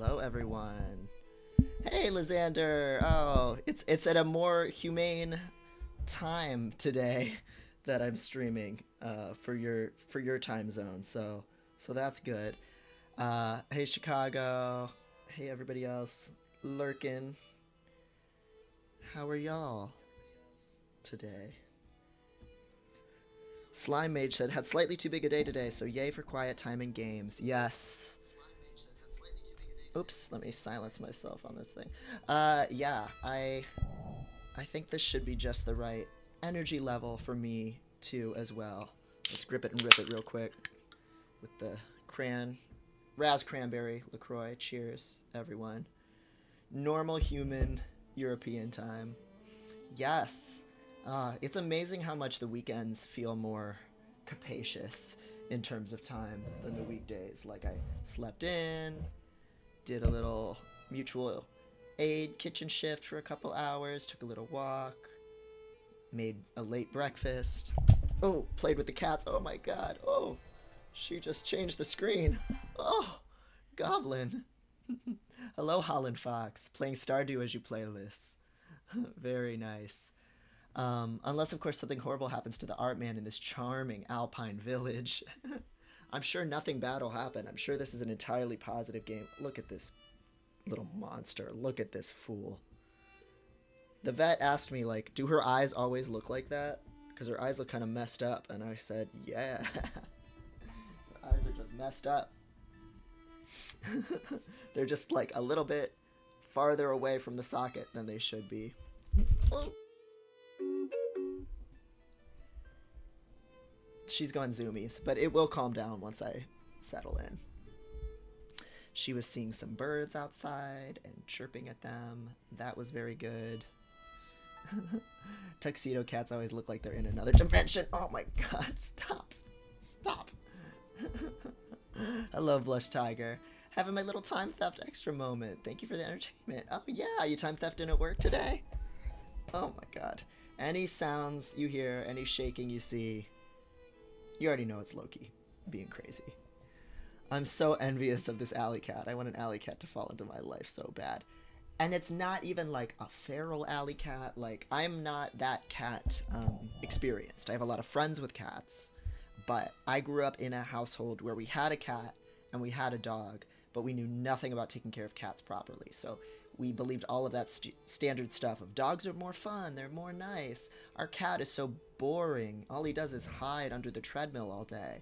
Hello, everyone. Hey, Lysander. Oh, it's at a more humane time today that I'm streaming for your time zone. So that's good. Hey, Chicago. Hey, everybody else lurking. How are y'all today? Slime Mage said had slightly too big a day today, so yay for quiet time and games. Yes. Oops, let me silence myself on this thing. Yeah, I think this should be just the right energy level for me too as well. Let's grip it and rip it real quick with the cranberry LaCroix. Cheers, everyone. Normal human European time. Yes. It's amazing how much the weekends feel more capacious in terms of time than the weekdays. Like I slept in, did a little mutual aid kitchen shift for a couple hours, took a little walk, made a late breakfast. Oh, played with the cats. Oh my god. Oh, she just changed the screen. Oh, Goblin. Hello, Holland Fox. Playing Stardew as you play this. Very nice. Unless, of course, something horrible happens to the art man in this charming alpine village. I'm sure nothing bad will happen. I'm sure this is an entirely positive game. Look at this little monster. Look at this fool. The vet asked me, like, do her eyes always look like that? Because her eyes look kind of messed up. And I said, yeah. Her eyes are just messed up. They're just, like, a little bit farther away from the socket than they should be. Oh. She's gone zoomies, but it will calm down once I settle in. She was seeing some birds outside and chirping at them. That was very good. Tuxedo cats always look like they're in another dimension. Oh my god, stop. Stop. Hello, Blush Tiger. Having my little time theft extra moment. Thank you for the entertainment. Oh yeah, you time thefting at work today? Oh my god. Any sounds you hear, any shaking you see, you already know it's Loki being crazy. I'm so envious of this alley cat. I want an alley cat to fall into my life so bad. And it's not even like a feral alley cat. Like, I'm not that cat experienced. I have a lot of friends with cats, but I grew up in a household where we had a cat and we had a dog, but we knew nothing about taking care of cats properly. So we believed all of that standard stuff of dogs are more fun, they're more nice. Our cat is so boring. All he does is hide under the treadmill all day.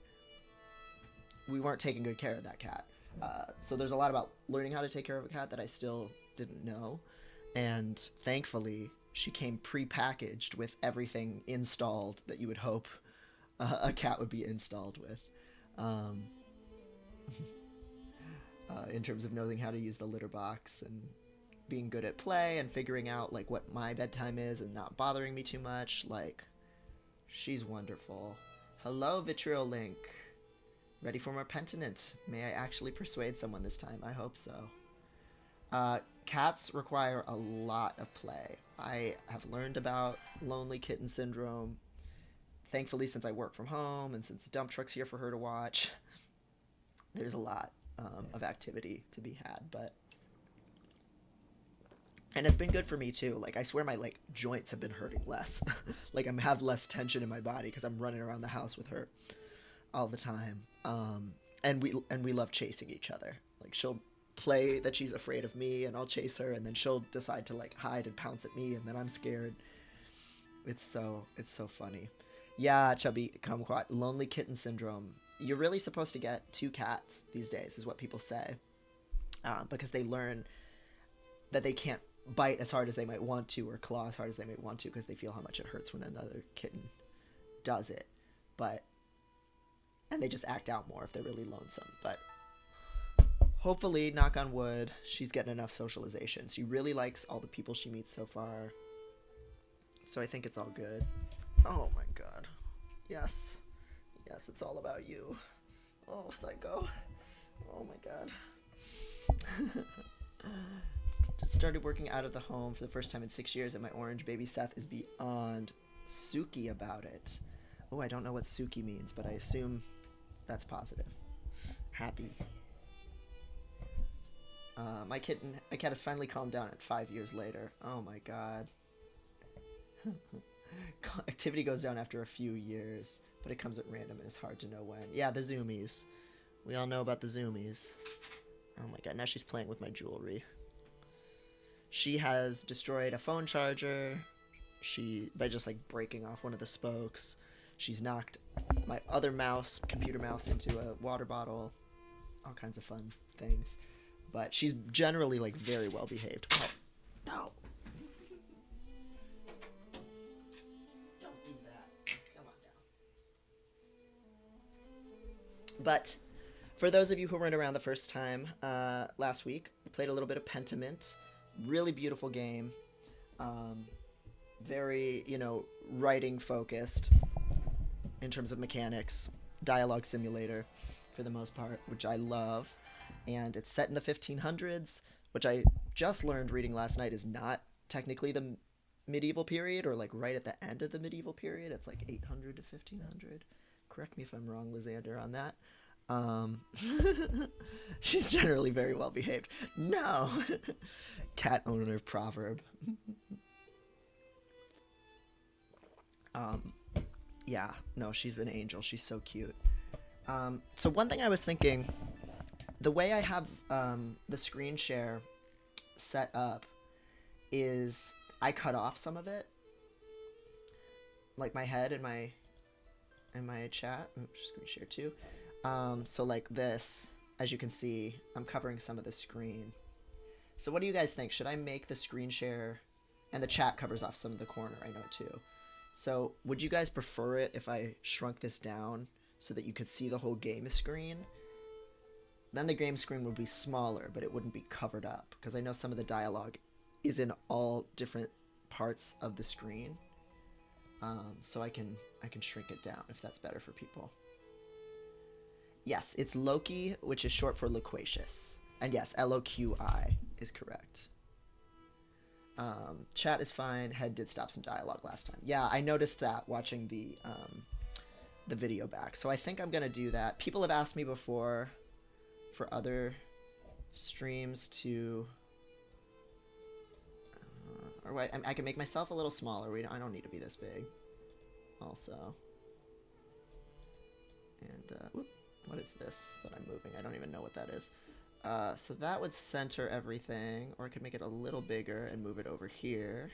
We weren't taking good care of that cat. So there's a lot about learning how to take care of a cat that I still didn't know. And thankfully, she came pre-packaged with everything installed that you would hope a cat would be installed with. Um, in terms of knowing how to use the litter box and being good at play and figuring out like what my bedtime is and not bothering me too much. Like, she's wonderful. Hello, Vitriol Link. Ready for more Pentiment. May I actually persuade someone this time? I hope so. Cats require a lot of play. I have learned about lonely kitten syndrome. Thankfully, since I work from home and since dump truck's here for her to watch, there's a lot of activity to be had. And it's been good for me too. Like, I swear my like joints have been hurting less. Like, I have less tension in my body because I'm running around the house with her all the time. And we love chasing each other. Like, she'll play that she's afraid of me and I'll chase her, and then she'll decide to like hide and pounce at me, and then I'm scared. It's so funny. Yeah, Chubby Kumquat, lonely kitten syndrome. You're really supposed to get two cats these days, is what people say, because they learn that they can't bite as hard as they might want to or claw as hard as they might want to because they feel how much it hurts when another kitten does it. And they just act out more if they're really lonesome. But hopefully, knock on wood, she's getting enough socialization. She really likes all the people she meets so far. So I think it's all good. Oh my god. Yes. Yes, it's all about you. Oh, psycho. Oh my god. Just started working out of the home for the first time in 6 years, and my orange baby Seth is beyond Suki about it. Oh, I don't know what Suki means, but I assume that's positive. Happy. My cat has finally calmed down at 5 years later. Oh my god. Activity goes down after a few years, but it comes at random and it's hard to know when. Yeah, the zoomies. We all know about the zoomies. Oh my god, now she's playing with my jewelry. She has destroyed a phone charger. By just like breaking off one of the spokes. She's knocked my other mouse, computer mouse, into a water bottle. All kinds of fun things. But she's generally like very well behaved. Oh, no. Don't do that. Come on down. But for those of you who weren't around the first time, last week, we played a little bit of Pentiment. Really beautiful game. Very, writing focused in terms of mechanics. Dialogue simulator for the most part, which I love. And it's set in the 1500s, which I just learned reading last night is not technically the medieval period, or like right at the end of the medieval period. It's like 800 to 1500. Correct me if I'm wrong, Lysander, on that. She's generally very well behaved. No! Cat owner proverb. Yeah, no, she's an angel. She's so cute. So one thing I was thinking, the way I have the screen share set up is I cut off some of it, like my head and my chat. Screen share too. So like this, as you can see, I'm covering some of the screen. So what do you guys think? Should I make the screen share, and the chat covers off some of the corner, I know too. So would you guys prefer it if I shrunk this down so that you could see the whole game screen? Then the game screen would be smaller, but it wouldn't be covered up, because I know some of the dialogue is in all different parts of the screen. So I can shrink it down if that's better for people. Yes, it's Loki, which is short for loquacious. And yes, Loqi is correct. Chat is fine. Head did stop some dialogue last time. Yeah, I noticed that watching the video back. So I think I'm going to do that. People have asked me before for other streams to... or wait, I can make myself a little smaller. I don't need to be this big. Also. And, what is this that I'm moving? I don't even know what that is. So that would center everything, or I could make it a little bigger and move it over here.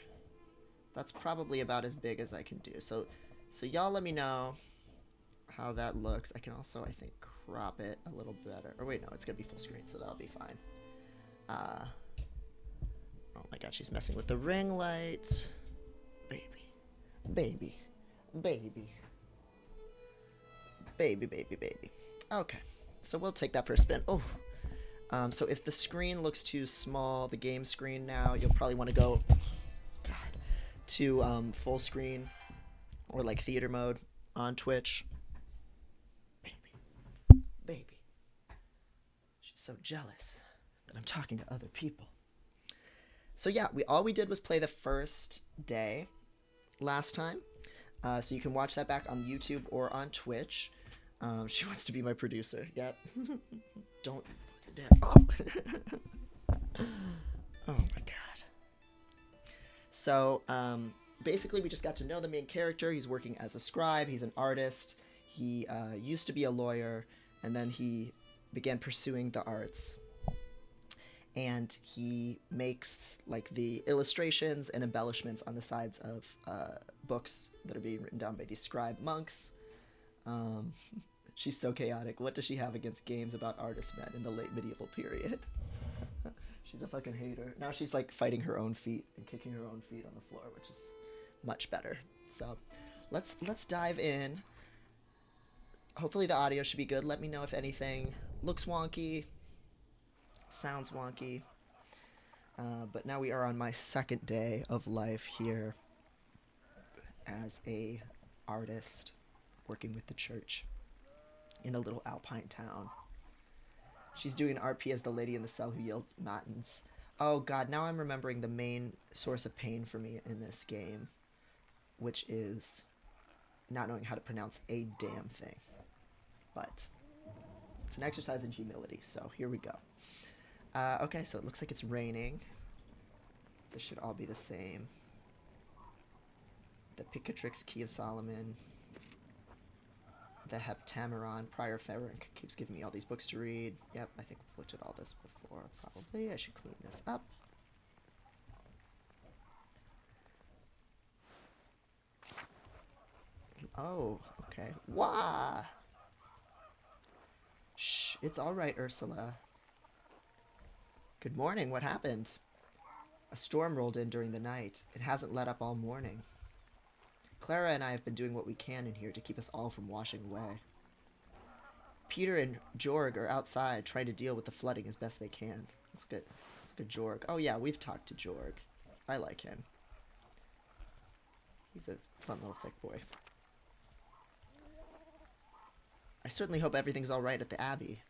That's probably about as big as I can do. So y'all let me know how that looks. I can also, I think, crop it a little better. Or wait, no, it's gonna be full screen, so that'll be fine. Oh my god, she's messing with the ring light. Baby. Baby. Baby. Baby, baby, baby. Okay, so we'll take that for a spin. Oh. So if the screen looks too small, the game screen now, you'll probably want to go to full screen or like theater mode on Twitch. Baby. Baby. She's so jealous that I'm talking to other people. So yeah, all we did was play the first day last time. So you can watch that back on YouTube or on Twitch. She wants to be my producer. Yep. Don't fucking dare. Oh. Oh my god. So, basically we just got to know the main character. He's working as a scribe. He's an artist. He used to be a lawyer, and then he began pursuing the arts. And he makes like the illustrations and embellishments on the sides of books that are being written down by these scribe monks. She's so chaotic. What does she have against games about artist men in the late medieval period? She's a fucking hater. Now she's like fighting her own feet and kicking her own feet on the floor, which is much better. So let's dive in. Hopefully the audio should be good. Let me know if anything looks wonky, sounds wonky. But now we are on my second day of life here as a artist working with the church in a little alpine town. She's doing an RP as the lady in the cell who yelled matins. Oh god, now I'm remembering the main source of pain for me in this game, which is not knowing how to pronounce a damn thing. But it's an exercise in humility, so here we go. Okay, so it looks like it's raining. This should all be the same. The Picatrix Key of Solomon. The Heptameron, Prior Ferenc keeps giving me all these books to read. Yep, I think we've looked at all this before, probably. I should clean this up. Oh, okay. Wah! Shh, it's alright, Ursula. Good morning, what happened? A storm rolled in during the night. It hasn't let up all morning. Clara and I have been doing what we can in here to keep us all from washing away. Peter and Jorg are outside trying to deal with the flooding as best they can. That's good. That's a good Jorg. Oh yeah, we've talked to Jorg. I like him. He's a fun little thick boy. I certainly hope everything's alright at the Abbey.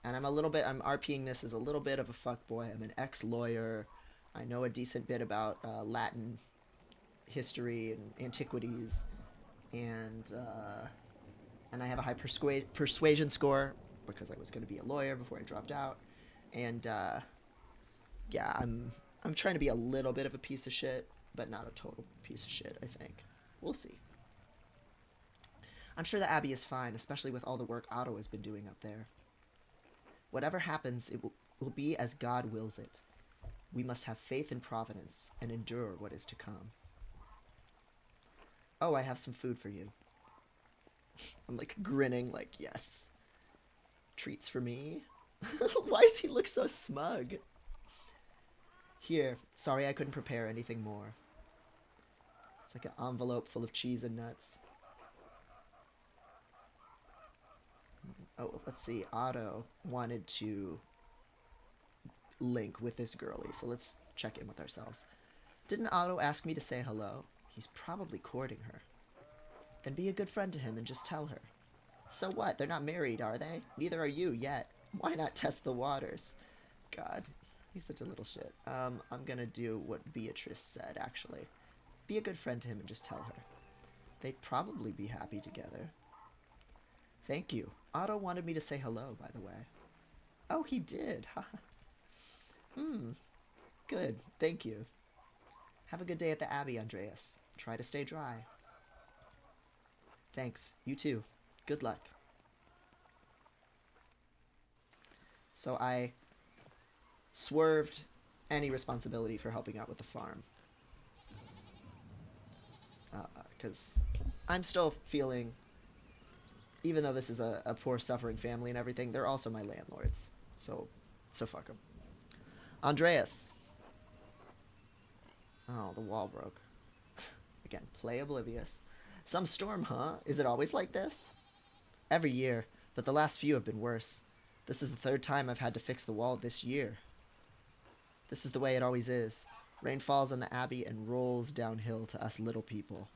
And I'm RPing this as a little bit of a fuckboy. I'm an ex-lawyer. I know a decent bit about Latin history and antiquities. And I have a high persuasion score because I was going to be a lawyer before I dropped out. And yeah, I'm trying to be a little bit of a piece of shit, but not a total piece of shit, I think. We'll see. I'm sure the Abbey is fine, especially with all the work Otto has been doing up there. Whatever happens, it will be as God wills it. We must have faith in Providence and endure what is to come. Oh, I have some food for you. I'm like grinning like, yes. Treats for me? Why does he look so smug? Here, sorry I couldn't prepare anything more. It's like an envelope full of cheese and nuts. Oh, let's see. Otto wanted to link with this girlie, so let's check in with ourselves. Didn't Otto ask me to say hello? He's probably courting her. Then be a good friend to him and just tell her. So what? They're not married, are they? Neither are you yet. Why not test the waters? God, he's such a little shit. I'm gonna do what Beatrice said, actually. Be a good friend to him and just tell her. They'd probably be happy together. Thank you. Otto wanted me to say hello, by the way. Oh, he did. Good. Thank you. Have a good day at the Abbey, Andreas. Try to stay dry. Thanks. You too. Good luck. So I swerved any responsibility for helping out with the farm. Because I'm still feeling, even though this is a poor suffering family and everything, they're also my landlords. So fuck them. Andreas. Oh, the wall broke. Again, play oblivious. Some storm, huh? Is it always like this? Every year, but the last few have been worse. This is the third time I've had to fix the wall this year. This is the way it always is. Rain falls on the Abbey and rolls downhill to us little people.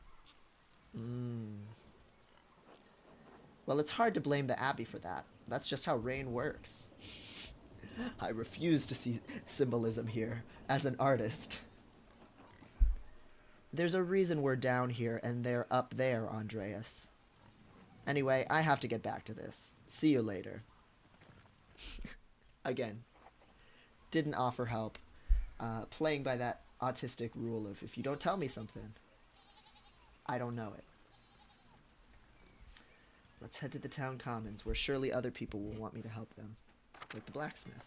Well, it's hard to blame the Abbey for that. That's just how rain works. I refuse to see symbolism here, as an artist. There's a reason we're down here and they're up there, Andreas. Anyway, I have to get back to this. See you later. Again, didn't offer help. Playing by that autistic rule of if you don't tell me something, I don't know it. Let's head to the town commons, where surely other people will want me to help them. Like the blacksmith.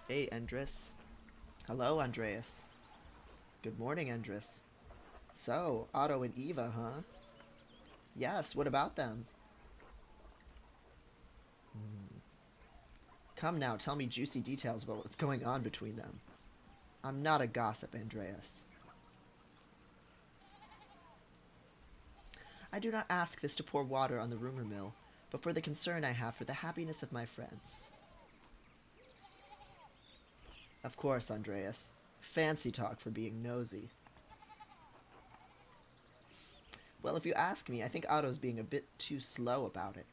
Hey, Andres. Hello, Andreas. Good morning, Andres. So, Otto and Eva, huh? Yes, what about them? Come now, tell me juicy details about what's going on between them. I'm not a gossip, Andreas. I do not ask this to pour water on the rumor mill, but for the concern I have for the happiness of my friends. Of course, Andreas. Fancy talk for being nosy. Well, if you ask me, I think Otto's being a bit too slow about it.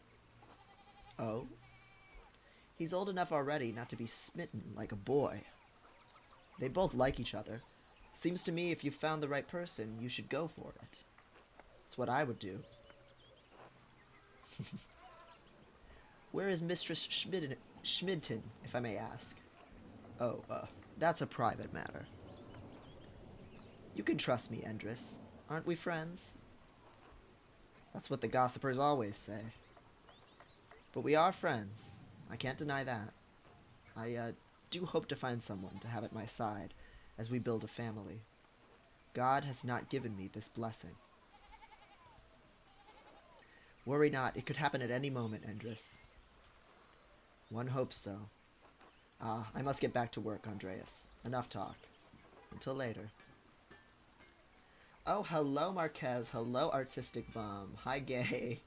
Oh? He's old enough already not to be smitten like a boy. They both like each other. Seems to me if you found the right person, you should go for it. It's what I would do. Where is Mistress Schmidton, if I may ask? Oh, that's a private matter. You can trust me, Andreas. Aren't we friends? That's what the gossipers always say. But we are friends. I can't deny that. I do hope to find someone to have at my side as we build a family. God has not given me this blessing. Worry not, it could happen at any moment, Andreas. One hopes so. I must get back to work, Andreas. Enough talk. Until later. Oh, hello, Marquez. Hello, Artistic Bum. Hi, gay.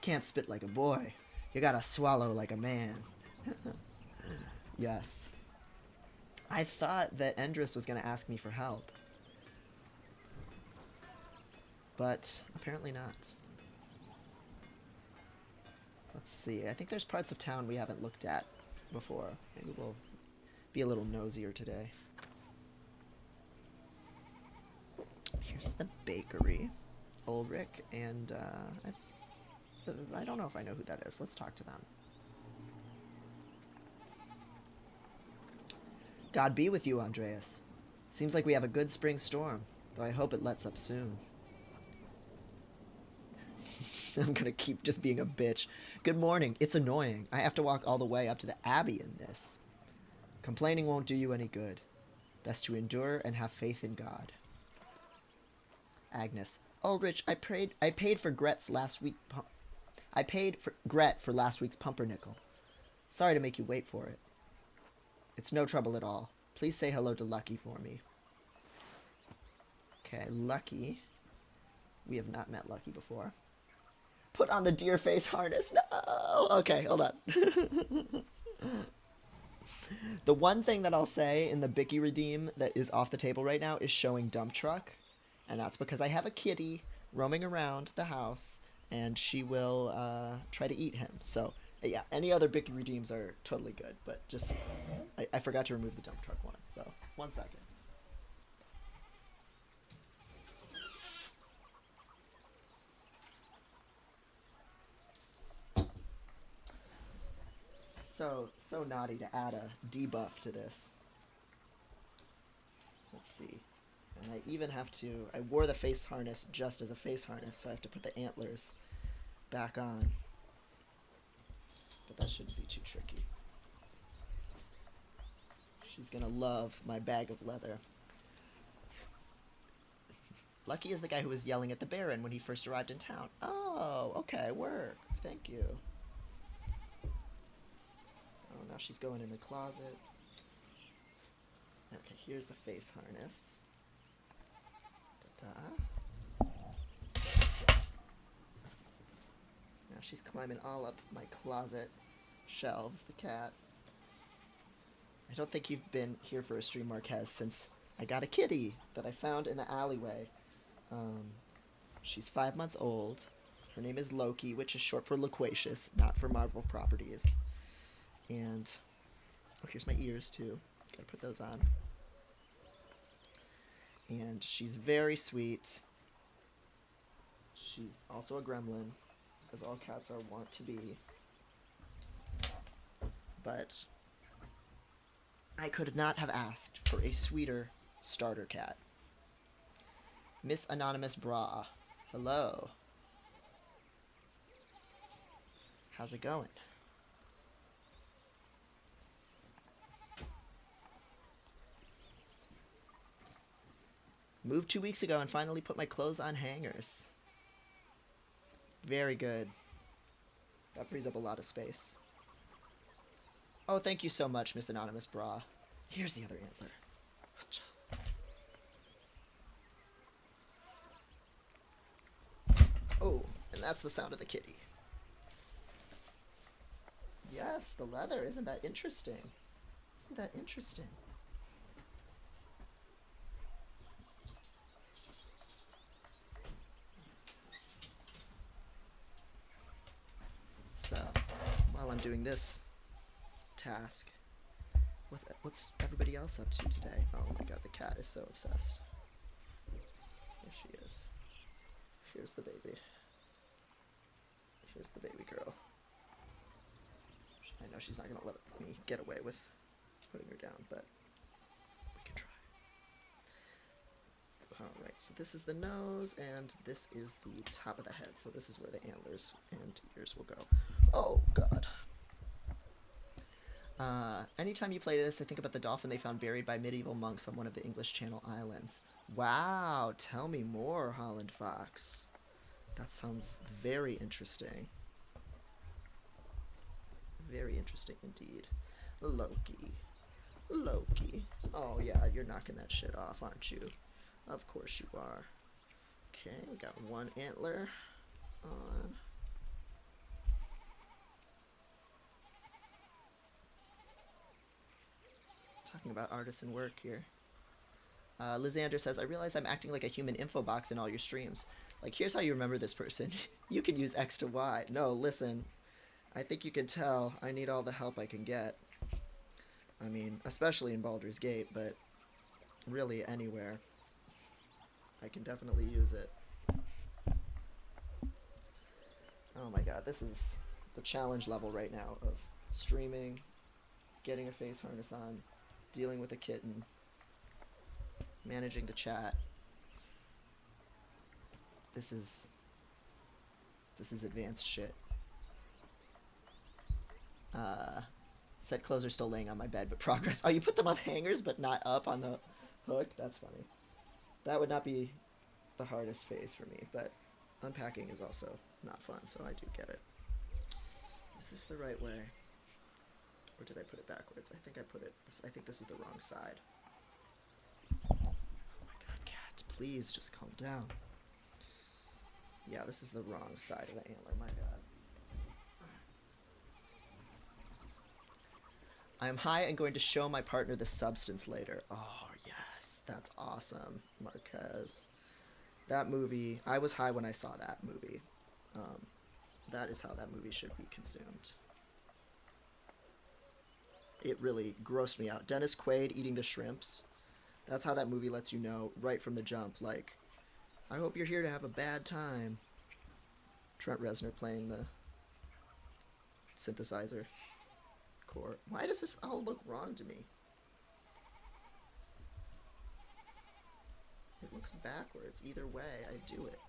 Can't spit like a boy. You gotta swallow like a man. Yes. I thought that Andreas was gonna ask me for help. But apparently not. Let's see. I think there's parts of town we haven't looked at before. Maybe we'll be a little nosier today. Here's the bakery. Ulrich and I don't know if I know who that is. Let's talk to them. God be with you, Andreas. Seems like we have a good spring storm, though I hope it lets up soon. I'm gonna keep just being a bitch. Good morning. It's annoying. I have to walk all the way up to the Abbey in this. Complaining won't do you any good. Best to endure and have faith in God. Agnes. Ulrich, I paid for Gret's last week. I paid for Gret for last week's pumpernickel. Sorry to make you wait for it. It's no trouble at all. Please say hello to Lucky for me. Okay, Lucky. We have not met Lucky before. Put on the deer face harness. No! Okay, hold on. The one thing that I'll say in the Bicky Redeem that is off the table right now is showing Dump Truck. And that's because I have a kitty roaming around the house, and she will try to eat him. So, yeah, any other Bicky Redeems are totally good. But just, I forgot to remove the Dump Truck one. So, 1 second. So naughty to add a debuff to this. Let's see. And I even have to, I wore the face harness just as a face harness, so I have to put the antlers back on. But that shouldn't be too tricky. She's gonna love my bag of leather. Lucky is the guy who was yelling at the Baron when he first arrived in town. Oh, okay, work. Thank you. Oh, now she's going in the closet. Okay, here's the face harness. Ta-da. Now she's climbing all up my closet shelves, the cat. I don't think you've been here for a stream, Marquez, since I got a kitty that I found in the alleyway. She's 5 months old. Her name is Loki, which is short for loquacious, not for Marvel properties. And, oh, here's my ears, too. Gotta put those on. And she's very sweet. She's also a gremlin, as all cats are wont to be. But I could not have asked for a sweeter starter cat. Miss Anonymous Bra. Hello. How's it going? Moved 2 weeks ago and finally put my clothes on hangers. Very good. That frees up a lot of space. Oh, thank you so much, Miss Anonymous Bra. Here's the other antler. Oh, and that's the sound of the kitty. Yes, the leather. Isn't that interesting? Isn't that interesting? So, while I'm doing this task, what's everybody else up to today? Oh my god, the cat is so obsessed. There she is. Here's the baby. Here's the baby girl. know she's not going to let me get away with putting her down, but we can try. Alright, so this is the nose, and this is the top of the head. So this is where the antlers and ears will go. Oh, God. Anytime you play this, I think about the dolphin they found buried by medieval monks on one of the English Channel Islands. Wow, tell me more, Holland Fox. That sounds very interesting. Very interesting indeed. Loki. Loki. Oh, yeah, you're knocking that shit off, aren't you? Of course you are. Okay, we got one antler on. Talking about artisan work here. Lysander says, I realize I'm acting like a human info box in all your streams. Like, here's how you remember this person. You can use X to Y. No, listen. I think you can tell I need all the help I can get. I mean, especially in Baldur's Gate, but really anywhere. I can definitely use it. Oh my god, this is the challenge level right now of streaming, getting a face harness on, dealing with a kitten, managing the chat. This is advanced shit. Set clothes are still laying on my bed, but progress. Oh, you put them on hangers, but not up on the hook? That's funny. That would not be the hardest phase for me, but unpacking is also not fun, so I do get it. Is this the right way? Or did I put it backwards? I think I put it... I think this is the wrong side. Oh my god, cat, please just calm down. Yeah, this is the wrong side of the antler, my bad. I am high and going to show my partner the substance later. Oh, yes. That's awesome, Marquez. That movie, I was high when I saw that movie. That is how that movie should be consumed. It really grossed me out. Dennis Quaid eating the shrimps. That's how that movie lets you know right from the jump. Like, I hope you're here to have a bad time. Trent Reznor playing the synthesizer. Core. Why does this all look wrong to me? It looks backwards. Either way, I do it.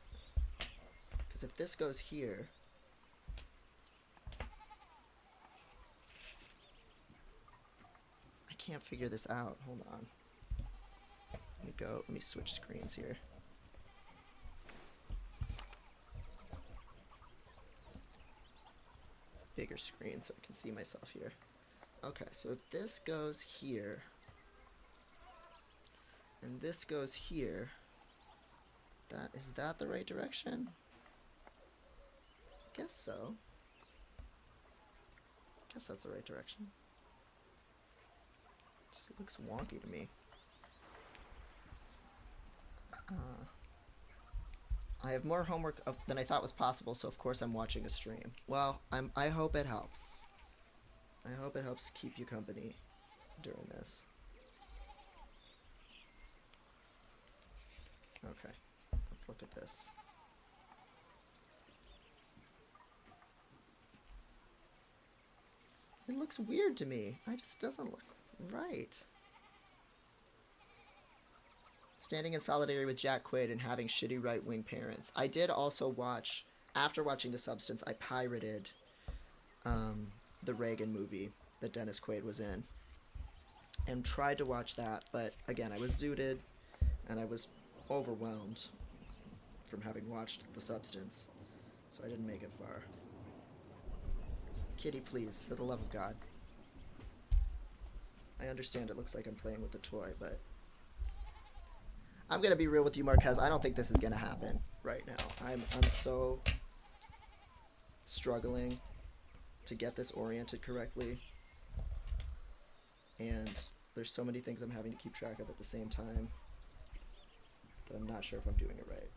Because if this goes here... I can't figure this out. Hold on. Let me switch screens here. Bigger screen so I can see myself here. Okay, so if this goes here, and this goes here, is that the right direction? I guess so. I guess that's the right direction. Just looks wonky to me. I have more homework than I thought was possible, so of course I'm watching a stream. Well, I hope it helps. I hope it helps keep you company during this. Okay, let's look at this. It looks weird to me. It just doesn't look right. Standing in solidarity with Jack Quaid and having shitty right-wing parents. I did also watch, after watching The Substance, I pirated the Reagan movie that Dennis Quaid was in. And tried to watch that, but again, I was zooted and I was overwhelmed from having watched The Substance. So I didn't make it far. Kitty, please, for the love of God. I understand it looks like I'm playing with a toy, but... I'm gonna be real with you, Marquez. I don't think this is gonna happen right now. I'm so struggling to get this oriented correctly, and there's so many things I'm having to keep track of at the same time that I'm not sure if I'm doing it right.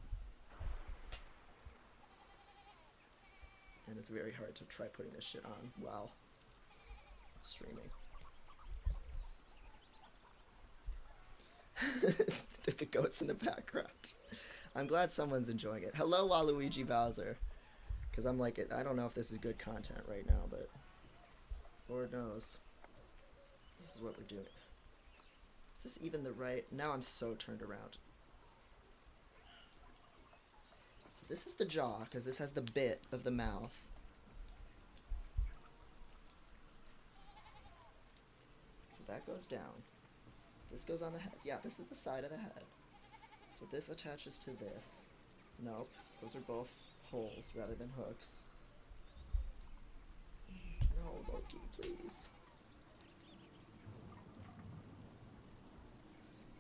And it's very hard to try putting this shit on while streaming. The goats in the background. I'm glad someone's enjoying it. Hello, Waluigi Bowser. Because I'm like, I don't know if this is good content right now, but Lord knows. This is what we're doing. Is this even the right... Now I'm so turned around. So this is the jaw, because this has the bit of the mouth. So that goes down. This goes on the head. Yeah, this is the side of the head. So this attaches to this. Nope. Those are both holes rather than hooks. No, Loki, please.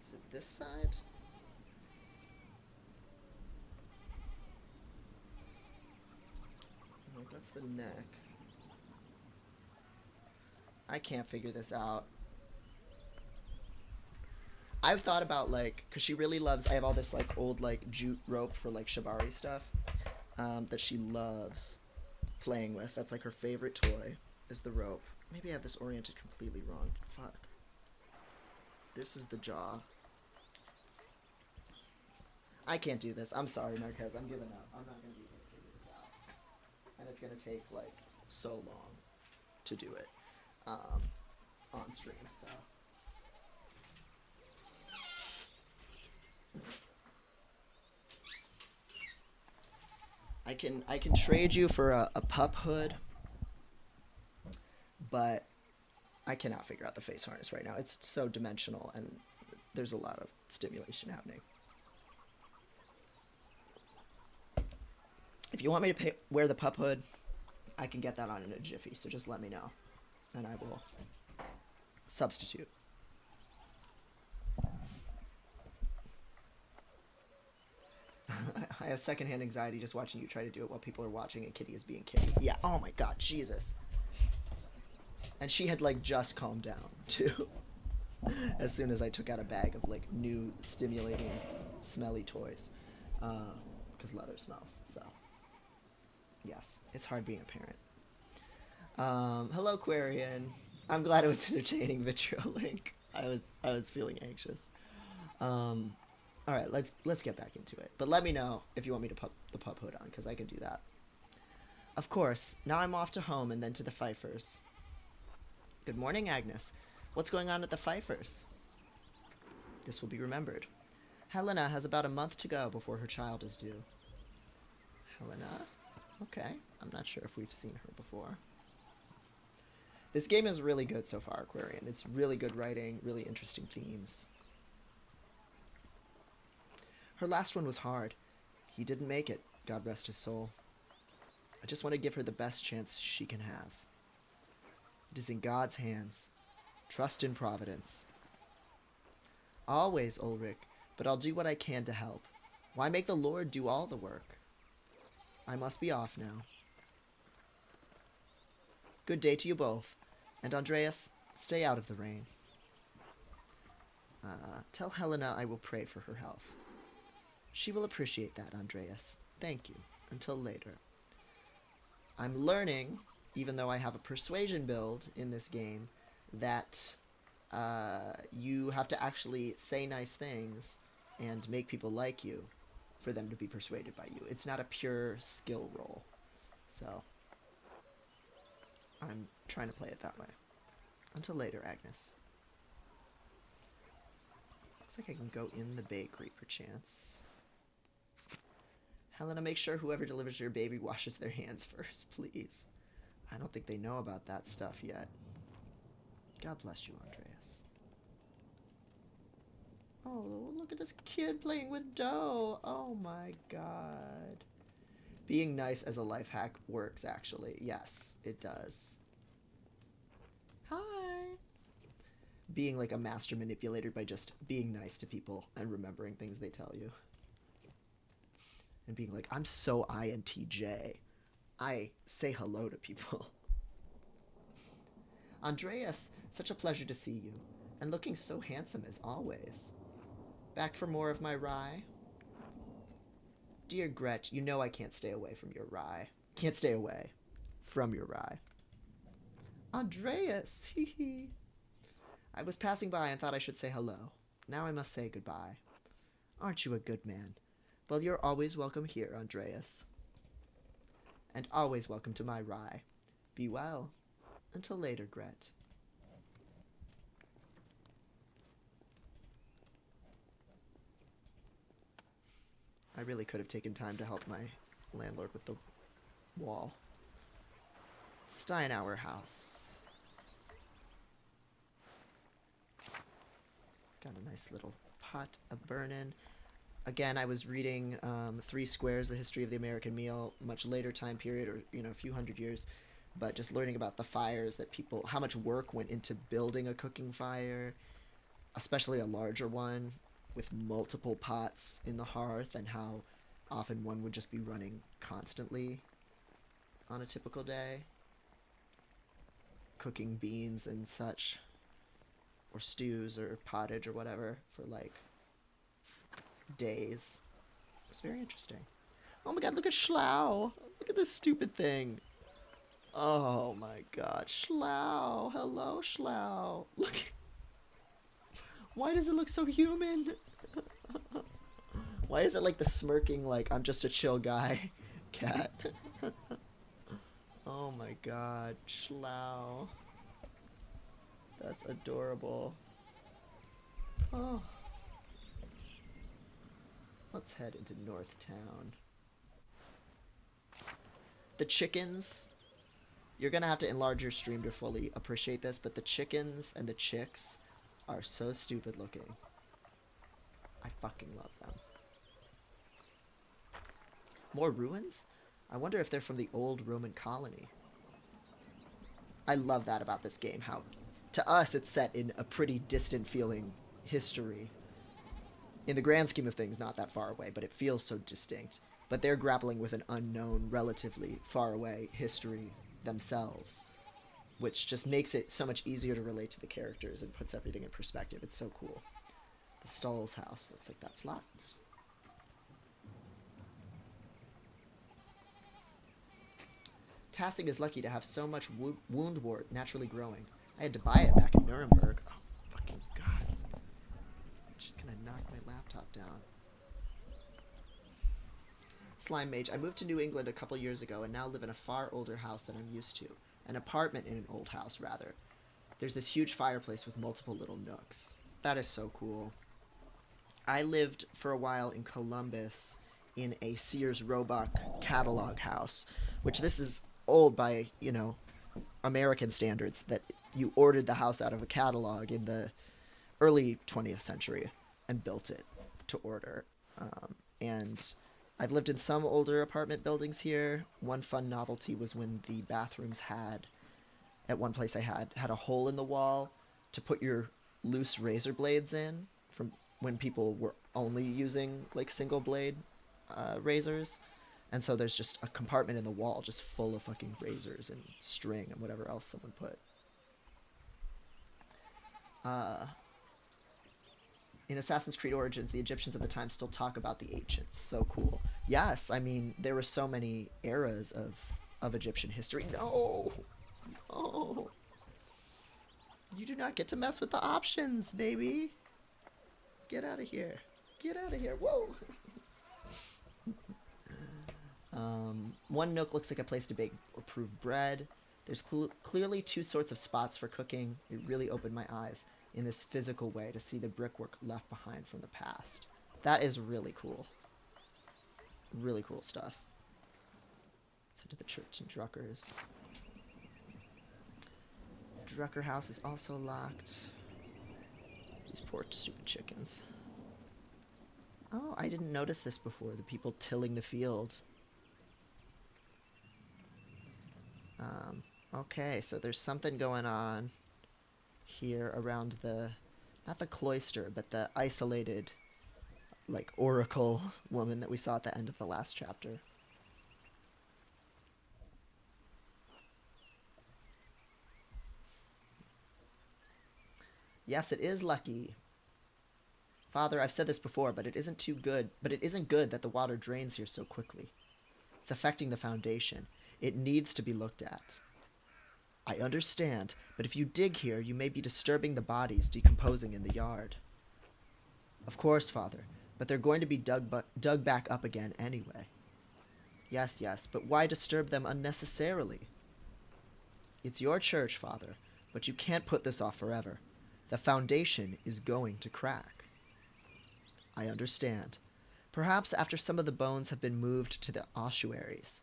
Is it this side? No, that's the neck. I can't figure this out. I've thought about, like, because she really loves, I have all this, like, old, like, jute rope for, like, shibari stuff that she loves playing with. That's, like, her favorite toy is the rope. Maybe I have this oriented completely wrong. Fuck. This is the jaw. I can't do this. I'm sorry, Marquez. I'm giving up. I'm not going to be able to figure this out. And it's going to take, like, so long to do it on stream, so... I can trade you for a pup hood, but I cannot figure out the face harness right now. It's so dimensional and there's a lot of stimulation happening. If you want me to wear the pup hood, I can get that on in a jiffy, so just let me know and I will substitute. I have secondhand anxiety just watching you try to do it while people are watching and Kitty is being Kitty. Yeah, oh my god, Jesus. And she had, like, just calmed down, too. As soon as I took out a bag of, like, new stimulating, smelly toys. Because leather smells, so. Yes, it's hard being a parent. Hello, Quarian. I'm glad it was entertaining, Vitriolink. I was feeling anxious. All right, let's get back into it. But let me know if you want me to put the pup hood on, because I can do that. Of course. Now I'm off to home and then to the Pfeiffers. Good morning, Agnes. What's going on at the Pfeiffers? This will be remembered. Helena has about a month to go before her child is due. Helena? Okay. I'm not sure if we've seen her before. This game is really good so far, Aquarian. It's really good writing, really interesting themes. Her last one was hard. He didn't make it, God rest his soul. I just want to give her the best chance she can have. It is in God's hands. Trust in Providence. Always, Ulrich, but I'll do what I can to help. Why make the Lord do all the work? I must be off now. Good day to you both. And Andreas, stay out of the rain. Tell Helena I will pray for her health. She will appreciate that, Andreas. Thank you. Until later. I'm learning, even though I have a persuasion build in this game, that you have to actually say nice things and make people like you for them to be persuaded by you. It's not a pure skill roll. So, I'm trying to play it that way. Until later, Agnes. Looks like I can go in the bakery, perchance. Helena, make sure whoever delivers your baby washes their hands first, please. I don't think they know about that stuff yet. God bless you, Andreas. Oh, look at this kid playing with dough. Oh my god. Being nice as a life hack works, actually. Yes, it does. Hi. Being like a master manipulator by just being nice to people and remembering things they tell you. And being like, I'm so INTJ. I say hello to people. Andreas, such a pleasure to see you. And looking so handsome as always. Back for more of my rye? Dear Gretch, you know I can't stay away from your rye. Can't stay away from your rye. Andreas, hee hee. I was passing by and thought I should say hello. Now I must say goodbye. Aren't you a good man? Well, you're always welcome here, Andreas. And always welcome to my rye. Be well. Until later, Gret. I really could have taken time to help my landlord with the wall. Steinauer house. Got a nice little pot of burnin'. Again, I was reading Three Squares, The History of the American Meal, much later time period, or, a few hundred years, but just learning about the fires that people, how much work went into building a cooking fire, especially a larger one with multiple pots in the hearth, and how often one would just be running constantly on a typical day, cooking beans and such, or stews or pottage or whatever for like days. It's very interesting. Oh my god, look at Schlau. Look at this stupid thing. Oh my god, Schlau. Hello, Schlau. Look. Why does it look so human? Why is it like the smirking, like, I'm just a chill guy cat? Oh my god, Schlau. That's adorable. Oh. Let's head into North Town. The chickens, you're gonna have to enlarge your stream to fully appreciate this, but the chickens and the chicks are so stupid looking. I fucking love them. More ruins? I wonder if they're from the old Roman colony. I love that about this game, how to us it's set in a pretty distant feeling history. In the grand scheme of things, not that far away, but it feels so distinct. But they're grappling with an unknown, relatively far away history themselves, which just makes it so much easier to relate to the characters and puts everything in perspective. It's so cool. The Stall's house looks like that's locked. Tassing is lucky to have so much woundwort naturally growing. I had to buy it back in Nuremberg. Oh, fucking god. She's gonna knock my laptop down. Slime Mage, I moved to New England a couple years ago and now live in a far older house than I'm used to. An apartment in an old house, rather. There's this huge fireplace with multiple little nooks. That is so cool. I lived for a while in Columbus in a Sears Roebuck catalog house, which this is old by, American standards, that you ordered the house out of a catalog in the early 20th century and built it to order. And I've lived in some older apartment buildings here. One fun novelty was when the bathrooms at one place I had a hole in the wall to put your loose razor blades in from when people were only using like single blade razors. And so there's just a compartment in the wall just full of fucking razors and string and whatever else someone put. In Assassin's Creed Origins, the Egyptians at the time still talk about the ancients. So cool. Yes, I mean, there were so many eras of Egyptian history. No! No! You do not get to mess with the options, baby! Get out of here. Get out of here. Whoa! One nook looks like a place to bake or prove bread. There's clearly two sorts of spots for cooking. It really opened my eyes in this physical way to see the brickwork left behind from the past. That is really cool. Really cool stuff. Let's head to the church in Drucker's. Drucker house is also locked. These poor stupid chickens. Oh, I didn't notice this before. The people tilling the field. Okay, so there's something going on here around not the cloister, but the isolated, like, oracle woman that we saw at the end of the last chapter. Yes, it is lucky. Father, I've said this before, but it isn't good that the water drains here so quickly. It's affecting the foundation. It needs to be looked at. I understand, but if you dig here, you may be disturbing the bodies decomposing in the yard. Of course, Father, but they're going to be dug back up again anyway. Yes, but why disturb them unnecessarily? It's your church, Father, but you can't put this off forever. The foundation is going to crack. I understand. Perhaps after some of the bones have been moved to the ossuaries.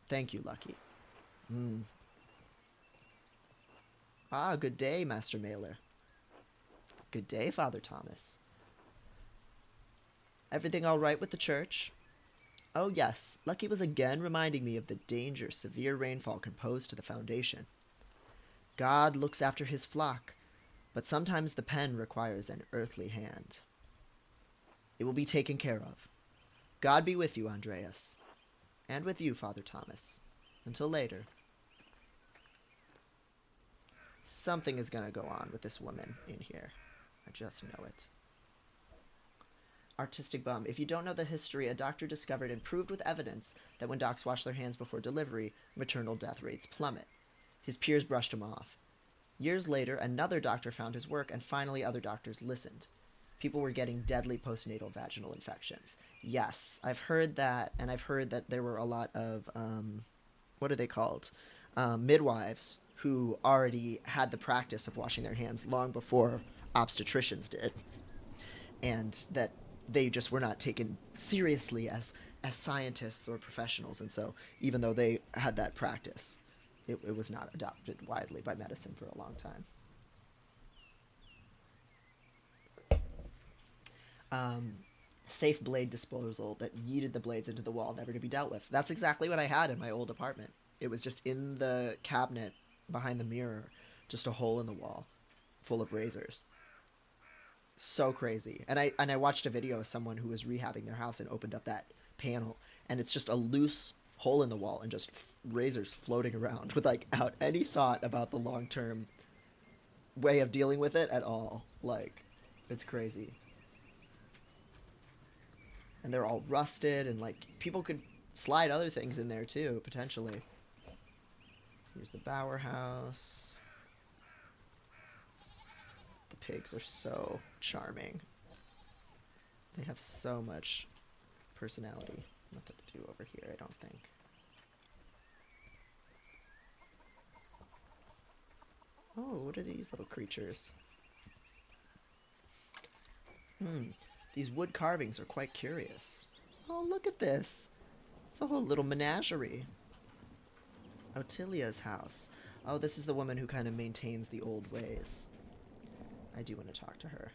Thank you, Lucky. Ah, good day, Master Mailer. Good day, Father Thomas. Everything all right with the church? Oh, yes. Lucky was again reminding me of the danger severe rainfall can pose to the foundation. God looks after his flock, but sometimes the pen requires an earthly hand. It will be taken care of. God be with you, Andreas. And with you, Father Thomas. Until later. Something is going to go on with this woman in here. I just know it. Artistic bum. If you don't know the history, a doctor discovered and proved with evidence that when docs wash their hands before delivery, maternal death rates plummet. His peers brushed him off. Years later, another doctor found his work, and finally other doctors listened. People were getting deadly postnatal vaginal infections. Yes, I've heard that, and I've heard that there were a lot of, what are they called? Midwives who already had the practice of washing their hands long before obstetricians did, and that they just were not taken seriously as scientists or professionals, and so even though they had that practice, it was not adopted widely by medicine for a long time. Safe blade disposal that yeeted the blades into the wall, never to be dealt with. That's exactly what I had in my old apartment. It was just in the cabinet behind the mirror, just a hole in the wall full of razors. So crazy. And I watched a video of someone who was rehabbing their house and opened up that panel, and it's just a loose hole in the wall and just razors floating around without any thought about the long-term way of dealing with it at all. Like, it's crazy. And they're all rusted, and people could slide other things in there too, potentially. Here's the Bower house. The pigs are so charming. They have so much personality. Nothing to do over here, I don't think. Oh, what are these little creatures? These wood carvings are quite curious. Oh, look at this. It's a whole little menagerie. Otilia's house. Oh, this is the woman who kind of maintains the old ways. I do want to talk to her.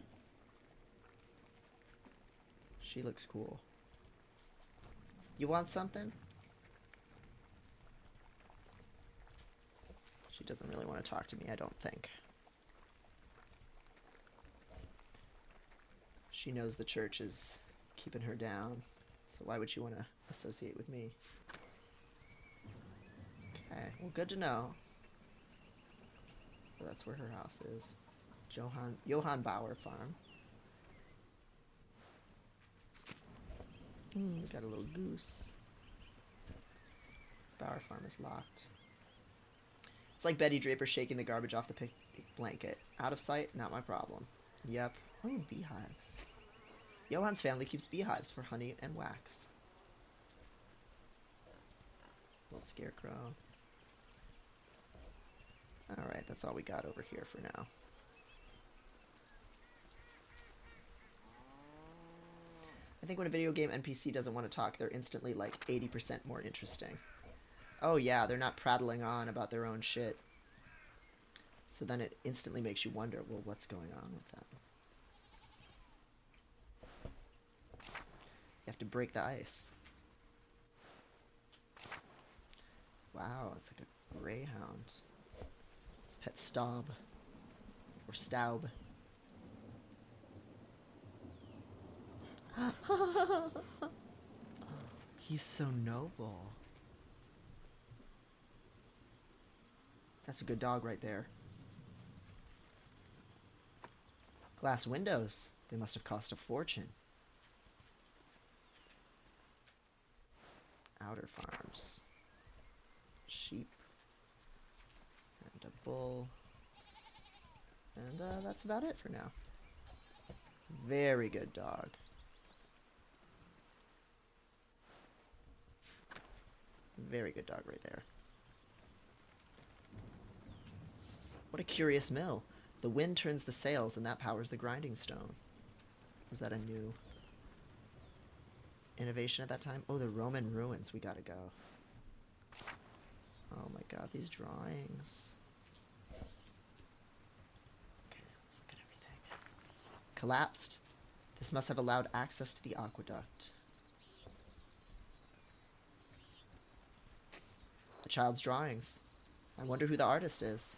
She looks cool. You want something? She doesn't really want to talk to me, I don't think. She knows the church is keeping her down, so why would she want to associate with me? Okay, well, good to know. So that's where her house is. Johann Bauer Farm. We got a little goose. Bauer Farm is locked. It's like Betty Draper shaking the garbage off the blanket. Out of sight, not my problem. Yep. Oh, beehives. Johann's family keeps beehives for honey and wax. Little scarecrow. Alright, that's all we got over here for now. I think when a video game NPC doesn't want to talk, they're instantly 80% more interesting. Oh yeah, they're not prattling on about their own shit. So then it instantly makes you wonder, well, what's going on with them? You have to break the ice. Wow, it's like a greyhound. It's pet Staub. Or Staub. He's so noble. That's a good dog right there. Glass windows. They must have cost a fortune. Outer farms. Sheep. And a bull. And that's about it for now. Very good dog. Very good dog right there. What a curious mill. The wind turns the sails, and that powers the grinding stone. Was that a new innovation at that time? Oh, the Roman ruins. We gotta go. Oh my god, these drawings. Okay, let's look at everything. Collapsed. This must have allowed access to the aqueduct. A child's drawings. I wonder who the artist is.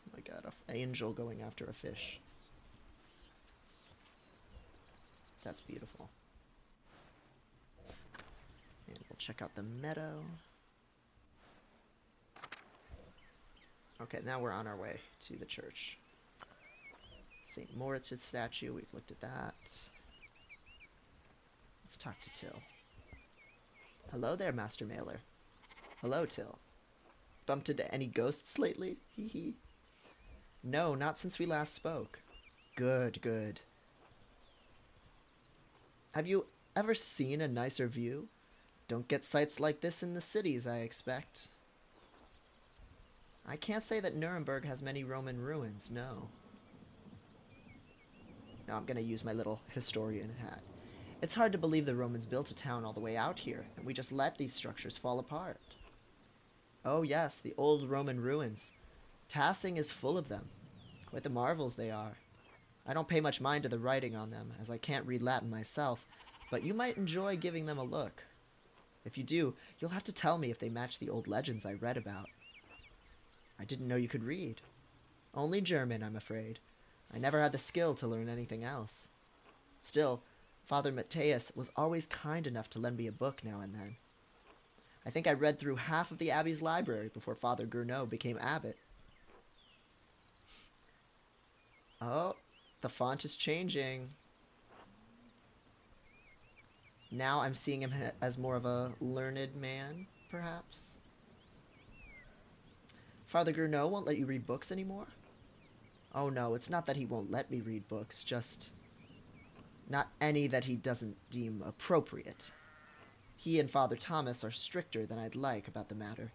Oh my god, an angel going after a fish. That's beautiful. And we'll check out the meadow. Okay, now we're on our way to the church. St. Moritz's statue, we've looked at that. Let's talk to Till. Hello there, Master Mailer. Hello, Till. Bumped into any ghosts lately? Hee hee. No, not since we last spoke. Good, good. Have you ever seen a nicer view? Don't get sights like this in the cities, I expect. I can't say that Nuremberg has many Roman ruins, no. Now I'm gonna use my little historian hat. It's hard to believe the Romans built a town all the way out here, and we just let these structures fall apart. Oh yes, the old Roman ruins. Tassing is full of them. Quite the marvels they are. I don't pay much mind to the writing on them, as I can't read Latin myself, but you might enjoy giving them a look. If you do, you'll have to tell me if they match the old legends I read about. I didn't know you could read. Only German, I'm afraid. I never had the skill to learn anything else. Still, Father Matthias was always kind enough to lend me a book now and then. I think I read through half of the abbey's library before Father Gournot became abbot. Oh, the font is changing. Now I'm seeing him as more of a learned man, perhaps. Father Gournot won't let you read books anymore? Oh no, it's not that he won't let me read books, just not any that he doesn't deem appropriate. He and Father Thomas are stricter than I'd like about the matter,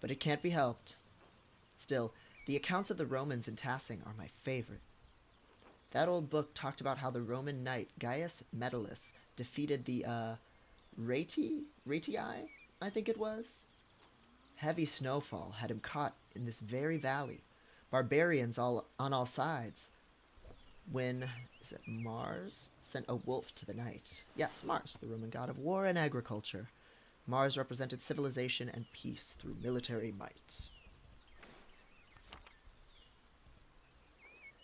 but it can't be helped. Still, the accounts of the Romans in Tassing are my favorite. That old book talked about how the Roman knight Gaius Metellus defeated the, Ratii, I think it was? Heavy snowfall had him caught in this very valley. Barbarians on all sides. When, is it Mars, sent a wolf to the night. Yes, Mars, the Roman god of war and agriculture. Mars represented civilization and peace through military might.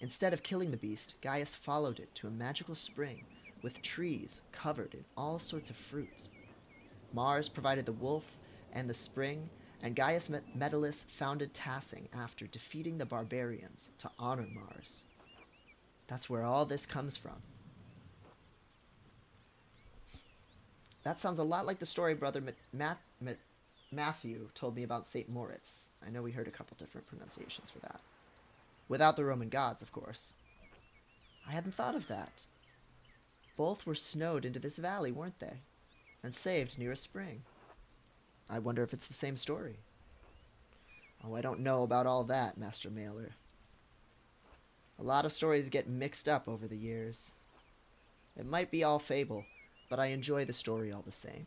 Instead of killing the beast, Gaius followed it to a magical spring with trees covered in all sorts of fruits. Mars provided the wolf and the spring, and Gaius Metellus founded Tassing after defeating the barbarians to honor Mars. That's where all this comes from. That sounds a lot like the story Brother Matthew told me about St. Moritz. I know we heard a couple different pronunciations for that. Without the Roman gods, of course. I hadn't thought of that. Both were snowed into this valley, weren't they? And saved near a spring. I wonder if it's the same story. Oh, I don't know about all that, Master Mailer. A lot of stories get mixed up over the years. It might be all fable, but I enjoy the story all the same.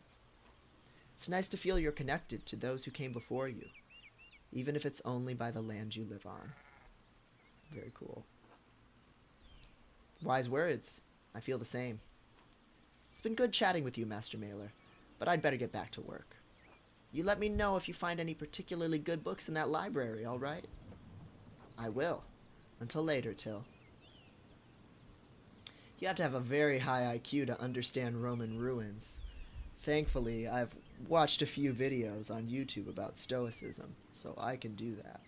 It's nice to feel you're connected to those who came before you, even if it's only by the land you live on. Very cool. Wise words. I feel the same. It's been good chatting with you, Master Mailer, but I'd better get back to work. You let me know if you find any particularly good books in that library, all right? I will. Until later, Till. You have to have a very high IQ to understand Roman ruins. Thankfully, I've watched a few videos on YouTube about Stoicism, so I can do that.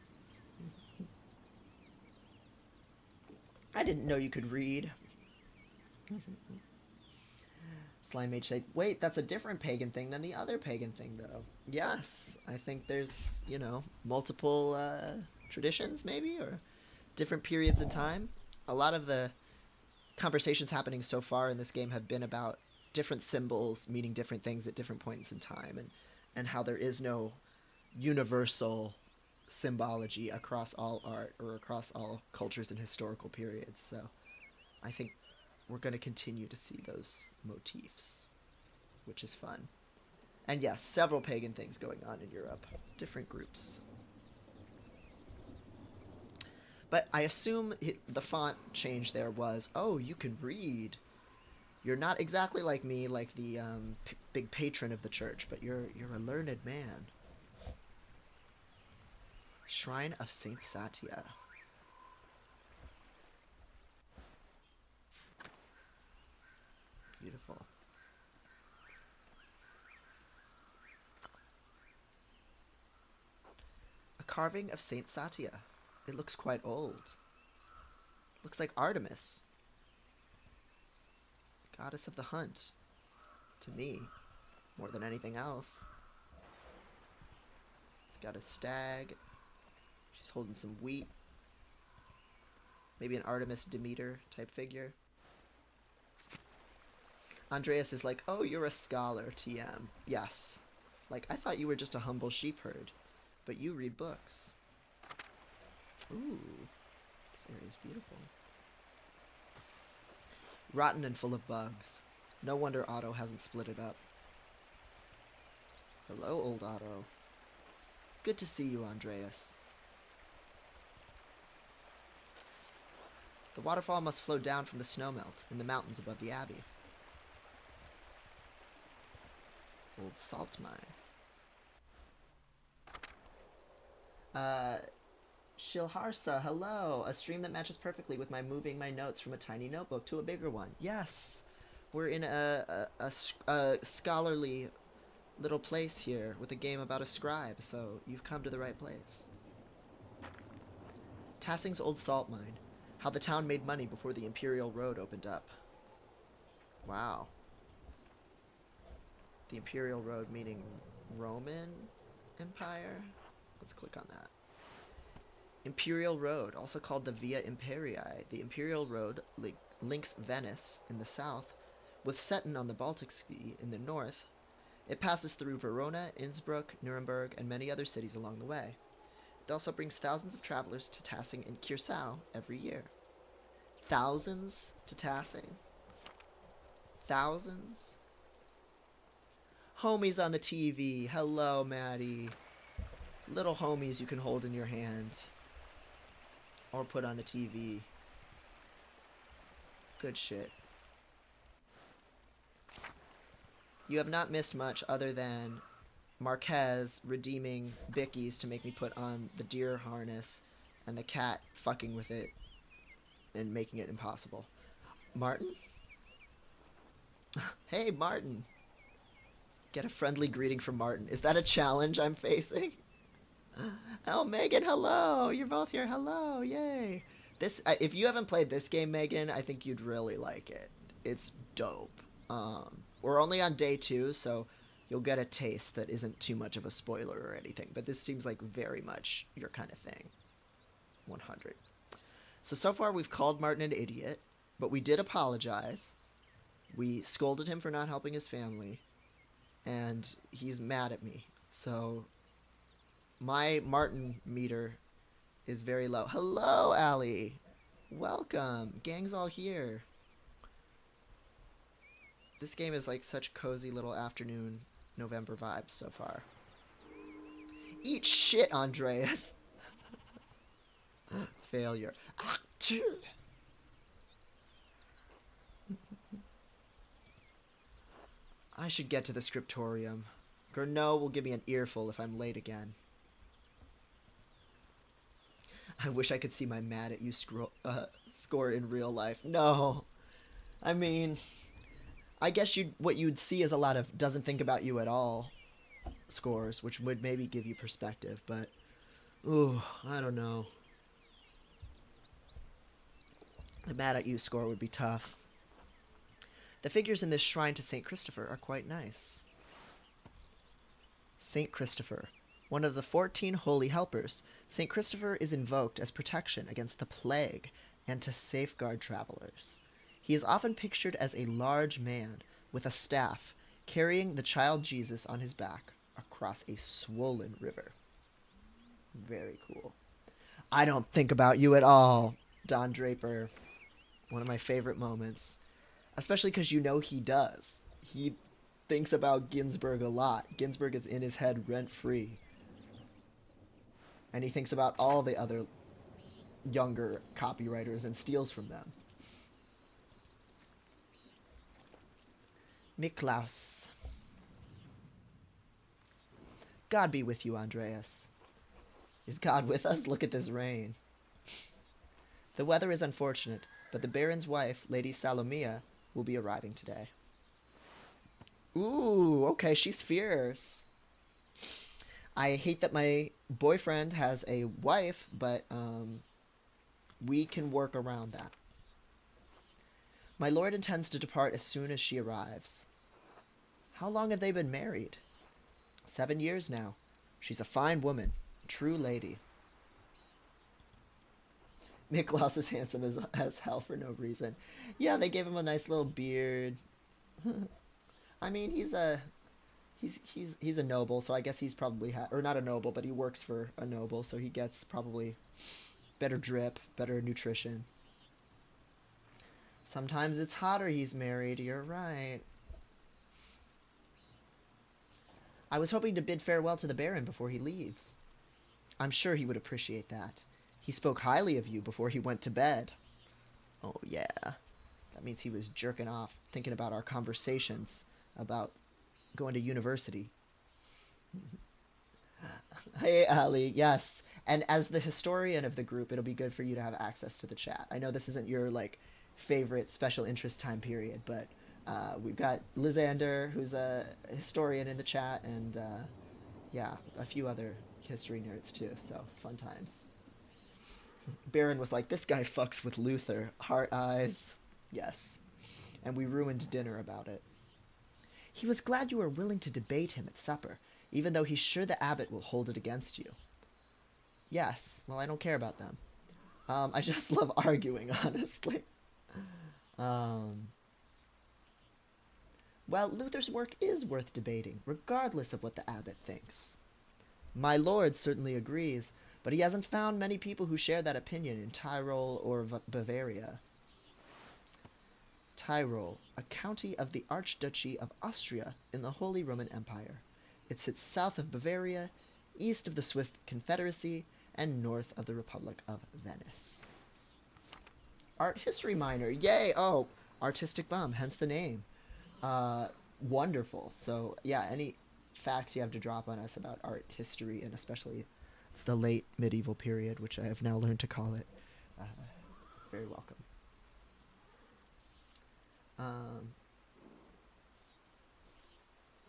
I didn't know you could read. Slime Mage said, wait, that's a different pagan thing than the other pagan thing, though. Yes, I think there's, multiple traditions, maybe, or different periods in time. A lot of the conversations happening so far in this game have been about different symbols meaning different things at different points in time, and how there is no universal symbology across all art or across all cultures and historical periods. So I think we're going to continue to see those motifs, which is fun. And yes, several pagan things going on in Europe, different groups. But I assume the font change there was, oh, you can read. You're not exactly like me, like the big patron of the church, but you're a learned man. Shrine of Saint Satya. Beautiful. A carving of Saint Satya. It looks quite old. Looks like Artemis, goddess of the hunt. To me, more than anything else. It's got a stag. She's holding some wheat. Maybe an Artemis Demeter type figure. Andreas is like, oh, you're a scholar, TM. Yes. Like, I thought you were just a humble sheep herd, but you read books. Ooh, this area is beautiful. Rotten and full of bugs. No wonder Otto hasn't split it up. Hello, old Otto. Good to see you, Andreas. The waterfall must flow down from the snowmelt in the mountains above the abbey. Old salt mine. Shilharsa, hello! A stream that matches perfectly with my moving my notes from a tiny notebook to a bigger one. Yes! We're in a scholarly little place here with a game about a scribe, so you've come to the right place. Tassing's old salt mine. How the town made money before the Imperial Road opened up. Wow. The Imperial Road meaning Roman Empire? Let's click on that. Imperial Road, also called the Via Imperii. The Imperial Road links Venice in the south with Stettin on the Baltic Sea in the north. It passes through Verona, Innsbruck, Nuremberg, and many other cities along the way. It also brings thousands of travelers to Tassing and Kiersau every year. Thousands to Tassing? Thousands? Homies on the TV. Hello, Maddie. Little homies you can hold in your hand. Or put on the TV. Good shit. You have not missed much other than Marquez redeeming Bickies to make me put on the deer harness and the cat fucking with it and making it impossible. Martin? Hey, Martin. Get a friendly greeting from Martin. Is that a challenge I'm facing? Oh, Megan, hello. You're both here. Hello. Yay. This, if you haven't played this game, Megan, I think you'd really like it. It's dope. We're only on day 2, so you'll get a taste that isn't too much of a spoiler or anything. But this seems like very much your kind of thing. 100. So far we've called Martin an idiot, but we did apologize. We scolded him for not helping his family, and he's mad at me. So my Martin meter is very low. Hello, Allie. Welcome. Gang's all here. This game is like such cozy little afternoon November vibes so far. Eat shit, Andreas. Failure. I should get to the scriptorium. Gurnot will give me an earful if I'm late again. I wish I could see my mad at you score in real life. No. I mean, I guess what you'd see is a lot of doesn't think about you at all scores, which would maybe give you perspective, but ooh, I don't know. The mad at you score would be tough. The figures in this shrine to St. Christopher are quite nice. St. Christopher. One of the 14 holy helpers, St. Christopher is invoked as protection against the plague and to safeguard travelers. He is often pictured as a large man with a staff carrying the child Jesus on his back across a swollen river. Very cool. I don't think about you at all, Don Draper. One of my favorite moments. Especially because you know he does. He thinks about Ginsberg a lot. Ginsberg is in his head rent free. And he thinks about all the other younger copywriters and steals from them. Miklaus. God be with you, Andreas. Is God with us? Look at this rain. The weather is unfortunate, but the Baron's wife, Lady Salomia, will be arriving today. Ooh, okay, she's fierce. I hate that my boyfriend has a wife, but we can work around that. My lord intends to depart as soon as she arrives. How long have they been married? 7 years now. She's a fine woman, a true lady. Niklaus is handsome as hell for no reason. Yeah, they gave him a nice little beard. I mean, he's a noble, so I guess he's probably or not a noble, but he works for a noble, so he gets probably better drip, better nutrition. Sometimes it's hotter he's married, you're right. I was hoping to bid farewell to the Baron before he leaves. I'm sure he would appreciate that. He spoke highly of you before he went to bed. Oh, yeah. That means he was jerking off, thinking about our conversations about going to university. Hey, Ali, yes. And as the historian of the group, it'll be good for you to have access to the chat. I know this isn't your, like, favorite special interest time period, but we've got Lysander, who's a historian in the chat, and, yeah, a few other history nerds, too, so fun times. Baron was like, this guy fucks with Luther. Heart eyes. Yes. And we ruined dinner about it. He was glad you were willing to debate him at supper, even though he's sure the abbot will hold it against you. Yes. Well, I don't care about them. I just love arguing, honestly. Well, Luther's work is worth debating, regardless of what the abbot thinks. My lord certainly agrees, but he hasn't found many people who share that opinion in Tyrol or Bavaria. Tyrol, a county of the Archduchy of Austria in the Holy Roman Empire. It sits south of Bavaria, east of the Swiss Confederacy, and north of the Republic of Venice. Art history minor, yay! Oh, artistic bum, hence the name. Wonderful. So, yeah, any facts you have to drop on us about art history, and especially the late medieval period, which I have now learned to call it, very welcome.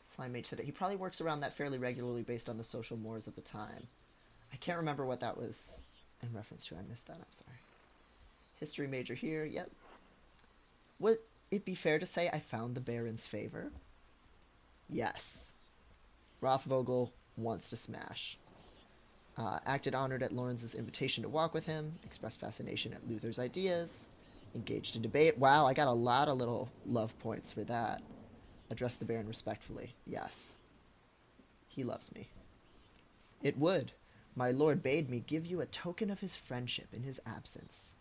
Slimemate said it. He probably works around that fairly regularly based on the social mores of the time. I can't remember what that was in reference to. I missed that. I'm sorry. History major here. Yep. Would it be fair to say I found the Baron's favor? Yes. Rothvogel wants to smash. Acted honored at Lawrence's invitation to walk with him. Expressed fascination at Luther's ideas. Engaged in debate. Wow, I got a lot of little love points for that. Addressed the Baron respectfully. Yes. He loves me. It would. My lord bade me give you a token of his friendship in his absence.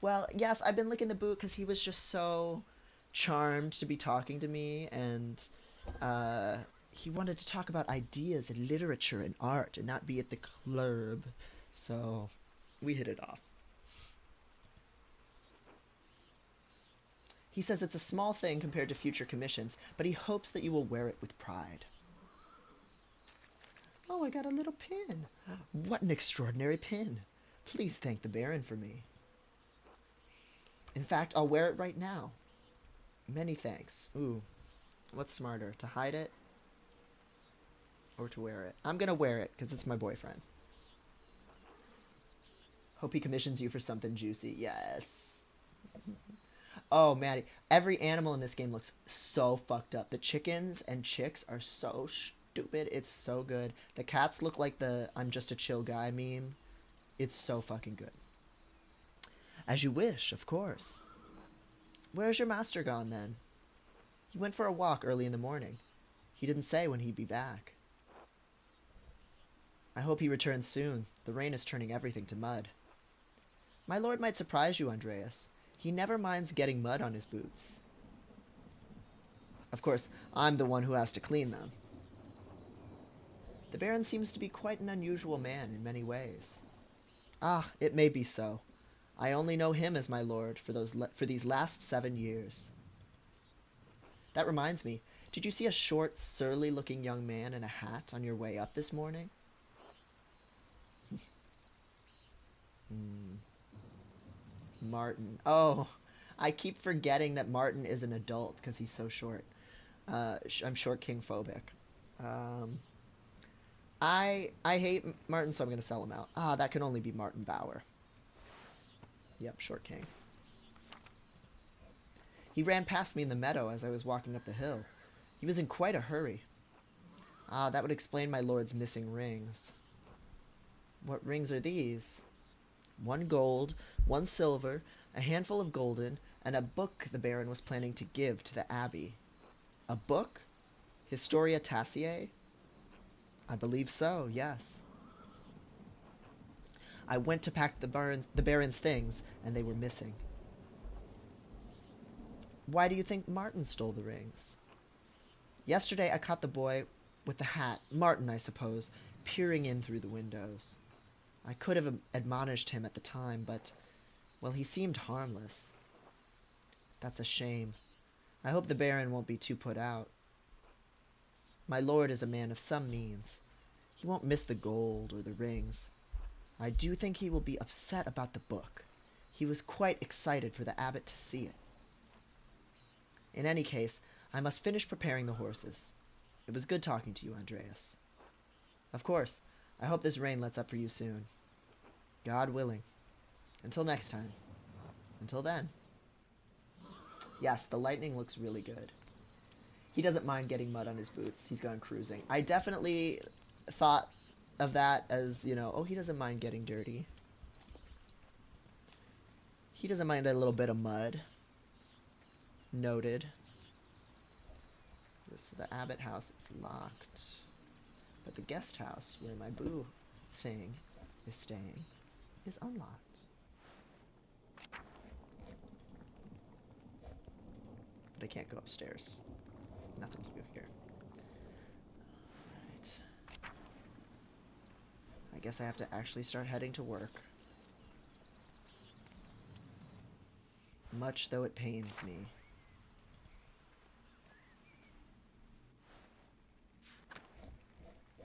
Well, yes, I've been licking the boot because he was just so charmed to be talking to me, and he wanted to talk about ideas and literature and art and not be at the club. So we hit it off. He says it's a small thing compared to future commissions, but he hopes that you will wear it with pride. Oh, I got a little pin. What an extraordinary pin. Please thank the Baron for me. In fact, I'll wear it right now. Many thanks. Ooh, what's smarter, to hide it or to wear it? I'm gonna wear it because it's my boyfriend. Hope he commissions you for something juicy. Yes. Oh, Maddie, every animal in this game looks so fucked up. The chickens and chicks are so stupid. It's so good. The cats look like the I'm just a chill guy meme. It's so fucking good. As you wish, of course. Where's your master gone, then? He went for a walk early in the morning. He didn't say when he'd be back. I hope he returns soon. The rain is turning everything to mud. My lord might surprise you, Andreas. He never minds getting mud on his boots. Of course, I'm the one who has to clean them. The Baron seems to be quite an unusual man in many ways. Ah, it may be so. I only know him as my lord for these last 7 years. That reminds me, did you see a short, surly-looking young man in a hat on your way up this morning? Martin. Oh, I keep forgetting that Martin is an adult because he's so short. I'm short king phobic. I hate Martin, so I'm gonna sell him out. Ah, that can only be Martin Bauer. Yep, short king. He ran past me in the meadow as I was walking up the hill. He was in quite a hurry. Ah, that would explain my lord's missing rings. What rings are these? 1 gold, 1 silver, a handful of golden, and a book the Baron was planning to give to the Abbey. A book? Historia Taciae? I believe so, yes. I went to pack the Baron's things, and they were missing. Why do you think Martin stole the rings? Yesterday I caught the boy with the hat, Martin, I suppose, peering in through the windows. I could have admonished him at the time, but, well, he seemed harmless. That's a shame. I hope the Baron won't be too put out. My lord is a man of some means. He won't miss the gold or the rings. I do think he will be upset about the book. He was quite excited for the abbot to see it. In any case, I must finish preparing the horses. It was good talking to you, Andreas. Of course, I hope this rain lets up for you soon. God willing. Until next time. Until then. Yes, the lightning looks really good. He doesn't mind getting mud on his boots. He's gone cruising. I definitely thought of that as, oh, he doesn't mind getting dirty. He doesn't mind a little bit of mud. Noted. The abbot house is locked. But the guest house, where my boo thing is staying, is unlocked. But I can't go upstairs. Nothing to do here. Alright. I guess I have to actually start heading to work. Much though it pains me.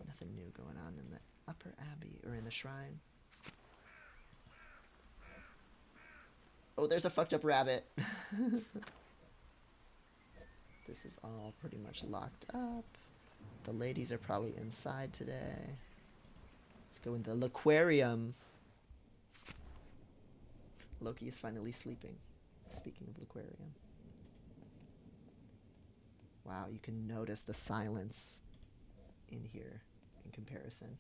Nothing new going on in the upper abbey or in the shrine. Oh, there's a fucked up rabbit. This is all pretty much locked up. The ladies are probably inside today. Let's go in the aquarium. Loki is finally sleeping. Speaking of the aquarium. Wow, you can notice the silence in here in comparison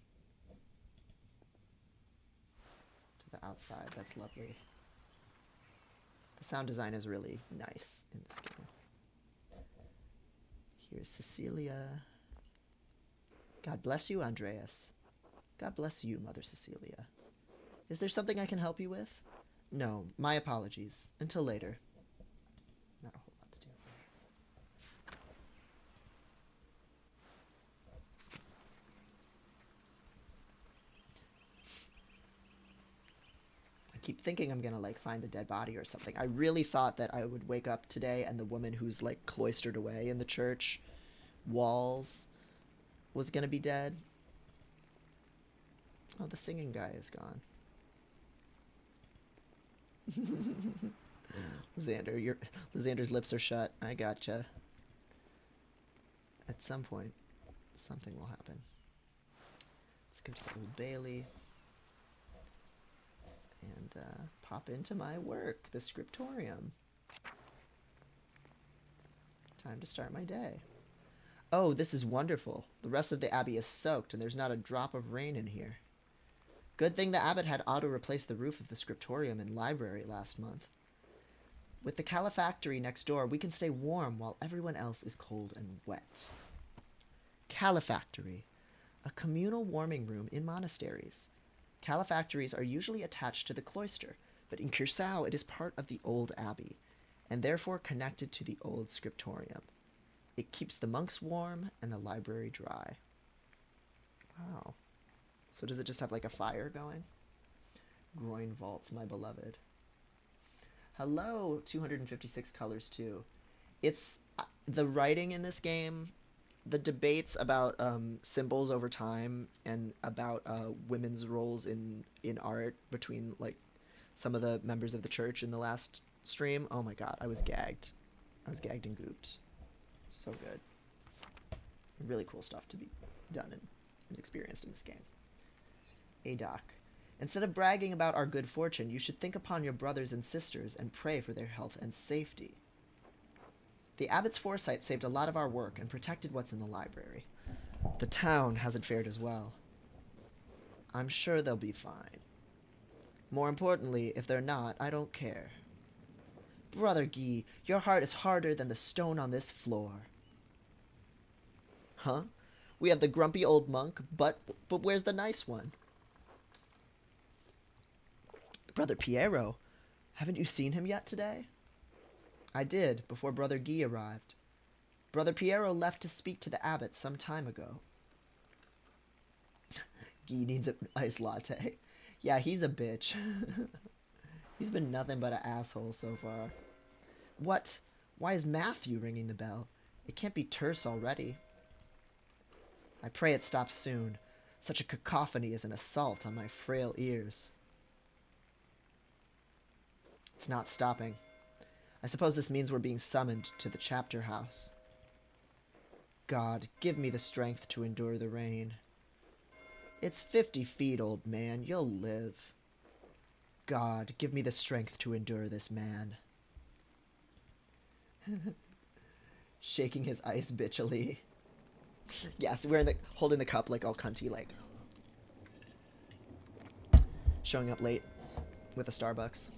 to the outside. That's lovely. The sound design is really nice in this game. Here's Cecilia. God bless you, Andreas. God bless you, Mother Cecilia. Is there something I can help you with? No, my apologies. Until later. Not a whole lot to do. I keep thinking I'm gonna, find a dead body or something. I really thought that I would wake up today and the woman who's, cloistered away in the church walls was gonna be dead. Oh, the singing guy is gone. Xander's lips are shut. I gotcha. At some point, something will happen. Let's go to the Old Bailey and pop into my work, the scriptorium. Time to start my day. Oh, this is wonderful. The rest of the abbey is soaked and there's not a drop of rain in here. Good thing the abbot had Otto replace the roof of the scriptorium and library last month. With the calefactory next door, we can stay warm while everyone else is cold and wet. Calefactory. a communal warming room in monasteries. Calefactories are usually attached to the cloister, but in Curacao it is part of the old abbey, and therefore connected to the old scriptorium. It keeps the monks warm and the library dry. Wow. So does it just have like a fire going? Groin vaults, my beloved. Hello, 256 colors too. It's the writing in this game, the debates about symbols over time and about women's roles in art between like some of the members of the church in the last stream. Oh my god, I was gagged. I was gagged and gooped. So good. Really cool stuff to be done and experienced in this game. Adoc. Instead of bragging about our good fortune, you should think upon your brothers and sisters and pray for their health and safety. The abbot's foresight saved a lot of our work and protected what's in the library. The town hasn't fared as well. I'm sure they'll be fine. More importantly, if they're not, I don't care. Brother Guy, your heart is harder than the stone on this floor. Huh? We have the grumpy old monk, but where's the nice one? Brother Piero, haven't you seen him yet today? I did, before Brother Guy arrived. Brother Piero left to speak to the abbot some time ago. Guy needs an iced latte. Yeah, he's a bitch. He's been nothing but an asshole so far. What? Why is Matthew ringing the bell? It can't be terse already. I pray it stops soon. Such a cacophony is an assault on my frail ears. It's not stopping. I suppose this means we're being summoned to the chapter house. God, give me the strength to endure the rain. It's 50 feet, old man. You'll live. God, give me the strength to endure this man. Shaking his ice bitchily. Yes, we're holding the cup like all cunty, like showing up late with a Starbucks.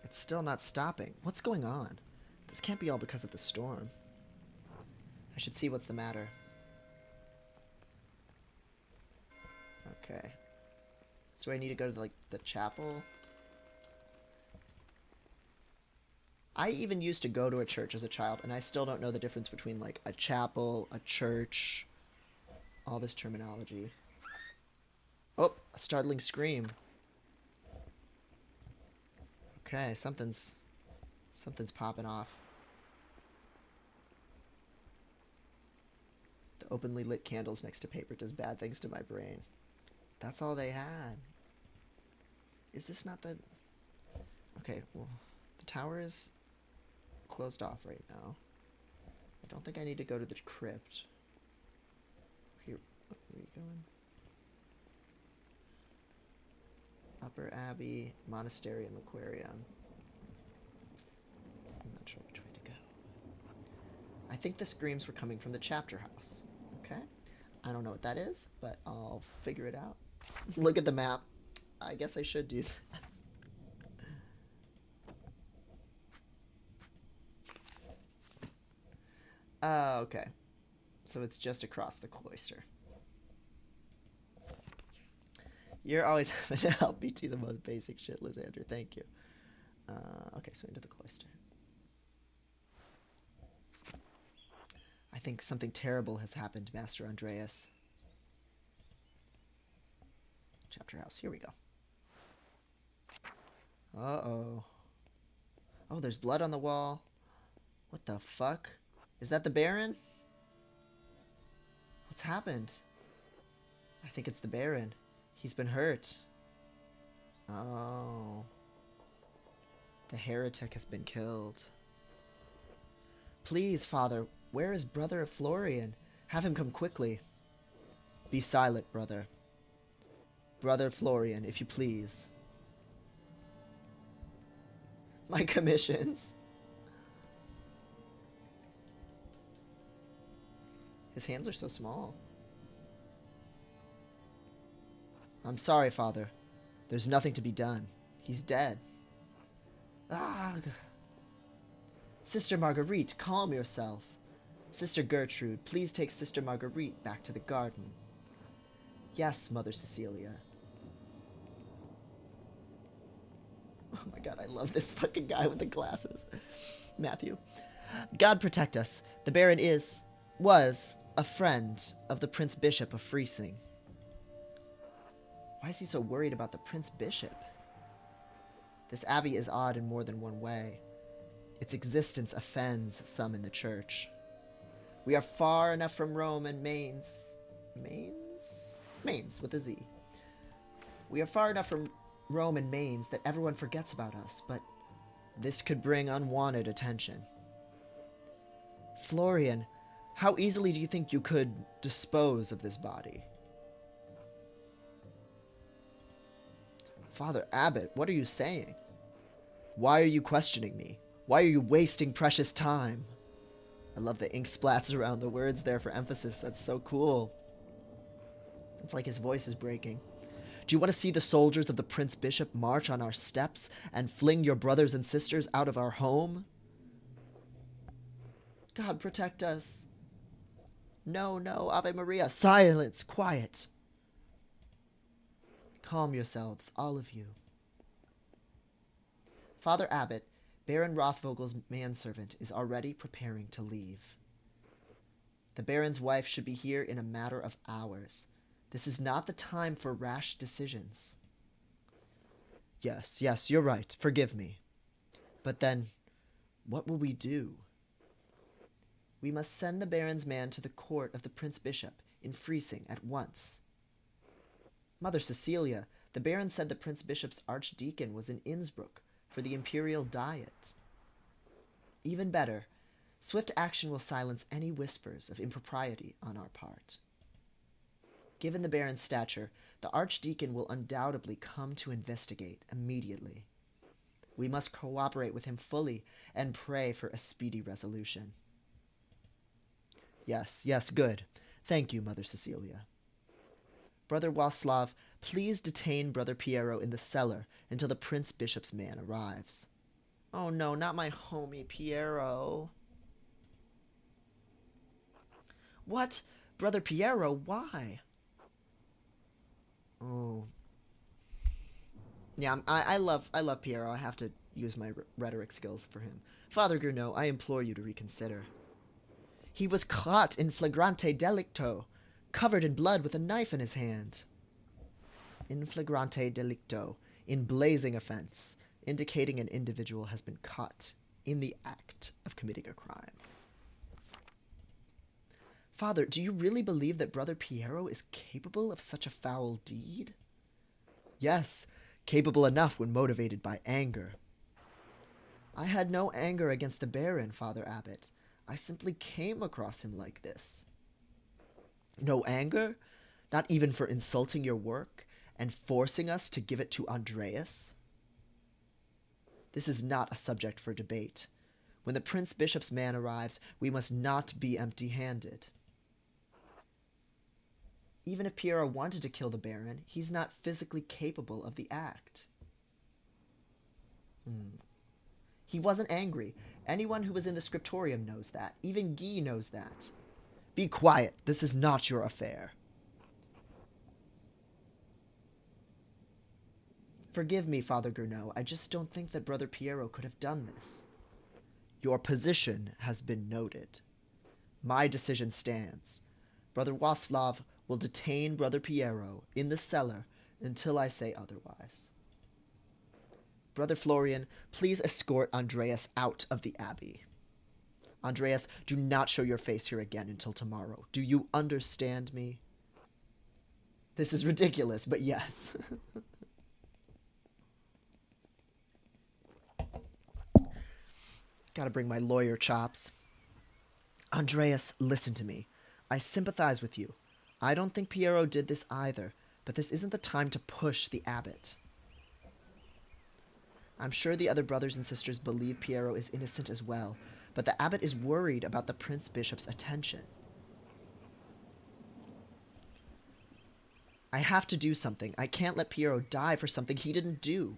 It's still not stopping. What's going on? This can't be all because of the storm. I should see what's the matter. Okay. So I need to go to the chapel. I even used to go to a church as a child, and I still don't know the difference between like a chapel, a church, all this terminology. Oh, a startling scream. Okay, something's popping off. The openly lit candles next to paper does bad things to my brain. That's all they had. Is this not the... Okay, well, the tower is closed off right now. I don't think I need to go to the crypt. Here, where are you going? Upper Abbey, Monastery, and Aquarium. I'm not sure which way to go. I think the screams were coming from the chapter house. Okay? I don't know what that is, but I'll figure it out. Look at the map. I guess I should do that. Okay. So it's just across the cloister. You're always having to help me do the most basic shit, Lysander. Thank you. Okay, so into the cloister. I think something terrible has happened, Master Andreas. Chapter house. Here we go. Uh-oh. Oh, there's blood on the wall. What the fuck? Is that the Baron? What's happened? I think it's the Baron. He's been hurt. Oh. The heretic has been killed. Please, Father, where is Brother Florian? Have him come quickly. Be silent, brother. Brother Florian, if you please. My commissions. His hands are so small. I'm sorry, Father. There's nothing to be done. He's dead. Ah. Sister Marguerite, calm yourself. Sister Gertrude, please take Sister Marguerite back to the garden. Yes, Mother Cecilia. Oh my god, I love this fucking guy with the glasses. Matthew. God protect us. The Baron was a friend of the Prince Bishop of Freising. Why is he so worried about the Prince Bishop? This abbey is odd in more than one way. Its existence offends some in the church. We are far enough from Rome and Mainz. Mainz with a Z. We are far enough from Rome and Mainz that everyone forgets about us, but this could bring unwanted attention. Florian, how easily do you think you could dispose of this body? Father Abbot, what are you saying? Why are you questioning me? Why are you wasting precious time? I love the ink splats around the words there for emphasis. That's so cool. It's like his voice is breaking. Do you want to see the soldiers of the Prince Bishop march on our steps and fling your brothers and sisters out of our home? God protect us. No, no, Ave Maria. Silence, quiet. Calm yourselves, all of you. Father Abbot, Baron Rothvogel's manservant, is already preparing to leave. The Baron's wife should be here in a matter of hours. This is not the time for rash decisions. Yes, you're right. Forgive me. But then, what will we do? We must send the Baron's man to the court of the Prince Bishop in Freising at once. Mother Cecilia, the Baron said the Prince Bishop's archdeacon was in Innsbruck for the imperial diet. Even better, swift action will silence any whispers of impropriety on our part. Given the Baron's stature, the archdeacon will undoubtedly come to investigate immediately. We must cooperate with him fully and pray for a speedy resolution. Yes, good. Thank you, Mother Cecilia. Brother Waslav, please detain Brother Piero in the cellar until the Prince Bishop's man arrives. Oh no, not my homie Piero. What? Brother Piero, why? Oh. Yeah, I love Piero. I have to use my rhetoric skills for him. Father Gournot, I implore you to reconsider. He was caught in flagrante delicto, covered in blood with a knife in his hand. In flagrante delicto, in blazing offense, indicating an individual has been caught in the act of committing a crime. Father, do you really believe that Brother Piero is capable of such a foul deed? Yes, capable enough when motivated by anger. I had no anger against the Baron, Father Abbot. I simply came across him like this. No anger? Not even for insulting your work and forcing us to give it to Andreas? This is not a subject for debate. When the Prince Bishop's man arrives, we must not be empty-handed. Even if Piero wanted to kill the Baron, he's not physically capable of the act. He wasn't angry. Anyone who was in the scriptorium knows that. Even Guy knows that. Be quiet. This is not your affair. Forgive me, Father Gournot. I just don't think that Brother Piero could have done this. Your position has been noted. My decision stands. Brother Waslav will detain Brother Piero in the cellar until I say otherwise. Brother Florian, please escort Andreas out of the abbey. Andreas, do not show your face here again until tomorrow. Do you understand me? This is ridiculous, but yes. Gotta bring my lawyer chops. Andreas, listen to me. I sympathize with you. I don't think Piero did this either, but this isn't the time to push the abbot. I'm sure the other brothers and sisters believe Piero is innocent as well, but the abbot is worried about the Prince Bishop's attention. I have to do something. I can't let Piero die for something he didn't do.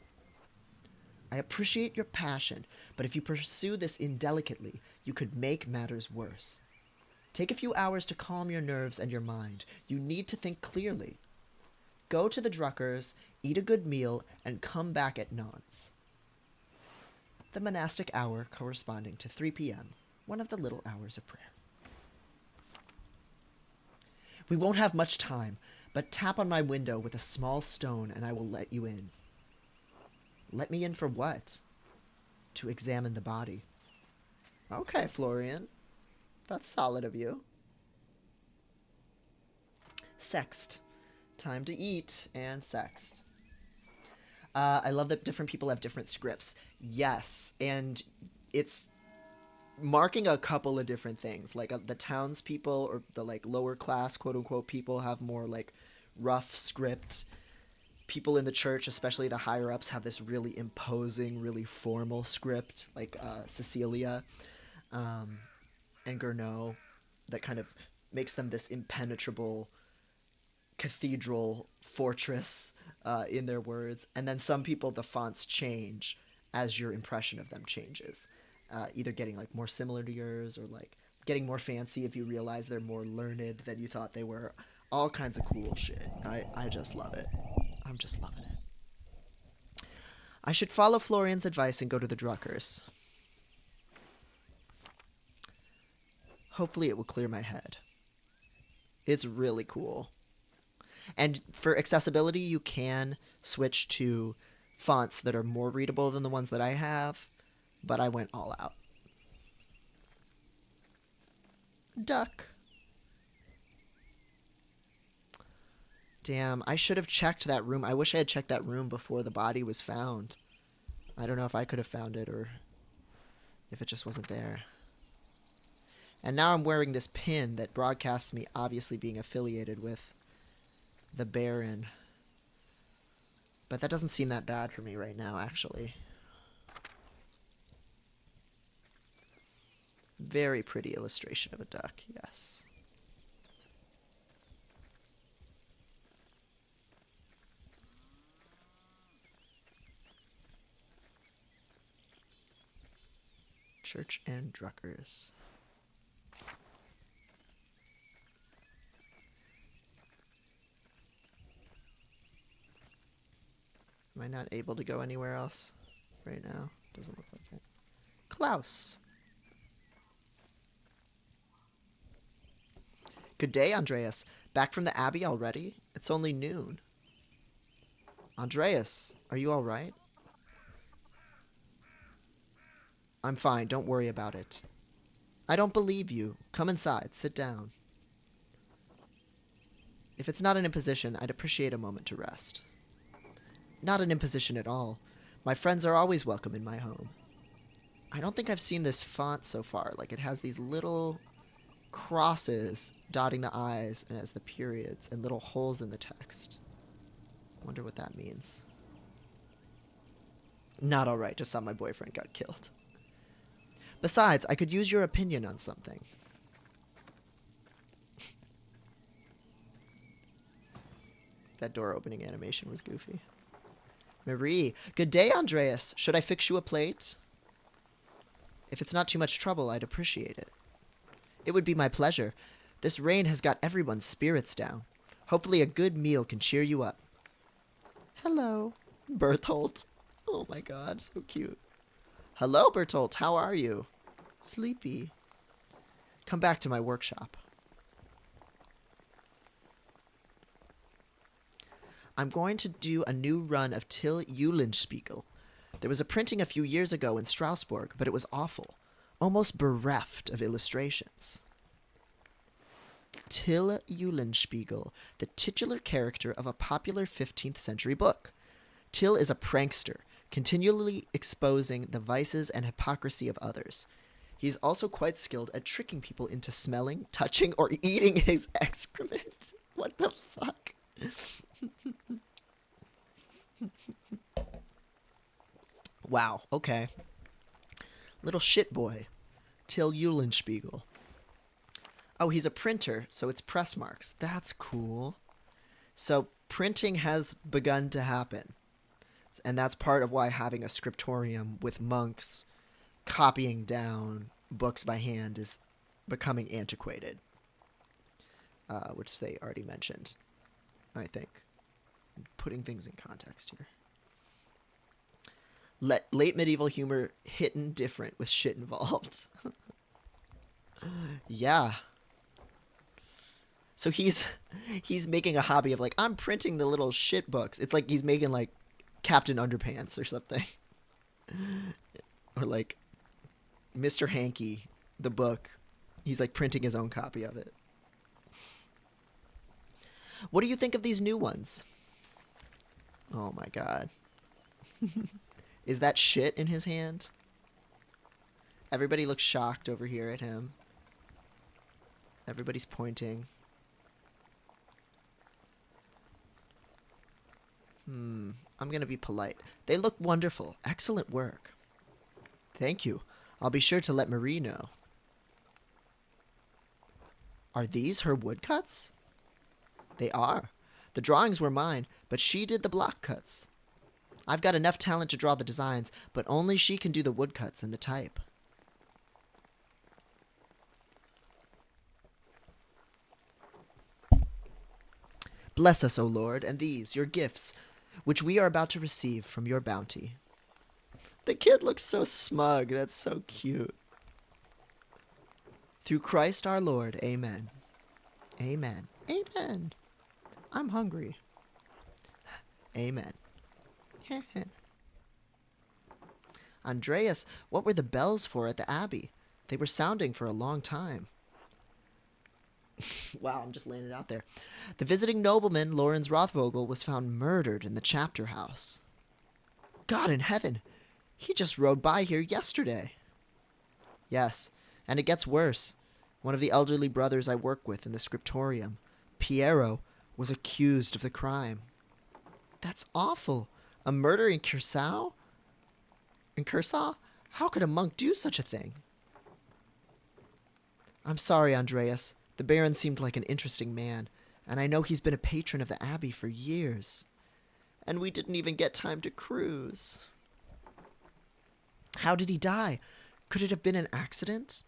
I appreciate your passion, but if you pursue this indelicately, you could make matters worse. Take a few hours to calm your nerves and your mind. You need to think clearly. Go to the Druckers, eat a good meal, and come back at nonce. The monastic hour corresponding to 3 p.m., one of the little hours of prayer. We won't have much time, but tap on my window with a small stone and I will let you in. Let me in for what? To examine the body. Okay, Florian. That's solid of you. Sext. Time to eat and sext. I love that different people have different scripts. Yes, and it's marking a couple of different things. Like the townspeople or the like lower class quote unquote people have more like rough script. People in the church, especially the higher ups, have this really imposing, really formal script, like Cecilia and Gurnot, that kind of makes them this impenetrable cathedral fortress in their words. And then some people, the fonts change as your impression of them changes, either getting like more similar to yours or like getting more fancy if you realize they're more learned than you thought they were. All kinds of cool shit. I just love it. I'm just loving it. I should follow Florian's advice and go to the Druckers. Hopefully it will clear my head. It's really cool. And for accessibility, you can switch to fonts that are more readable than the ones that I have, but I went all out. Duck. Damn, I should have checked that room. I wish I had checked that room before the body was found. I don't know if I could have found it or if it just wasn't there. And now I'm wearing this pin that broadcasts me obviously being affiliated with the Baron. But that doesn't seem that bad for me right now, actually. Very pretty illustration of a duck, yes. Church and Druckers. Am I not able to go anywhere else right now? Doesn't look like it. Klaus. Good day, Andreas. Back from the Abbey already? It's only noon. Andreas, are you all right? I'm fine. Don't worry about it. I don't believe you. Come inside. Sit down. If it's not an imposition, I'd appreciate a moment to rest. Not an imposition at all. My friends are always welcome in my home. I don't think I've seen this font so far. Like, it has these little crosses dotting the I's and has the periods and little holes in the text. Wonder what that means. Not all right. Just saw my boyfriend got killed. Besides, I could use your opinion on something. That door opening animation was goofy. Marie. Good day, Andreas. Should I fix you a plate? If it's not too much trouble, I'd appreciate it. It would be my pleasure. This rain has got everyone's spirits down. Hopefully a good meal can cheer you up. Hello, Berthold. Oh my god, so cute. Hello, Bertolt. How are you? Sleepy. Come back to my workshop. I'm going to do a new run of Till Eulenspiegel. There was a printing a few years ago in Strasbourg, but it was awful. Almost bereft of illustrations. Till Eulenspiegel, the titular character of a popular 15th century book. Till is a prankster, continually exposing the vices and hypocrisy of others. He is also quite skilled at tricking people into smelling, touching, or eating his excrement. What the fuck? Wow, okay. Little shit boy. Till Eulenspiegel. Oh, he's a printer, so it's press marks. That's cool. So printing has begun to happen. And that's part of why having a scriptorium with monks copying down books by hand is becoming antiquated, which they already mentioned, I think. Putting things in context here. Late medieval humor hidden different with shit involved. Yeah. So he's making a hobby of like, I'm printing the little shit books. It's like he's making like Captain Underpants or something. Or like Mr. Hanky, the book. He's like printing his own copy of it. What do you think of these new ones? Oh my god. Is that shit in his hand? Everybody looks shocked over here at him. Everybody's pointing. I'm gonna be polite. They look wonderful. Excellent work. Thank you. I'll be sure to let Marie know. Are these her woodcuts? They are. The drawings were mine, but she did the block cuts. I've got enough talent to draw the designs, but only she can do the woodcuts and the type. Bless us, O Lord, and these, your gifts, which we are about to receive from your bounty. The kid looks so smug. That's so cute. Through Christ our Lord, amen. Amen. Amen. I'm hungry. Amen. Andreas, what were the bells for at the Abbey? They were sounding for a long time. Wow, I'm just laying it out there. The visiting nobleman, Lorenz Rothvogel, was found murdered in the chapter house. God in heaven, he just rode by here yesterday. Yes, and it gets worse. One of the elderly brothers I work with in the scriptorium, Piero, was accused of the crime. That's awful. A murder in Curacao? In Curacao? How could a monk do such a thing? I'm sorry, Andreas. The Baron seemed like an interesting man, and I know he's been a patron of the Abbey for years. And we didn't even get time to cruise. How did he die? Could it have been an accident?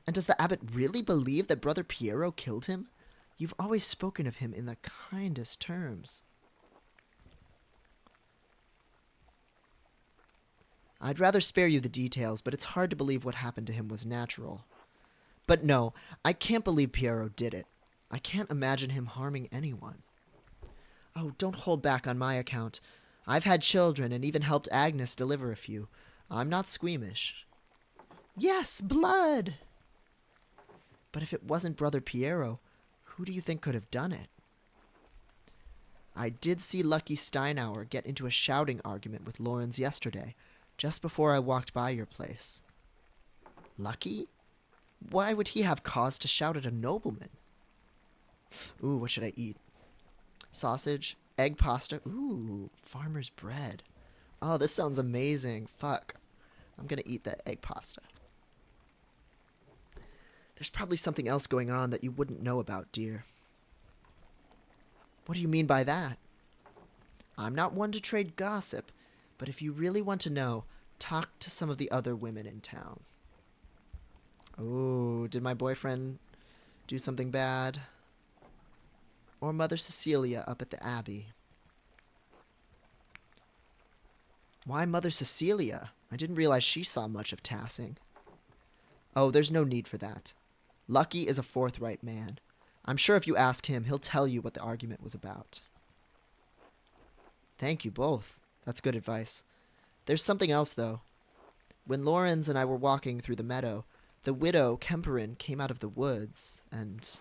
And does the abbot really believe that Brother Piero killed him? You've always spoken of him in the kindest terms. I'd rather spare you the details, but it's hard to believe what happened to him was natural. But no, I can't believe Piero did it. I can't imagine him harming anyone. Oh, don't hold back on my account. I've had children and even helped Agnes deliver a few. I'm not squeamish. Yes, blood! But if it wasn't Brother Piero, who do you think could have done it? I did see Lucky Steinauer get into a shouting argument with Lorenz yesterday, just before I walked by your place. Lucky? Why would he have cause to shout at a nobleman? Ooh, what should I eat? Sausage, egg pasta. Ooh, farmer's bread. Oh, this sounds amazing. Fuck. I'm gonna eat that egg pasta. There's probably something else going on that you wouldn't know about, dear. What do you mean by that? I'm not one to trade gossip, but if you really want to know, talk to some of the other women in town. Oh, did my boyfriend do something bad? Or Mother Cecilia up at the Abbey? Why Mother Cecilia? I didn't realize she saw much of Tassing. Oh, there's no need for that. Lucky is a forthright man. I'm sure if you ask him, he'll tell you what the argument was about. Thank you both. That's good advice. There's something else, though. When Lorenz and I were walking through the meadow, the widow, Kemperin, came out of the woods, and...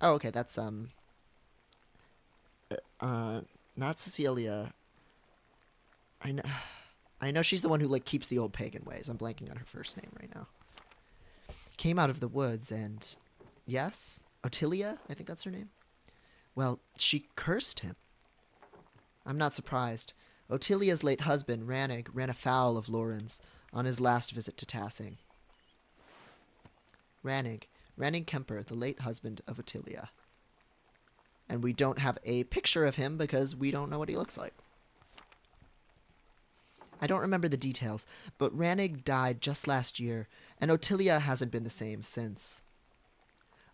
Oh, okay, that's, not Cecilia. I know she's the one who, like, keeps the old pagan ways. I'm blanking on her first name right now. Came out of the woods, and... Yes? Ottilia? I think that's her name. Well, she cursed him. I'm not surprised. Ottilia's late husband, Rannig, ran afoul of Lorenz on his last visit to Tassing. Rannig Kemper, the late husband of Ottilia. And we don't have a picture of him because we don't know what he looks like. I don't remember the details, but Rannig died just last year, and Ottilia hasn't been the same since.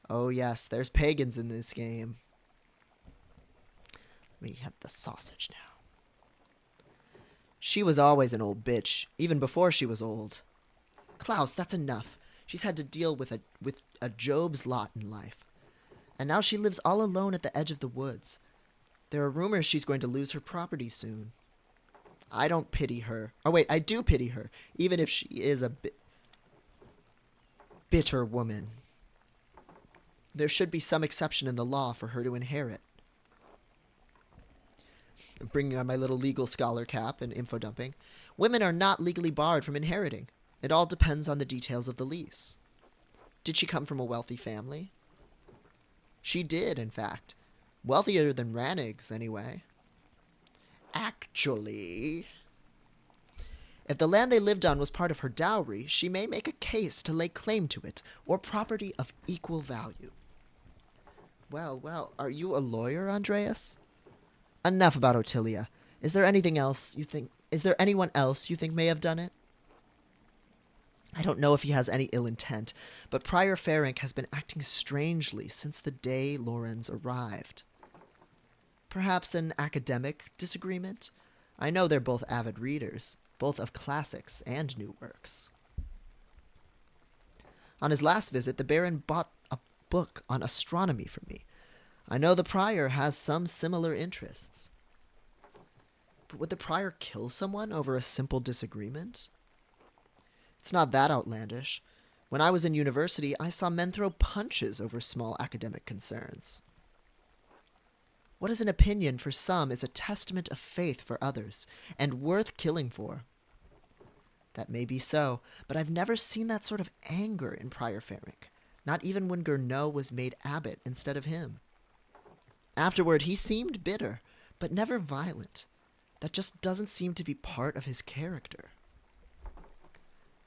Oh yes, there's pagans in this game. We have the sausage now. She was always an old bitch, even before she was old. Klaus, that's enough. She's had to deal with a Job's lot in life. And now she lives all alone at the edge of the woods. There are rumors she's going to lose her property soon. I don't pity her. Oh wait, I do pity her, even if she is a bitter woman. There should be some exception in the law for her to inherit. I'm bringing on my little legal scholar cap and info dumping. Women are not legally barred from inheriting. It all depends on the details of the lease. Did she come from a wealthy family? She did, in fact. Wealthier than Ranig's, anyway. Actually, if the land they lived on was part of her dowry, she may make a case to lay claim to it, or property of equal value. Well, are you a lawyer, Andreas? Enough about Ottilia. Is there anything else you think... Is there anyone else you think may have done it? I don't know if he has any ill intent, but Prior Ferenc has been acting strangely since the day Lorenz arrived. Perhaps an academic disagreement? I know they're both avid readers, both of classics and new works. On his last visit, the Baron bought a book on astronomy for me. I know the Prior has some similar interests. But would the Prior kill someone over a simple disagreement? It's not that outlandish. When I was in university, I saw men throw punches over small academic concerns. What is an opinion for some is a testament of faith for others, and worth killing for. That may be so, but I've never seen that sort of anger in Prior Ferenc, not even when Gernot was made abbot instead of him. Afterward, he seemed bitter, but never violent. That just doesn't seem to be part of his character.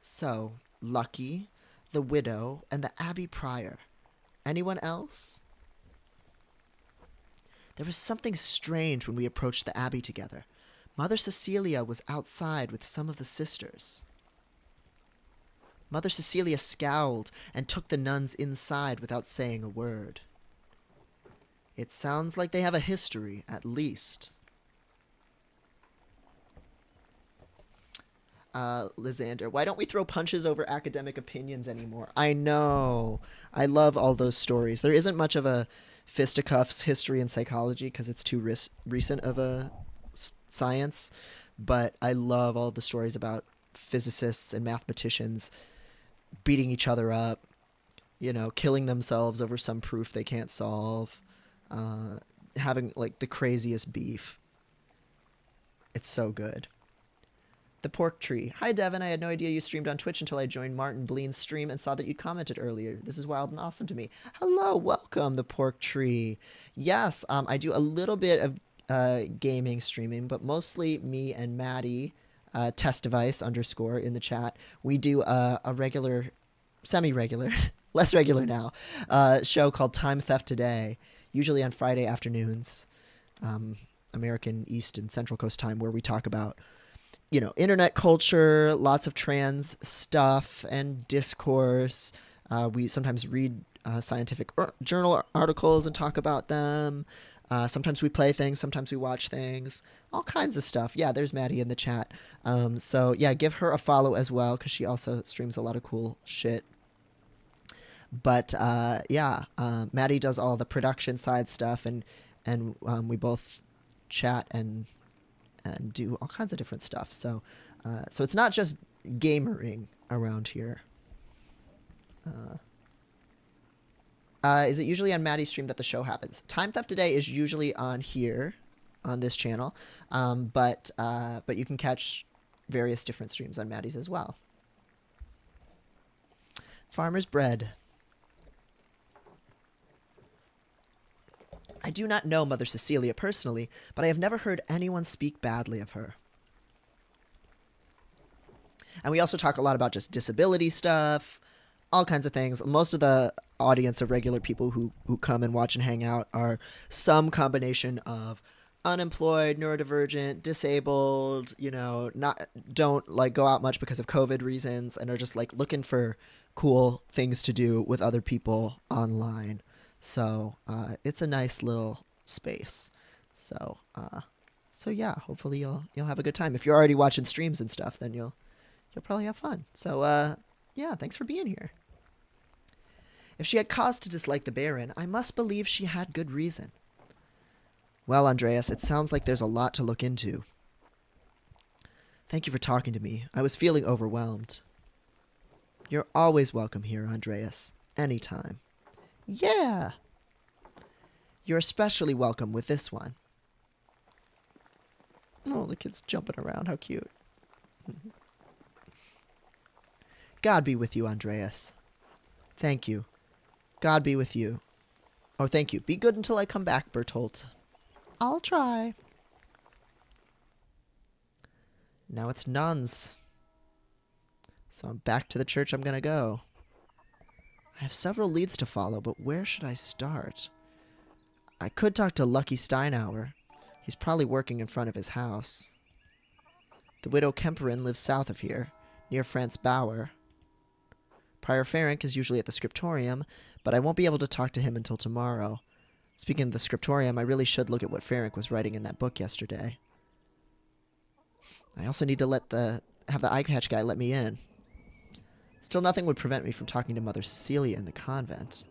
So, Lucky, the widow, and the Abbey Prior. Anyone else? There was something strange when we approached the Abbey together. Mother Cecilia was outside with some of the sisters. Mother Cecilia scowled and took the nuns inside without saying a word. It sounds like they have a history, at least. Lysander, why don't we throw punches over academic opinions anymore? I know. I love all those stories. There isn't much of a fisticuffs history and psychology because it's too recent of a science, but I love all the stories about physicists and mathematicians beating each other up, killing themselves over some proof they can't solve, having like the craziest beef. It's so good. The Pork Tree. Hi, Devin. I had no idea you streamed on Twitch until I joined Martin Bleen's stream and saw that you commented earlier. This is wild and awesome to me. Hello, welcome, The Pork Tree. Yes, I do a little bit of gaming streaming, but mostly me and Maddie, testdevice _ in the chat. We do a regular, semi-regular, less regular now, show called Time Theft Today, usually on Friday afternoons, American East and Central Coast time, where we talk about internet culture, lots of trans stuff and discourse. We sometimes read scientific journal articles and talk about them. Sometimes we play things, sometimes we watch things, all kinds of stuff. Yeah, there's Maddie in the chat. So yeah, give her a follow as well, because she also streams a lot of cool shit. But Maddie does all the production side stuff, and we both chat and do all kinds of different stuff. So it's not just gamering around here. Is it usually on Maddie's stream that the show happens? Time Theft Today is usually on here, on this channel, but you can catch various different streams on Maddie's as well. Farmer's Bread. I do not know Mother Cecilia personally, but I have never heard anyone speak badly of her. And we also talk a lot about just disability stuff, all kinds of things. Most of the audience of regular people who come and watch and hang out are some combination of unemployed, neurodivergent, disabled, not don't like go out much because of COVID reasons and are just like looking for cool things to do with other people online. So it's a nice little space. So so yeah, hopefully you'll have a good time. If you're already watching streams and stuff, then you'll probably have fun. So yeah, thanks for being here. If she had cause to dislike the Baron, I must believe she had good reason. Well, Andreas, it sounds like there's a lot to look into. Thank you for talking to me. I was feeling overwhelmed. You're always welcome here, Andreas. Anytime. Yeah! You're especially welcome with this one. Oh, the kid's jumping around. How cute. God be with you, Andreas. Thank you. God be with you. Oh, thank you. Be good until I come back, Bertolt. I'll try. Now it's nuns. So I'm back to the church I'm gonna go. I have several leads to follow, but where should I start? I could talk to Lucky Steinauer. He's probably working in front of his house. The widow Kemperin lives south of here, near Franz Bauer. Prior Ferenc is usually at the scriptorium, but I won't be able to talk to him until tomorrow. Speaking of the scriptorium, I really should look at what Ferenc was writing in that book yesterday. I also need to have the eye patch guy let me in. Still, nothing would prevent me from talking to Mother Cecilia in the convent.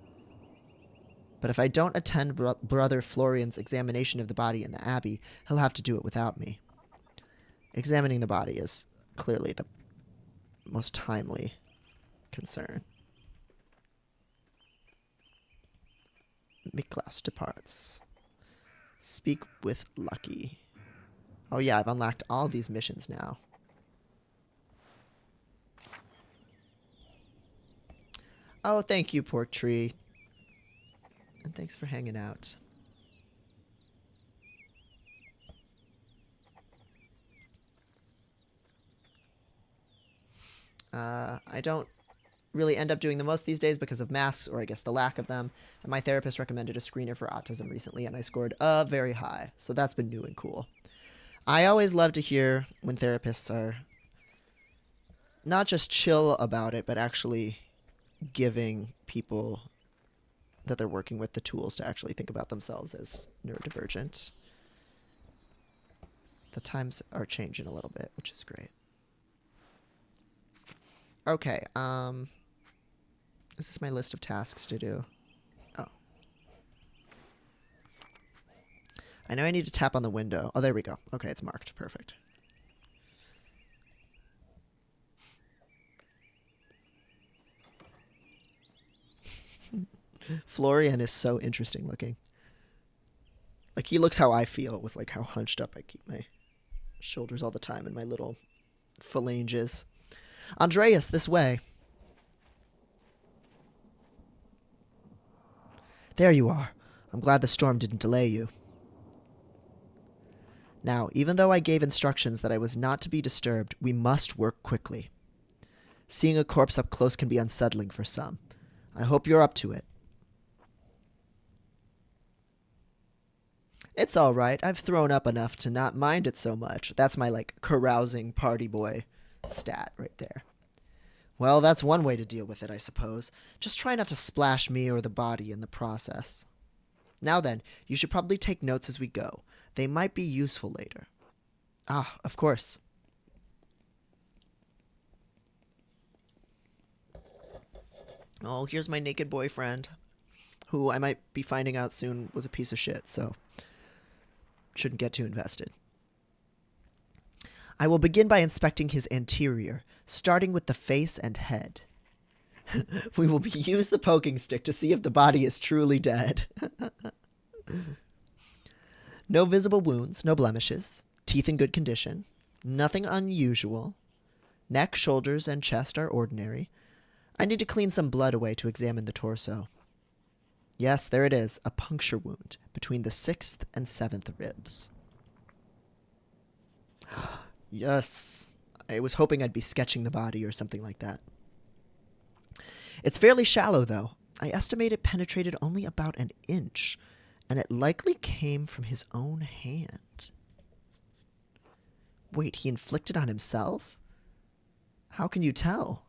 But if I don't attend Brother Florian's examination of the body in the abbey, he'll have to do it without me. Examining the body is clearly the most timely concern. Miklas departs. Speak with Lucky. Oh yeah, I've unlocked all these missions now. Oh, thank you, Pork Tree. And thanks for hanging out. I don't really end up doing the most these days because of masks, or I guess the lack of them. And my therapist recommended a screener for autism recently, and I scored very high. So that's been new and cool. I always love to hear when therapists are not just chill about it, but actually giving people that they're working with the tools to actually think about themselves as neurodivergent. The times are changing a little bit, which is great. Okay, is this my list of tasks to do? Oh. I know I need to tap on the window. Oh, there we go. Okay, it's marked. Perfect. Florian is so interesting looking. Like, he looks how I feel with, like, how hunched up I keep my shoulders all the time and my little phalanges. Andreas, this way. There you are. I'm glad the storm didn't delay you. Now, even though I gave instructions that I was not to be disturbed, we must work quickly. Seeing a corpse up close can be unsettling for some. I hope you're up to it. It's all right. I've thrown up enough to not mind it so much. That's my, like, carousing party boy stat right there. Well, that's one way to deal with it, I suppose. Just try not to splash me or the body in the process. Now then, you should probably take notes as we go. They might be useful later. Ah, of course. Oh, here's my naked boyfriend, who I might be finding out soon was a piece of shit, so shouldn't get too invested. I will begin by inspecting his anterior, starting with the face and head. We will use the poking stick to see if the body is truly dead. No visible wounds, no blemishes, teeth in good condition, nothing unusual. Neck, shoulders, and chest are ordinary. I need to clean some blood away to examine the torso. Yes, there it is, a puncture wound between the 6th and 7th ribs. Yes, I was hoping I'd be sketching the body or something like that. It's fairly shallow, though. I estimate it penetrated only about an inch, and it likely came from his own hand. Wait, he inflicted on himself? How can you tell?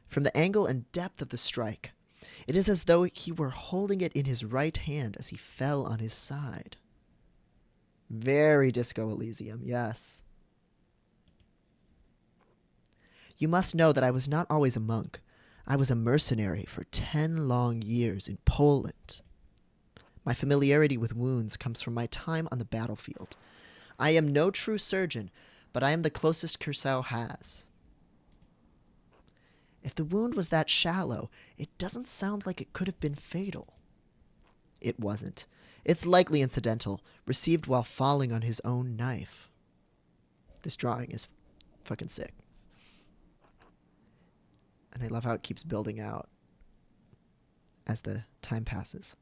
From the angle and depth of the strike, it is as though he were holding it in his right hand as he fell on his side. Very Disco Elysium, yes. You must know that I was not always a monk. I was a mercenary for 10 long years in Poland. My familiarity with wounds comes from my time on the battlefield. I am no true surgeon, but I am the closest Curacao has. If the wound was that shallow, it doesn't sound like it could have been fatal. It wasn't. It's likely incidental, received while falling on his own knife. This drawing is fucking sick. And I love how it keeps building out as the time passes.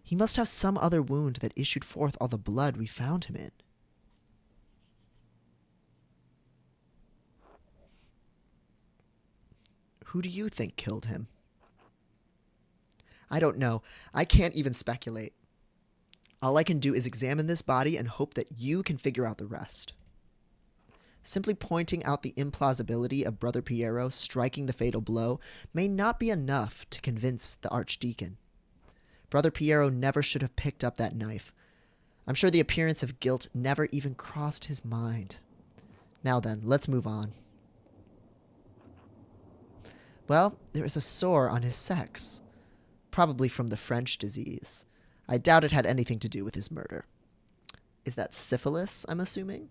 He must have some other wound that issued forth all the blood we found him in. Who do you think killed him? I don't know. I can't even speculate. All I can do is examine this body and hope that you can figure out the rest. Simply pointing out the implausibility of Brother Piero striking the fatal blow may not be enough to convince the Archdeacon. Brother Piero never should have picked up that knife. I'm sure the appearance of guilt never even crossed his mind. Now then, let's move on. Well, there is a sore on his sex, probably from the French disease. I doubt it had anything to do with his murder. Is that syphilis, I'm assuming?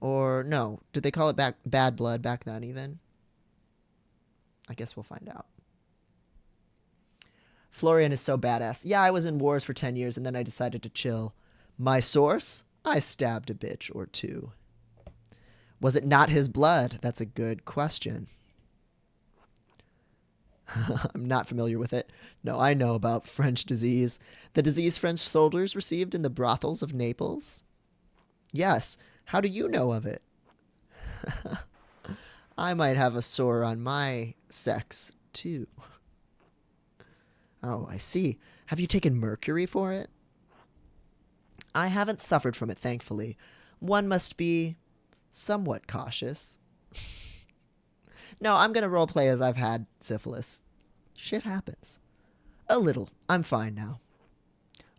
Or no, did they call it bad blood back then even? I guess we'll find out. Florian is so badass. Yeah, I was in wars for 10 years and then I decided to chill. My source? I stabbed a bitch or two. Was it not his blood? That's a good question. I'm not familiar with it. No, I know about French disease. The disease French soldiers received in the brothels of Naples? Yes. How do you know of it? I might have a sore on my sex, too. Oh, I see. Have you taken mercury for it? I haven't suffered from it, thankfully. One must be somewhat cautious. No, I'm going to roleplay as I've had syphilis. Shit happens. A little. I'm fine now.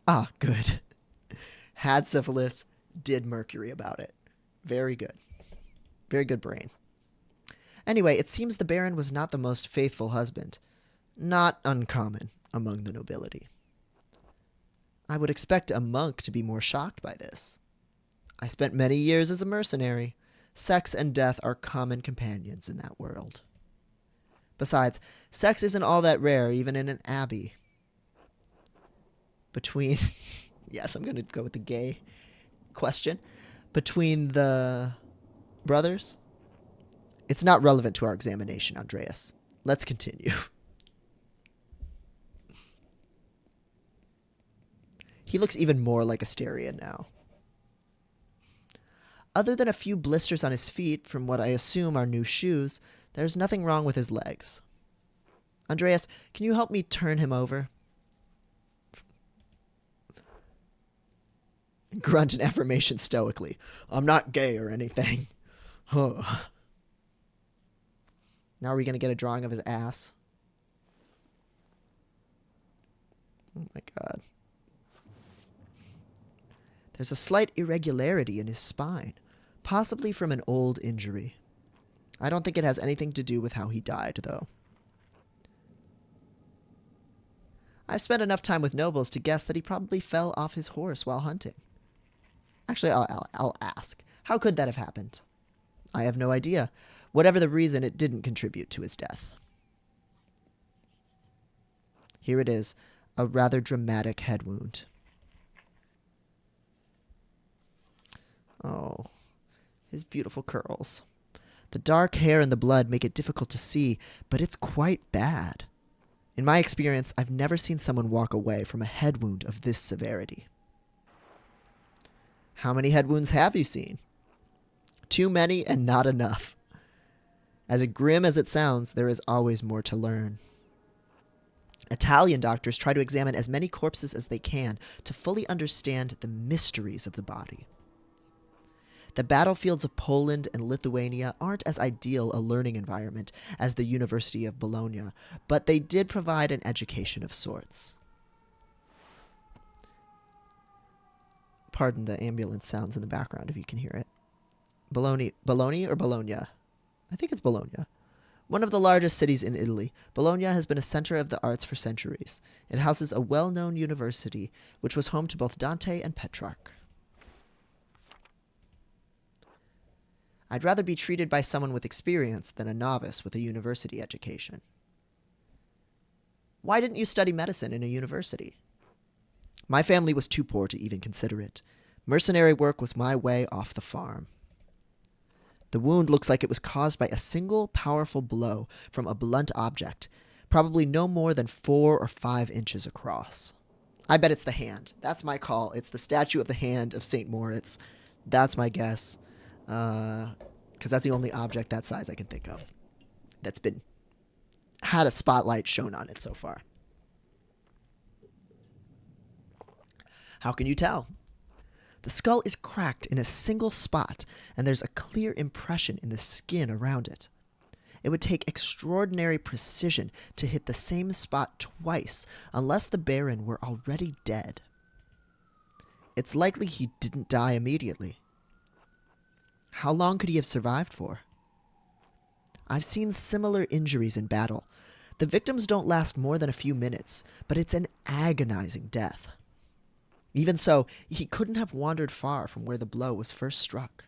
Ah, good. Had syphilis, did mercury about it. Very good. Very good brain. Anyway, it seems the Baron was not the most faithful husband. Not uncommon among the nobility. I would expect a monk to be more shocked by this. I spent many years as a mercenary. Sex and death are common companions in that world. Besides, sex isn't all that rare, even in an abbey. Between... yes, I'm going to go with the gay question. Between the brothers? It's not relevant to our examination, Andreas. Let's continue. He looks even more like Asterion now. Other than a few blisters on his feet from what I assume are new shoes, there's nothing wrong with his legs. Andreas, can you help me turn him over? Grunt an affirmation stoically. I'm not gay or anything. Now are we going to get a drawing of his ass? Oh my god. There's a slight irregularity in his spine, possibly from an old injury. I don't think it has anything to do with how he died, though. I've spent enough time with nobles to guess that he probably fell off his horse while hunting. Actually, I'll ask. How could that have happened? I have no idea. Whatever the reason, it didn't contribute to his death. Here it is, a rather dramatic head wound. Oh, his beautiful curls. The dark hair and the blood make it difficult to see, but it's quite bad. In my experience, I've never seen someone walk away from a head wound of this severity. How many head wounds have you seen? Too many and not enough. As grim as it sounds, there is always more to learn. Italian doctors try to examine as many corpses as they can to fully understand the mysteries of the body. The battlefields of Poland and Lithuania aren't as ideal a learning environment as the University of Bologna, but they did provide an education of sorts. Pardon the ambulance sounds in the background if you can hear it. Bologna or Bologna? I think it's Bologna. One of the largest cities in Italy, Bologna has been a center of the arts for centuries. It houses a well-known university, which was home to both Dante and Petrarch. I'd rather be treated by someone with experience than a novice with a university education. Why didn't you study medicine in a university? My family was too poor to even consider it. Mercenary work was my way off the farm. The wound looks like it was caused by a single powerful blow from a blunt object, probably no more than 4 or 5 inches across. I bet it's the hand. That's my call. It's the statue of the hand of St. Moritz. That's my guess. Because that's the only object that size I can think of that's had a spotlight shown on it so far. How can you tell? The skull is cracked in a single spot, and there's a clear impression in the skin around it. It would take extraordinary precision to hit the same spot twice, unless the Baron were already dead. It's likely he didn't die immediately. How long could he have survived for? I've seen similar injuries in battle. The victims don't last more than a few minutes, but it's an agonizing death. Even so, he couldn't have wandered far from where the blow was first struck.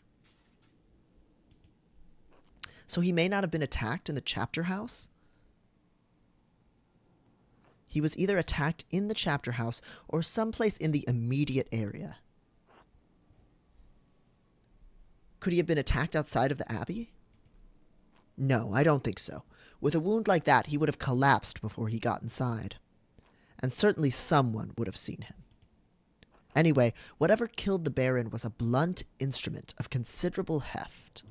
So he may not have been attacked in the chapter house? He was either attacked in the chapter house or someplace in the immediate area. Could he have been attacked outside of the abbey? No, I don't think so. With a wound like that, he would have collapsed before he got inside. And certainly someone would have seen him. Anyway, whatever killed the Baron was a blunt instrument of considerable heft.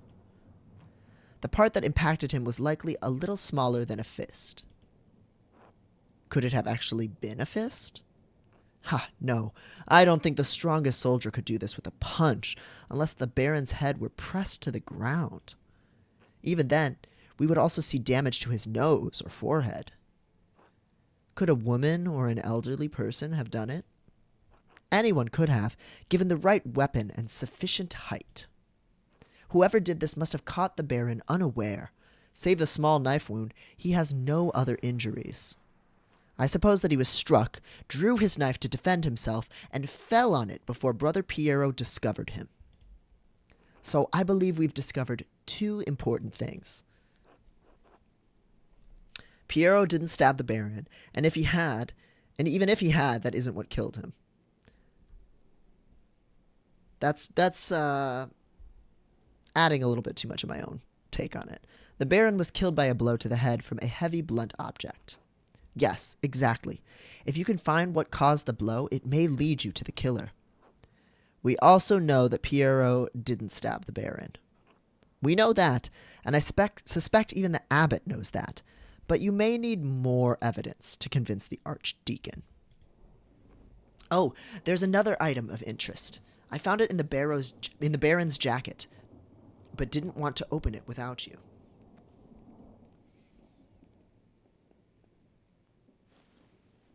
The part that impacted him was likely a little smaller than a fist. Could it have actually been a fist? No. I don't think the strongest soldier could do this with a punch, unless the Baron's head were pressed to the ground. Even then, we would also see damage to his nose or forehead. Could a woman or an elderly person have done it? Anyone could have, given the right weapon and sufficient height. Whoever did this must have caught the Baron unaware. Save the small knife wound, he has no other injuries. I suppose that he was struck, drew his knife to defend himself, and fell on it before Brother Piero discovered him. So I believe we've discovered 2 important things. Piero didn't stab the Baron, and even if he had, that isn't what killed him. That's adding a little bit too much of my own take on it. The Baron was killed by a blow to the head from a heavy, blunt object. Yes, exactly. If you can find what caused the blow, it may lead you to the killer. We also know that Piero didn't stab the Baron. We know that, and I suspect even the abbot knows that, but you may need more evidence to convince the archdeacon. Oh, there's another item of interest. I found it in the Baron's jacket, but didn't want to open it without you.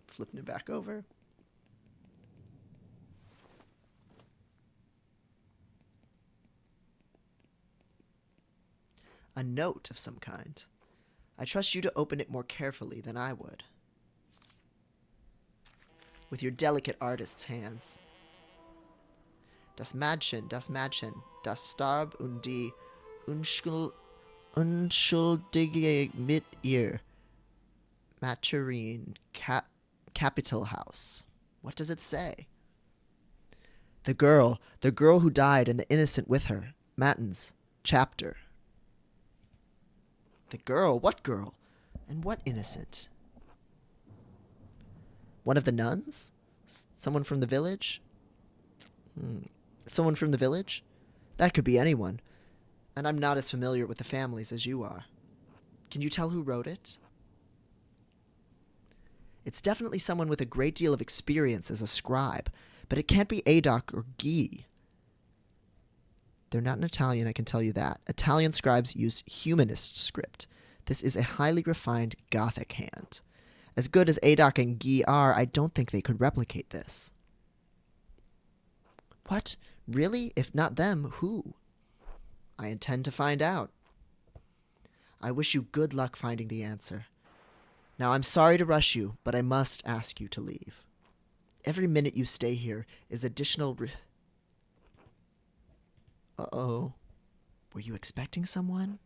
Flipping it back over. A note of some kind. I trust you to open it more carefully than I would. With your delicate artist's hands. Das Mädchen, das starb und die Unschuldige mit ihr. Maturin, Capital House. What does it say? The girl who died and the innocent with her. Matins, chapter. The girl? What girl? And what innocent? One of the nuns? Someone from the village? Someone from the village? That could be anyone. And I'm not as familiar with the families as you are. Can you tell who wrote it? It's definitely someone with a great deal of experience as a scribe, but it can't be Adoc or Guy. They're not in Italian, I can tell you that. Italian scribes use humanist script. This is a highly refined Gothic hand. As good as Adoc and Guy are, I don't think they could replicate this. What? Really? If not them, who? I intend to find out. I wish you good luck finding the answer. Now, I'm sorry to rush you, but I must ask you to leave. Every minute you stay here is additional Uh-oh. Were you expecting someone?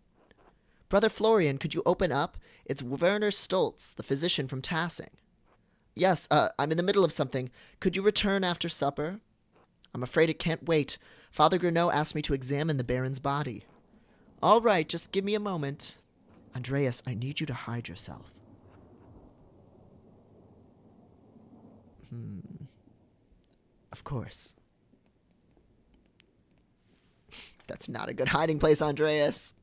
Brother Florian, could you open up? It's Werner Stoltz, the physician from Tassing. Yes, I'm in the middle of something. Could you return after supper? I'm afraid it can't wait. Father Gurnot asked me to examine the Baron's body. All right, just give me a moment. Andreas, I need you to hide yourself. Of course. That's not a good hiding place, Andreas.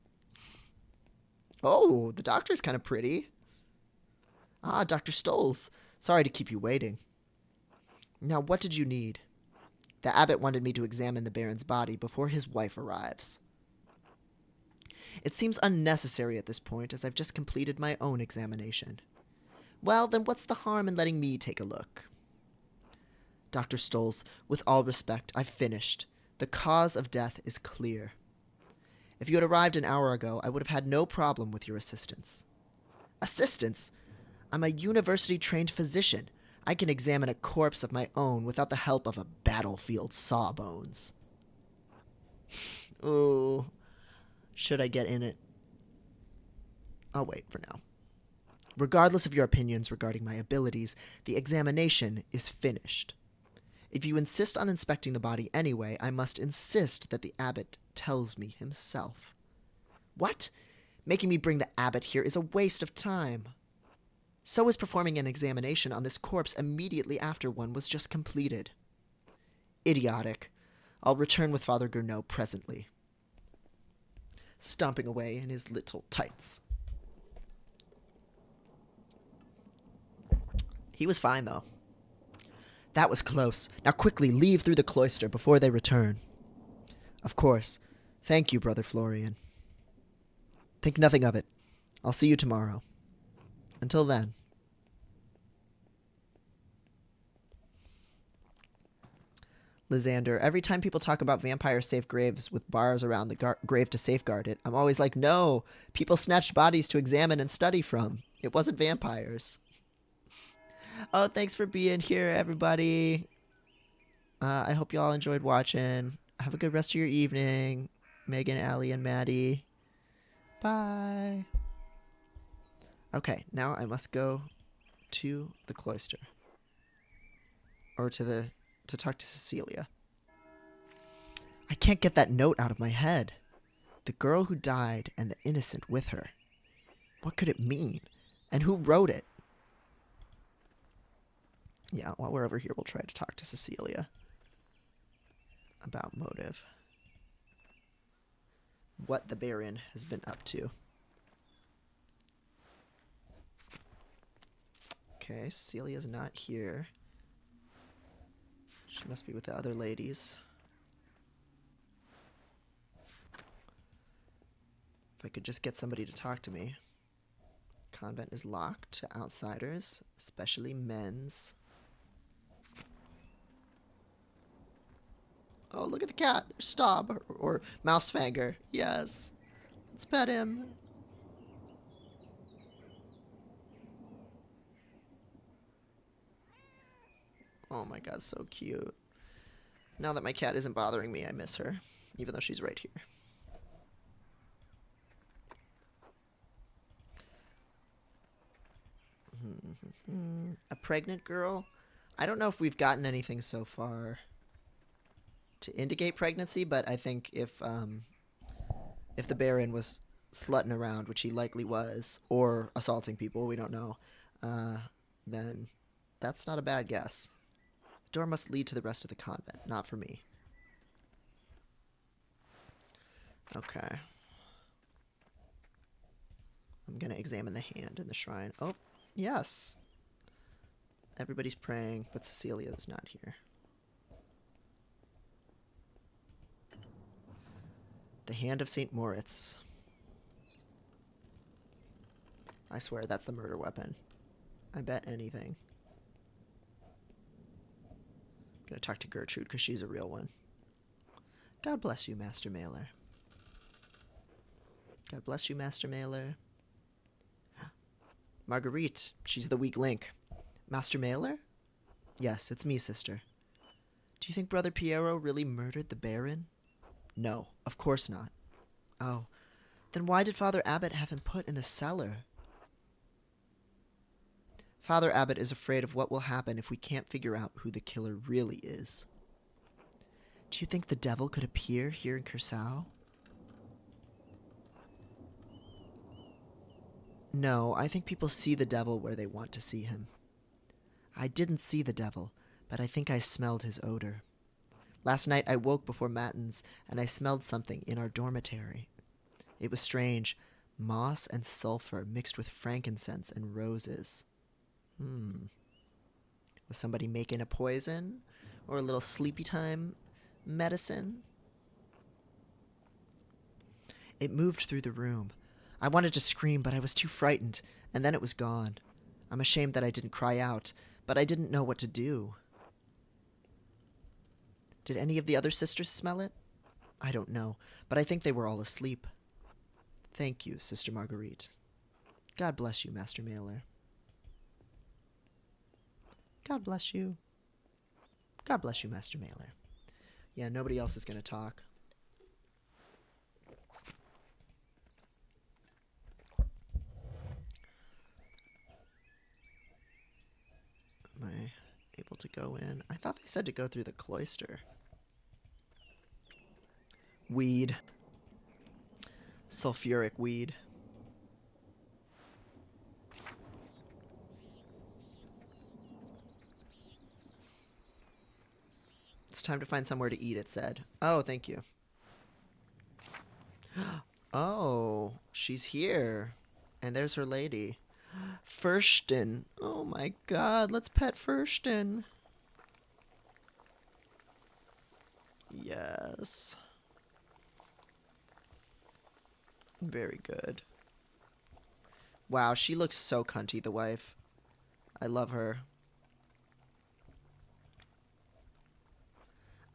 Oh, the doctor's kind of pretty. Ah, Dr. Stolz. Sorry to keep you waiting. Now, what did you need? The abbot wanted me to examine the Baron's body before his wife arrives. It seems unnecessary at this point, as I've just completed my own examination. Well, then what's the harm in letting me take a look? Dr. Stolz, with all respect, I've finished. The cause of death is clear. If you had arrived an hour ago, I would have had no problem with your assistance. Assistance? I'm a university-trained physician. I can examine a corpse of my own without the help of a battlefield sawbones. Ooh. Should I get in it? I'll wait for now. Regardless of your opinions regarding my abilities, the examination is finished. If you insist on inspecting the body anyway, I must insist that the abbot tells me himself. What? Making me bring the abbot here is a waste of time. So is performing an examination on this corpse immediately after one was just completed. Idiotic. I'll return with Father Gurnot presently. Stomping away in his little tights. He was fine, though. That was close. Now quickly leave through the cloister before they return. Of course. Thank you, Brother Florian. Think nothing of it. I'll see you tomorrow. Until then. Lysander, every time people talk about vampire-safe graves with bars around the grave to safeguard it, I'm always like, no, people snatched bodies to examine and study from. It wasn't vampires. Oh, thanks for being here, everybody. I hope you all enjoyed watching. Have a good rest of your evening. Megan, Allie, and Maddie. Bye. Okay, now I must go to the cloister. Or to talk to Cecilia. I can't get that note out of my head. The girl who died and the innocent with her. What could it mean? And who wrote it? Yeah, while we're over here, we'll try to talk to Cecilia about motive. What the Baron has been up to. Okay, Cecilia's not here. She must be with the other ladies. If I could just get somebody to talk to me. Convent is locked to outsiders, especially men's. Oh, look at the cat. There's Staub, or Mousefanger. Yes. Let's pet him. Oh my god, so cute. Now that my cat isn't bothering me, I miss her. Even though she's right here. A pregnant girl? I don't know if we've gotten anything so far to indicate pregnancy, but I think if the Baron was slutting around, which he likely was, or assaulting people, we don't know, then that's not a bad guess. The door must lead to the rest of the convent, not for me. Okay. I'm gonna examine the hand in the shrine. Oh, yes. Everybody's praying, but Cecilia is not here. The Hand of St. Moritz. I swear that's the murder weapon. I bet anything. I'm gonna talk to Gertrude because she's a real one. God bless you, Master Mailer. God bless you, Master Mailer. Marguerite, she's the weak link. Master Mailer? Yes, it's me, sister. Do you think Brother Piero really murdered the Baron? No, of course not. Oh, then why did Father Abbot have him put in the cellar? Father Abbot is afraid of what will happen if we can't figure out who the killer really is. Do you think the devil could appear here in Curacao? No, I think people see the devil where they want to see him. I didn't see the devil, but I think I smelled his odor. Last night I woke before matins, and I smelled something in our dormitory. It was strange. Moss and sulfur mixed with frankincense and roses. Was somebody making a poison? Or a little sleepy time medicine? It moved through the room. I wanted to scream, but I was too frightened, and then it was gone. I'm ashamed that I didn't cry out, but I didn't know what to do. Did any of the other sisters smell it? I don't know, but I think they were all asleep. Thank you, Sister Marguerite. God bless you, Master Mailer. God bless you. God bless you, Master Mailer. Yeah, nobody else is going to talk. Am I able to go in? I thought they said to go through the cloister. Weed. Sulfuric weed. It's time to find somewhere to eat, it said. Oh, thank you. Oh, she's here. And there's her lady. Fürsten. Oh my god, let's pet Fürsten. Yes. Very good. Wow, she looks so cunty, the wife. I love her.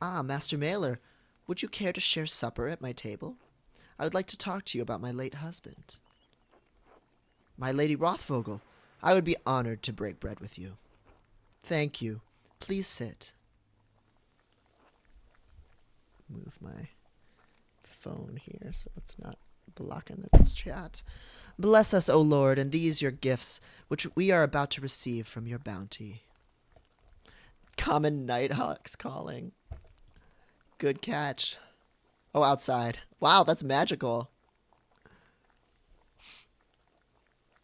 Ah, Master Mailer, would you care to share supper at my table? I would like to talk to you about my late husband. My Lady Rothvogel, I would be honored to break bread with you. Thank you. Please sit. Move my phone here so it's not blocking the chat. Bless us, O Lord, and these your gifts, which we are about to receive from your bounty. Common nighthawks calling. Good catch. Oh, outside. Wow, that's magical.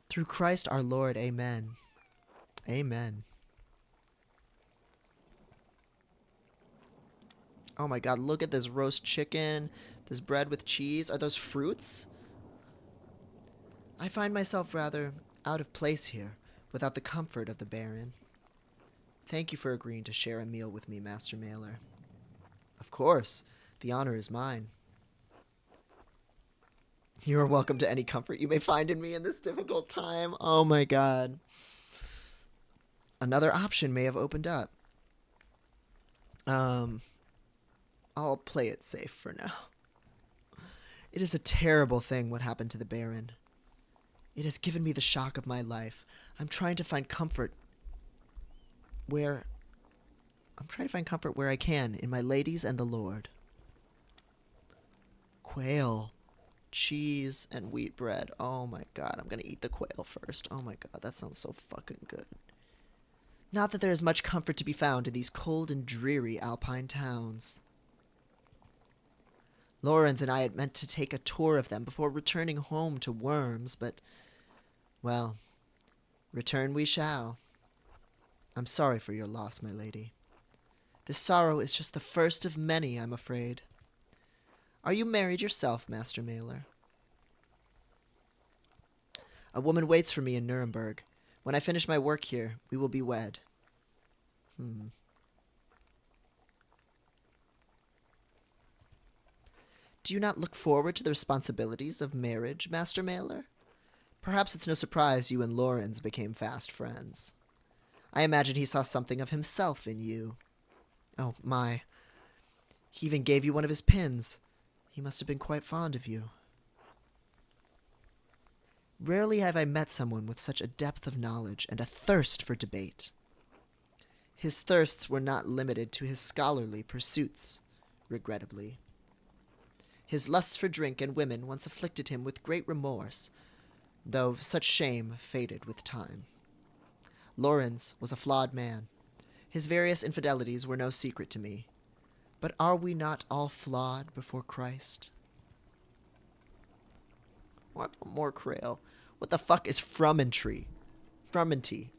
Through Christ our Lord, amen. Amen. Oh my god, look at this roast chicken, this bread with cheese. Are those fruits? I find myself rather out of place here, without the comfort of the Baron. Thank you for agreeing to share a meal with me, Master Mailer. Of course, the honor is mine. You are welcome to any comfort you may find in me in this difficult time. Oh my god. Another option may have opened up. I'll play it safe for now. It is a terrible thing what happened to the Baron. It has given me the shock of my life. I'm trying to find comfort where I can in my ladies and the Lord. Quail, cheese, and wheat bread. Oh my god, I'm gonna eat the quail first. Oh my god, that sounds so fucking good. Not that there is much comfort to be found in these cold and dreary alpine towns. Lorenz and I had meant to take a tour of them before returning home to Worms, but, well, return we shall. I'm sorry for your loss, my lady. This sorrow is just the first of many, I'm afraid. Are you married yourself, Master Mailer? A woman waits for me in Nuremberg. When I finish my work here, we will be wed. Do you not look forward to the responsibilities of marriage, Master Mailer? Perhaps it's no surprise you and Lorenz became fast friends. I imagine he saw something of himself in you. Oh, my. He even gave you one of his pins. He must have been quite fond of you. Rarely have I met someone with such a depth of knowledge and a thirst for debate. His thirsts were not limited to his scholarly pursuits, regrettably. His lusts for drink and women once afflicted him with great remorse, though such shame faded with time. Lorenz was a flawed man. His various infidelities were no secret to me. But are we not all flawed before Christ? What more Crail? What the fuck is frumentry? Frumenty.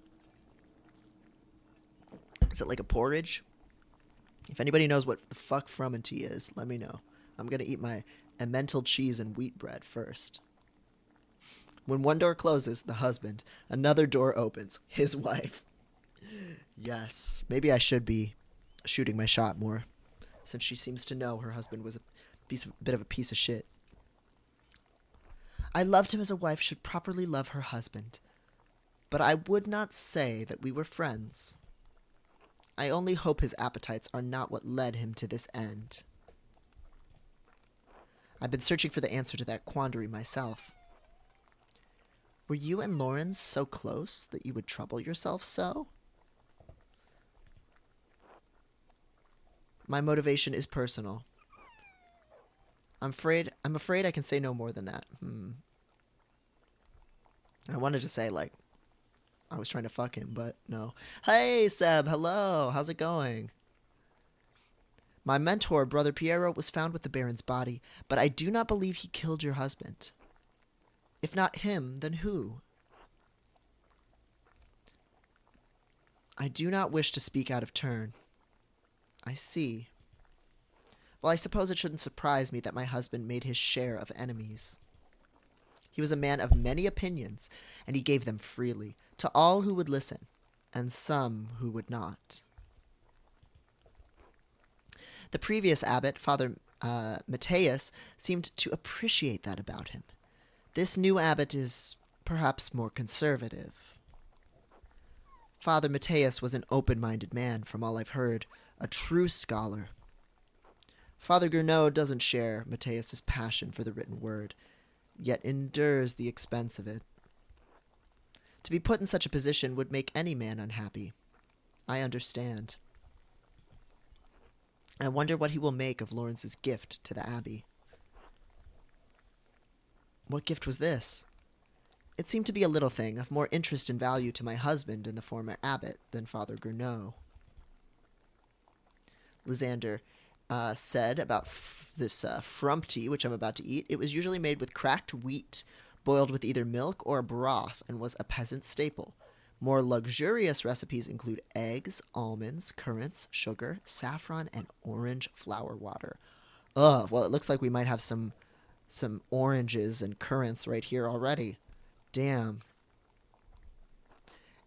Is it like a porridge? If anybody knows what the fuck frumenty is, let me know. I'm gonna eat my emmental cheese and wheat bread first. When one door closes, the husband, another door opens, his wife. Yes, maybe I should be shooting my shot more, since she seems to know her husband was a bit of a piece of shit. I loved him as a wife should properly love her husband, but I would not say that we were friends. I only hope his appetites are not what led him to this end. I've been searching for the answer to that quandary myself. Were you and Lorenz so close that you would trouble yourself so? My motivation is personal. I'm afraid I can say no more than that. I wanted to say, like, I was trying to fuck him, but no. Hey, Seb, hello. How's it going? My mentor, Brother Piero, was found with the Baron's body, but I do not believe he killed your husband. If not him, then who? I do not wish to speak out of turn. I see. Well, I suppose it shouldn't surprise me that my husband made his share of enemies. He was a man of many opinions, and he gave them freely, to all who would listen, and some who would not. The previous abbot, Father Matthias, seemed to appreciate that about him. This new abbot is perhaps more conservative. Father Matthias was an open-minded man, from all I've heard, a true scholar. Father Gournod doesn't share Matthias's passion for the written word, yet endures the expense of it. To be put in such a position would make any man unhappy. I understand. I wonder what he will make of Lorenz's gift to the abbey. What gift was this? It seemed to be a little thing, of more interest and value to my husband and the former abbot than Father Gournod. Lysander said about this frumpty, which I'm about to eat, it was usually made with cracked wheat, boiled with either milk or a broth, and was a peasant staple. More luxurious recipes include eggs, almonds, currants, sugar, saffron, and orange flower water. Ugh, well, it looks like we might have some oranges and currants right here already. Damn.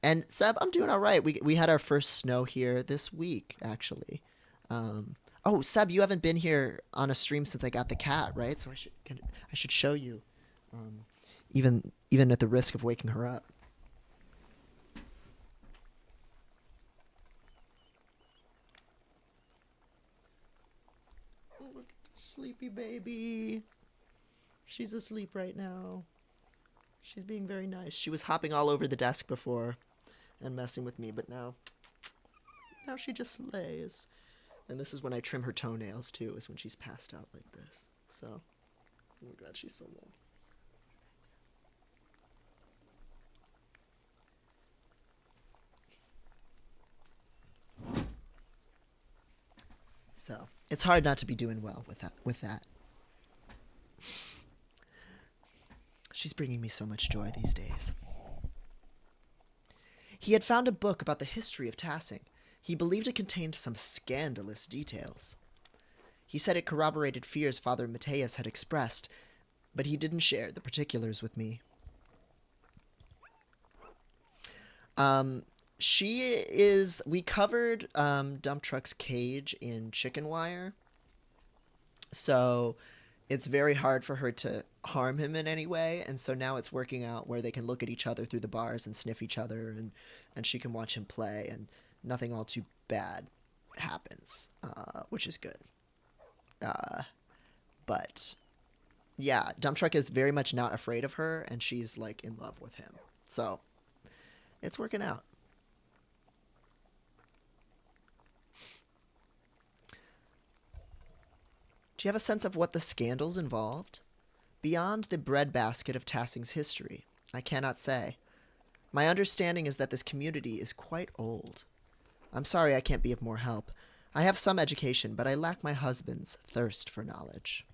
And Seb, I'm doing all right. We had our first snow here this week, actually. Oh, Seb, you haven't been here on a stream since I got the cat, right? So I should show you, even at the risk of waking her up. Oh, look at the sleepy baby. She's asleep right now. She's being very nice. She was hopping all over the desk before and messing with me, but now she just lays. And this is when I trim her toenails, too, is when she's passed out like this. So, oh my god, she's so long. So, it's hard not to be doing well with that. She's bringing me so much joy these days. He had found a book about the history of Tassing. He believed it contained some scandalous details. He said it corroborated fears Father Matthias had expressed, but he didn't share the particulars with me. We covered Dump Truck's cage in chicken wire, so it's very hard for her to harm him in any way. And so now it's working out where they can look at each other through the bars and sniff each other, and she can watch him play, and nothing all too bad happens, which is good. But yeah, Dump Truck is very much not afraid of her, and she's like in love with him. So it's working out. Do you have a sense of what the scandals involved? Beyond the breadbasket of Tassing's history, I cannot say. My understanding is that this community is quite old. I'm sorry I can't be of more help. I have some education, but I lack my husband's thirst for knowledge.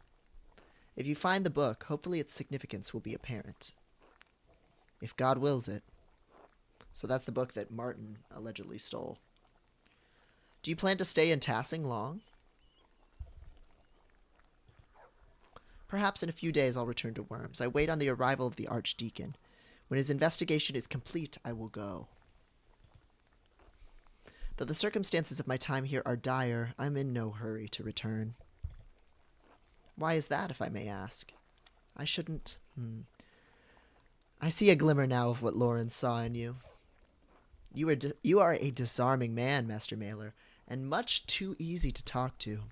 If you find the book, hopefully its significance will be apparent. If God wills it. So that's the book that Martin allegedly stole. Do you plan to stay in Tassing long? Perhaps in a few days I'll return to Worms. I wait on the arrival of the Archdeacon. When his investigation is complete, I will go. Though the circumstances of my time here are dire, I'm in no hurry to return. Why is that, if I may ask? I shouldn't... I see a glimmer now of what Lawrence saw in you. You are a disarming man, Master Mailer, and much too easy to talk to.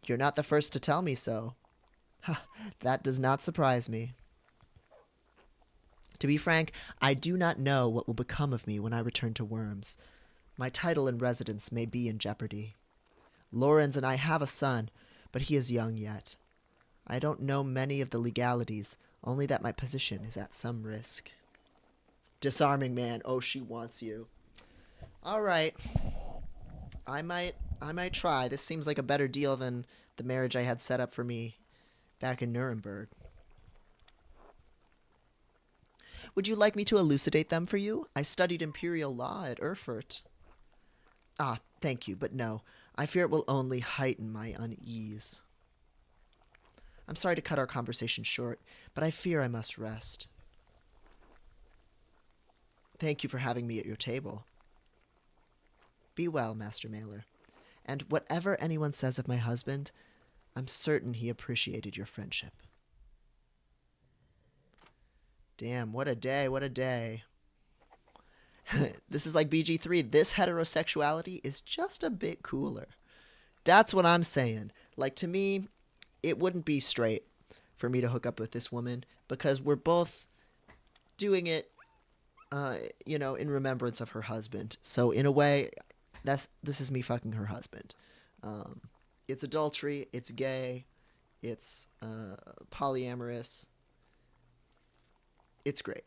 You're not the first to tell me so. That does not surprise me. To be frank, I do not know what will become of me when I return to Worms. My title and residence may be in jeopardy. Lorenz and I have a son, but he is young yet. I don't know many of the legalities, only that my position is at some risk. Disarming man. Oh, she wants you. All right. I might try. This seems like a better deal than the marriage I had set up for me back in Nuremberg. Would you like me to elucidate them for you? I studied imperial law at Erfurt. Ah, thank you, but no. I fear it will only heighten my unease. I'm sorry to cut our conversation short, but I fear I must rest. Thank you for having me at your table. Be well, Master Mailer. And whatever anyone says of my husband, I'm certain he appreciated your friendship. Damn, what a day, what a day. This is like BG3. This heterosexuality is just a bit cooler. That's what I'm saying. Like, to me, it wouldn't be straight for me to hook up with this woman because we're both doing it, in remembrance of her husband. So in a way, this is me fucking her husband. It's adultery. It's gay. It's polyamorous. It's great.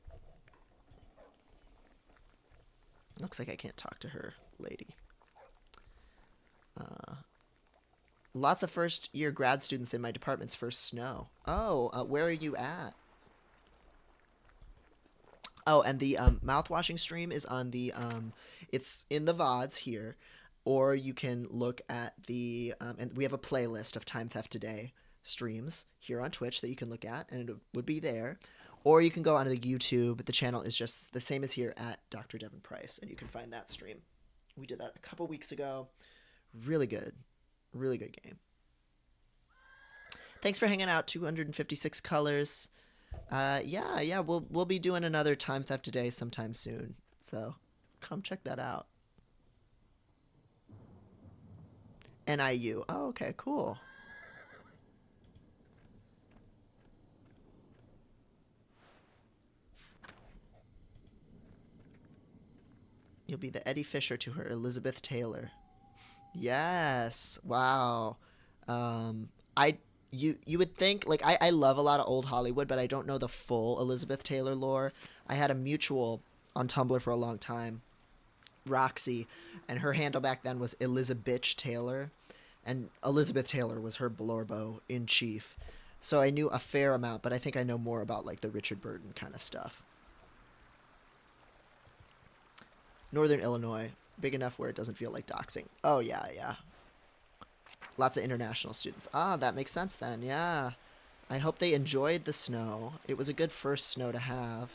Looks like I can't talk to her lady. Lots of first-year grad students in my department's first snow. Oh, where are you at? Oh, and the mouthwashing stream is on the it's in the VODs here, or you can look at the and we have a playlist of Time Theft Today streams here on Twitch that you can look at, and it would be there. Or you can go onto the YouTube. The channel is just the same as here at Dr. Devin Price, and you can find that stream. We did that a couple weeks ago. Really good. Really good game. Thanks for hanging out, 256 colors. Yeah, we'll be doing another Time Theft Today sometime soon. So come check that out. NIU. Oh, okay, cool. You'll be the Eddie Fisher to her Elizabeth Taylor. Yes. Wow. You would think, like, I love a lot of old Hollywood, but I don't know the full Elizabeth Taylor lore. I had a mutual on Tumblr for a long time, Roxy, and her handle back then was Elizabeth Taylor, and Elizabeth Taylor was her blorbo in chief. So I knew a fair amount, but I think I know more about, like, the Richard Burton kind of stuff. Northern Illinois, big enough where it doesn't feel like doxing. Oh, yeah. Lots of international students. Ah, that makes sense then, yeah. I hope they enjoyed the snow. It was a good first snow to have.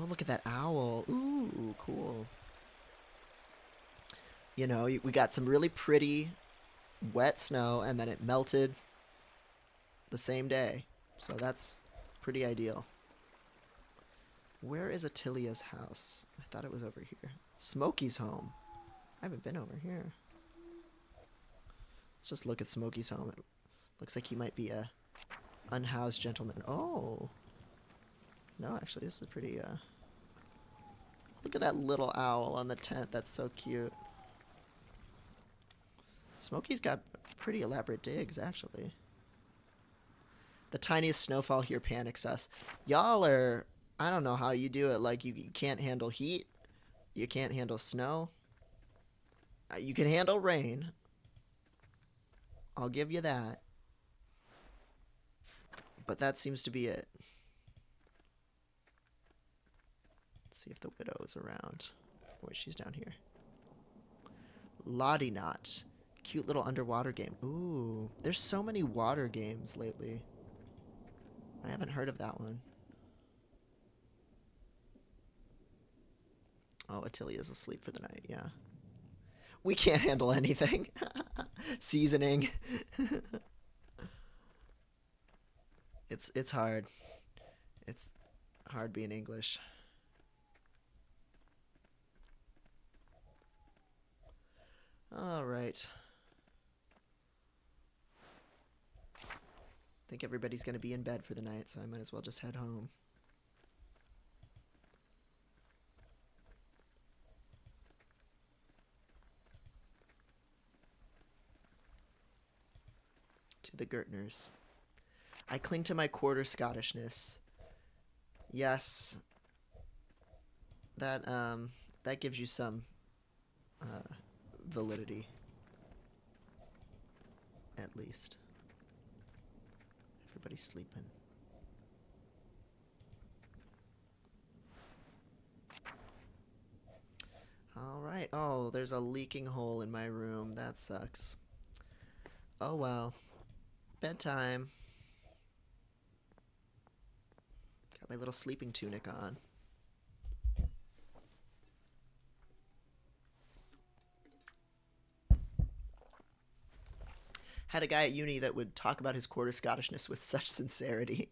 Oh, look at that owl. Ooh, cool. You know, we got some really pretty wet snow, and then it melted the same day. So that's pretty ideal. Where is Attilia's house? I thought it was over here. Smokey's home. I haven't been over here. Let's just look at Smokey's home. It looks like he might be a unhoused gentleman. Oh. No, actually, this is pretty, Look at that little owl on the tent. That's so cute. Smokey's got pretty elaborate digs, actually. The tiniest snowfall here panics us. Y'all are... I don't know how you do it. Like, you can't handle heat. You can't handle snow. You can handle rain. I'll give you that. But that seems to be it. Let's see if the widow is around. Wait, she's down here. Lottie Knot. Cute little underwater game. Ooh, there's so many water games lately. I haven't heard of that one. Oh, Attilia's asleep for the night, yeah. We can't handle anything. Seasoning. It's hard. It's hard being English. All right. I think everybody's going to be in bed for the night, so I might as well just head home. To the Gertners. I cling to my quarter Scottishness. Yes. That gives you some validity. At least. Everybody's sleeping. Alright. Oh, there's a leaking hole in my room. That sucks. Oh well. Bedtime. Got my little sleeping tunic on. Had a guy at uni that would talk about his quarter Scottishness with such sincerity.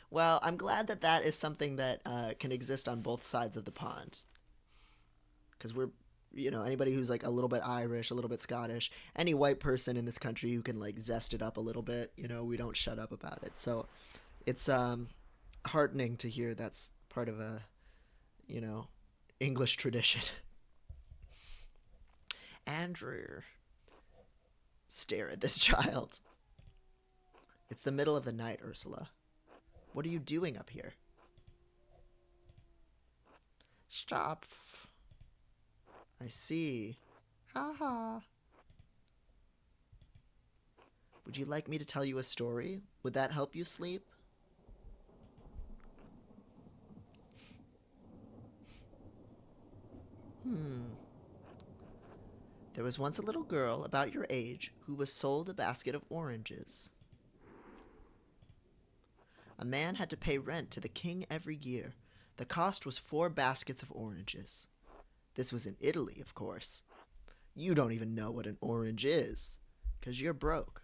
Well, I'm glad that that is something that can exist on both sides of the pond. Because we're, you know, anybody who's like a little bit Irish, a little bit Scottish, any white person in this country who can like zest it up a little bit, you know, we don't shut up about it. So it's heartening to hear that's part of a, you know, English tradition. Andrew. Stare at this child. It's the middle of the night, Ursula. What are you doing up here? Stop. I see. Ha ha. Would you like me to tell you a story? Would that help you sleep? There was once a little girl about your age who was sold a basket of oranges. A man had to pay rent to the king every year. The cost was 4 baskets of oranges. This was in Italy, of course. You don't even know what an orange is, 'cause you're broke.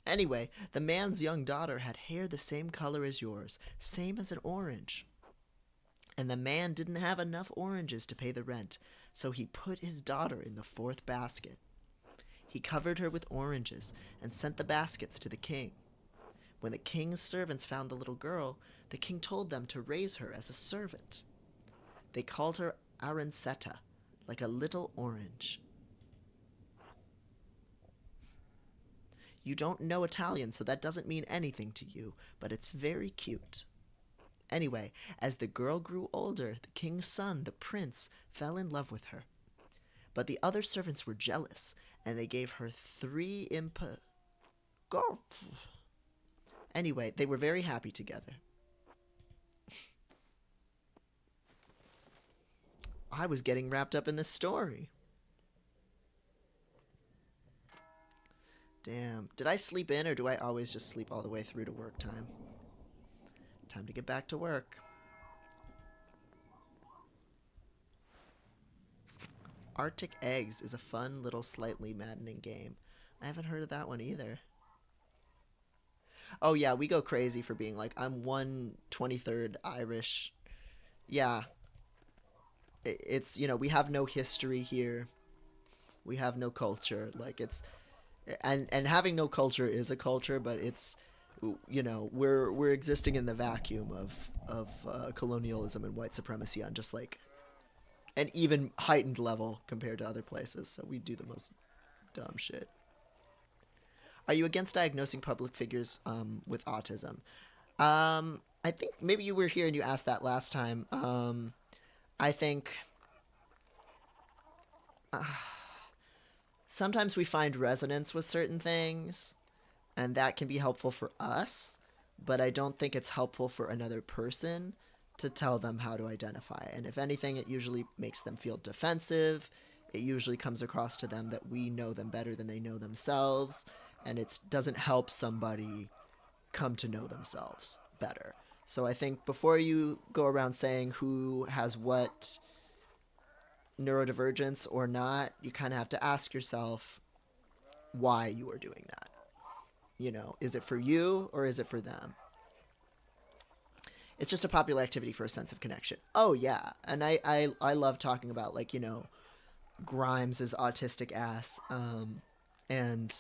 Anyway, the man's young daughter had hair the same color as yours, same as an orange. And the man didn't have enough oranges to pay the rent, so he put his daughter in the 4th basket. He covered her with oranges and sent the baskets to the king. When the king's servants found the little girl, the king told them to raise her as a servant. They called her Arancetta, like a little orange. You don't know Italian, so that doesn't mean anything to you, but it's very cute. Anyway, as the girl grew older, the king's son, the prince, fell in love with her. But the other servants were jealous, and they gave her 3 Anyway, they were very happy together. I was getting wrapped up in this story. Damn. Did I sleep in, or do I always just sleep all the way through to work time? Time to get back to work. Arctic Eggs is a fun little slightly maddening game. I haven't heard of that one either. Oh yeah, we go crazy for being like I'm 1/23rd Irish. Yeah, it's we have no history here. We have no culture. Like it's and having no culture is a culture, but it's we're existing in the vacuum of colonialism and white supremacy on just like an even heightened level compared to other places. So we do the most dumb shit. Are you against diagnosing public figures with autism? I think maybe you were here and you asked that last time. I think sometimes we find resonance with certain things, and that can be helpful for us, but I don't think it's helpful for another person to tell them how to identify. And if anything, it usually makes them feel defensive. It usually comes across to them that we know them better than they know themselves, and it doesn't help somebody come to know themselves better. So I think before you go around saying who has what neurodivergence or not, you kind of have to ask yourself why you are doing that. Is it for you or is it for them? It's just a popular activity for a sense of connection. Oh yeah, and I love talking about like Grimes' autistic ass, and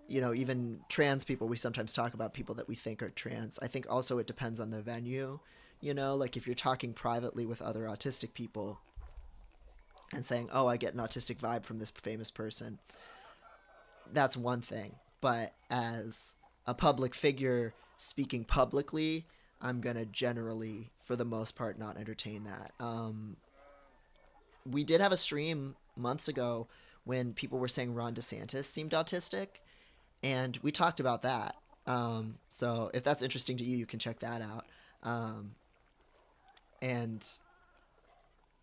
even trans people. We sometimes talk about people that we think are trans. I think also it depends on the venue. Like if you're talking privately with other autistic people and saying, "Oh, I get an autistic vibe from this famous person," that's one thing. But as a public figure speaking publicly, I'm gonna generally, for the most part, not entertain that. We did have a stream months ago when people were saying Ron DeSantis seemed autistic, and we talked about that. So if that's interesting to you, you can check that out. And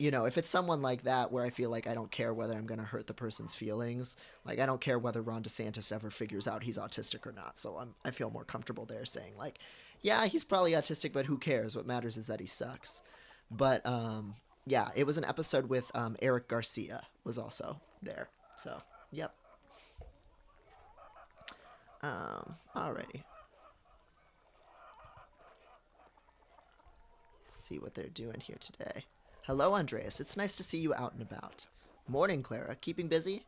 if it's someone like that where I feel like I don't care whether I'm going to hurt the person's feelings, like I don't care whether Ron DeSantis ever figures out he's autistic or not. So I feel more comfortable there saying like, yeah, he's probably autistic, but who cares? What matters is that he sucks. But yeah, it was an episode with Eric Garcia was also there. So yep. Alrighty. Let's see what they're doing here today. Hello, Andreas. It's nice to see you out and about. Morning, Clara. Keeping busy?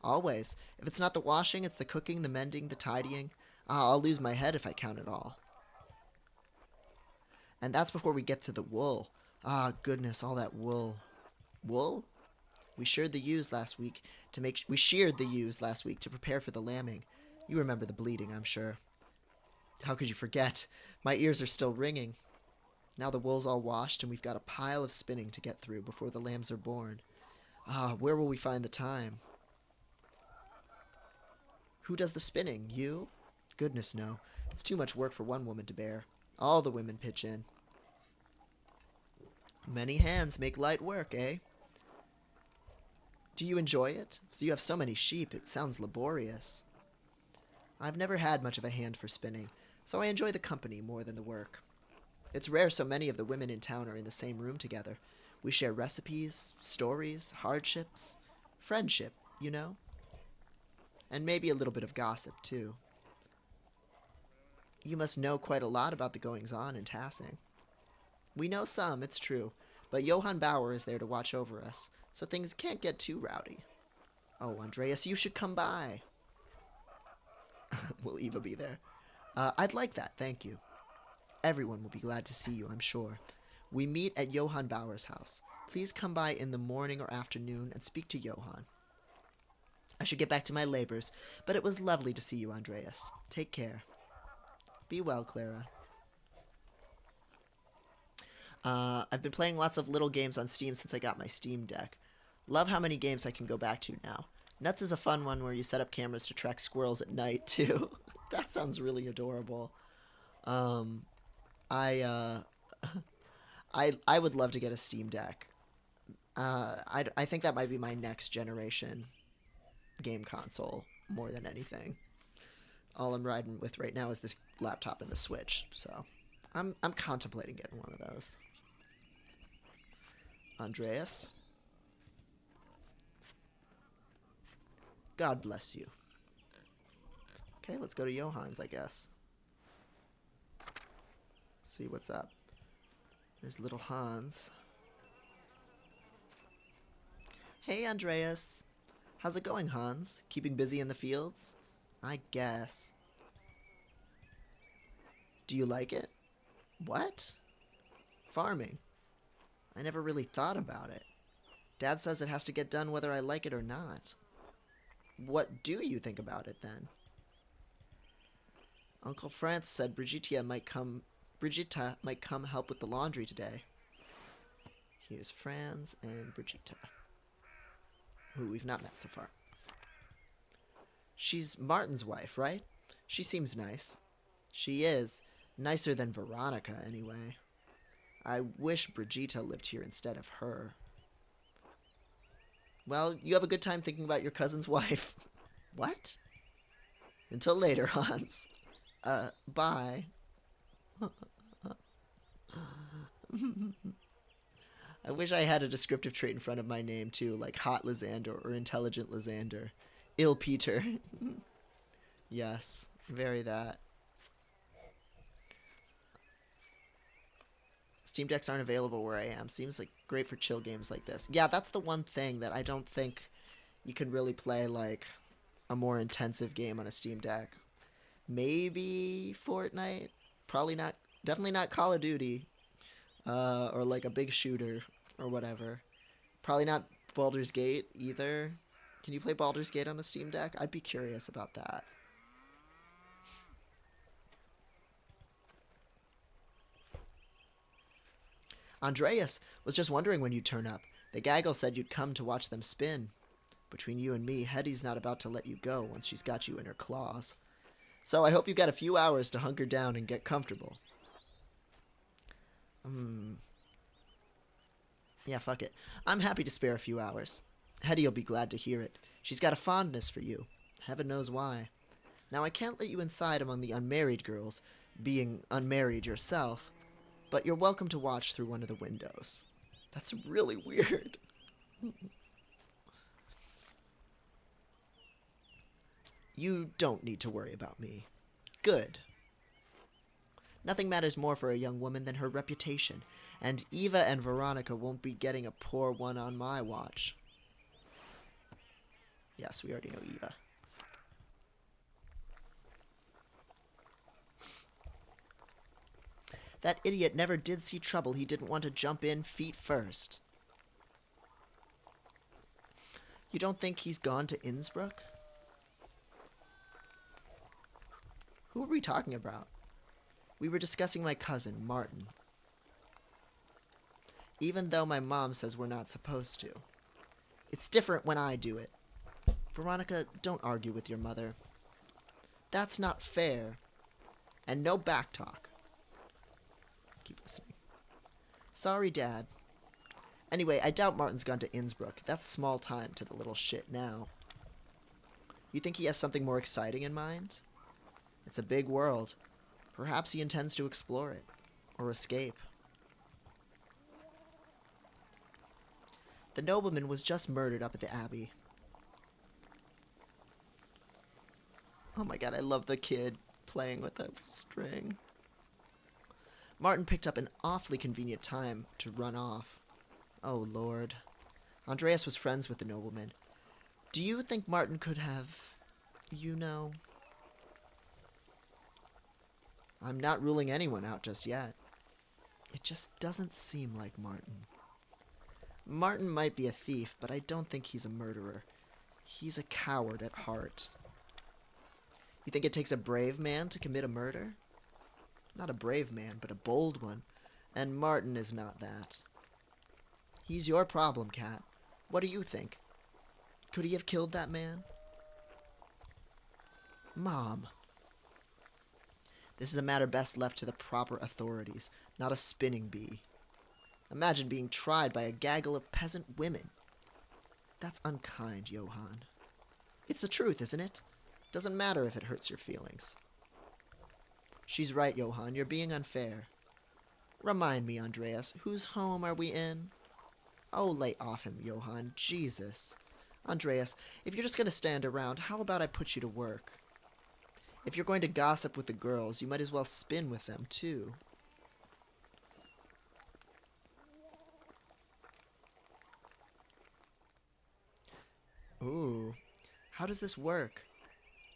Always. If it's not the washing, it's the cooking, the mending, the tidying. I'll lose my head if I count it all. And that's before we get to the wool. Goodness, all that wool. Wool? We sheared the ewes last week to prepare for the lambing. You remember the bleating, I'm sure. How could you forget? My ears are still ringing. Now the wool's all washed and we've got a pile of spinning to get through before the lambs are born. Where will we find the time? Who does the spinning? You? Goodness, no. It's too much work for one woman to bear. All the women pitch in. Many hands make light work, eh? Do you enjoy it? So you have so many sheep, it sounds laborious. I've never had much of a hand for spinning, so I enjoy the company more than the work. It's rare so many of the women in town are in the same room together. We share recipes, stories, hardships, friendship, And maybe a little bit of gossip, too. You must know quite a lot about the goings-on in Tassing. We know some, it's true, but Johann Bauer is there to watch over us, so things can't get too rowdy. Oh, Andreas, you should come by. Will Eva be there? I'd like that, thank you. Everyone will be glad to see you, I'm sure. We meet at Johann Bauer's house. Please come by in the morning or afternoon and speak to Johann. I should get back to my labors, but it was lovely to see you, Andreas. Take care. Be well, Clara. I've been playing lots of little games on Steam since I got my Steam Deck. Love how many games I can go back to now. Nuts is a fun one where you set up cameras to track squirrels at night, too. That sounds really adorable. I I would love to get a Steam Deck. I think that might be my next generation game console more than anything. All I'm riding with right now is this laptop and the Switch, so I'm contemplating getting one of those. Andreas? God bless you. Okay, let's go to Johann's, I guess. See what's up. There's little Hans. Hey, Andreas. How's it going, Hans? Keeping busy in the fields? I guess. Do you like it? What? Farming. I never really thought about it. Dad says it has to get done whether I like it or not. What do you think about it, then? Uncle Franz said Brigitte might come help with the laundry today. Here's Franz and Brigitte, who we've not met so far. She's Martin's wife, right? She seems nice. She is. Nicer than Veronica, anyway. I wish Brigitte lived here instead of her. Well, you have a good time thinking about your cousin's wife. What? Until later, Hans. Bye. I wish I had a descriptive trait in front of my name, too, like Hot Lysander or Intelligent Lysander. Ill Peter. Yes, very that. Steam Decks aren't available where I am. Seems like great for chill games like this. Yeah, that's the one thing that I don't think you can really play like a more intensive game on a Steam Deck. Maybe Fortnite. Probably not. Definitely not Call of Duty. Or like a big shooter or whatever. Probably not Baldur's Gate either. Can you play Baldur's Gate on a Steam Deck? I'd be curious about that. Andreas was just wondering when you'd turn up. The gaggle said you'd come to watch them spin. Between you and me, Hetty's not about to let you go once she's got you in her claws. So I hope you've got a few hours to hunker down and get comfortable. Yeah, fuck it. I'm happy to spare a few hours. Hetty'll be glad to hear it. She's got a fondness for you. Heaven knows why. Now, I can't let you inside among the unmarried girls, being unmarried yourself, but you're welcome to watch through one of the windows. That's really weird. You don't need to worry about me. Good. Nothing matters more for a young woman than her reputation, and Eva and Veronica won't be getting a poor one on my watch. Yes, we already know Eva. That idiot never did see trouble. He didn't want to jump in feet first. You don't think he's gone to Innsbruck? Who are we talking about? We were discussing my cousin, Martin. Even though my mom says we're not supposed to. It's different when I do it. Veronica, don't argue with your mother. That's not fair. And no backtalk. Keep listening. Sorry, Dad. Anyway, I doubt Martin's gone to Innsbruck. That's small time to the little shit now. You think he has something more exciting in mind? It's a big world. Perhaps he intends to explore it. Or escape. The nobleman was just murdered up at the Abbey. Oh my god, I love the kid playing with the string. Martin picked up an awfully convenient time to run off. Oh, Lord. Andreas was friends with the nobleman. Do you think Martin could have, you know... I'm not ruling anyone out just yet. It just doesn't seem like Martin. Martin might be a thief, but I don't think he's a murderer. He's a coward at heart. You think it takes a brave man to commit a murder? Not a brave man, but a bold one. And Martin is not that. He's your problem, Cat. What do you think? Could he have killed that man? Mom. This is a matter best left to the proper authorities, not a spinning bee. Imagine being tried by a gaggle of peasant women. That's unkind, Johann. It's the truth, isn't it? Doesn't matter if it hurts your feelings. She's right, Johann. You're being unfair. Remind me, Andreas, whose home are we in? Oh, lay off him, Johann. Jesus. Andreas, if you're just going to stand around, how about I put you to work? If you're going to gossip with the girls, you might as well spin with them, too. Ooh, how does this work?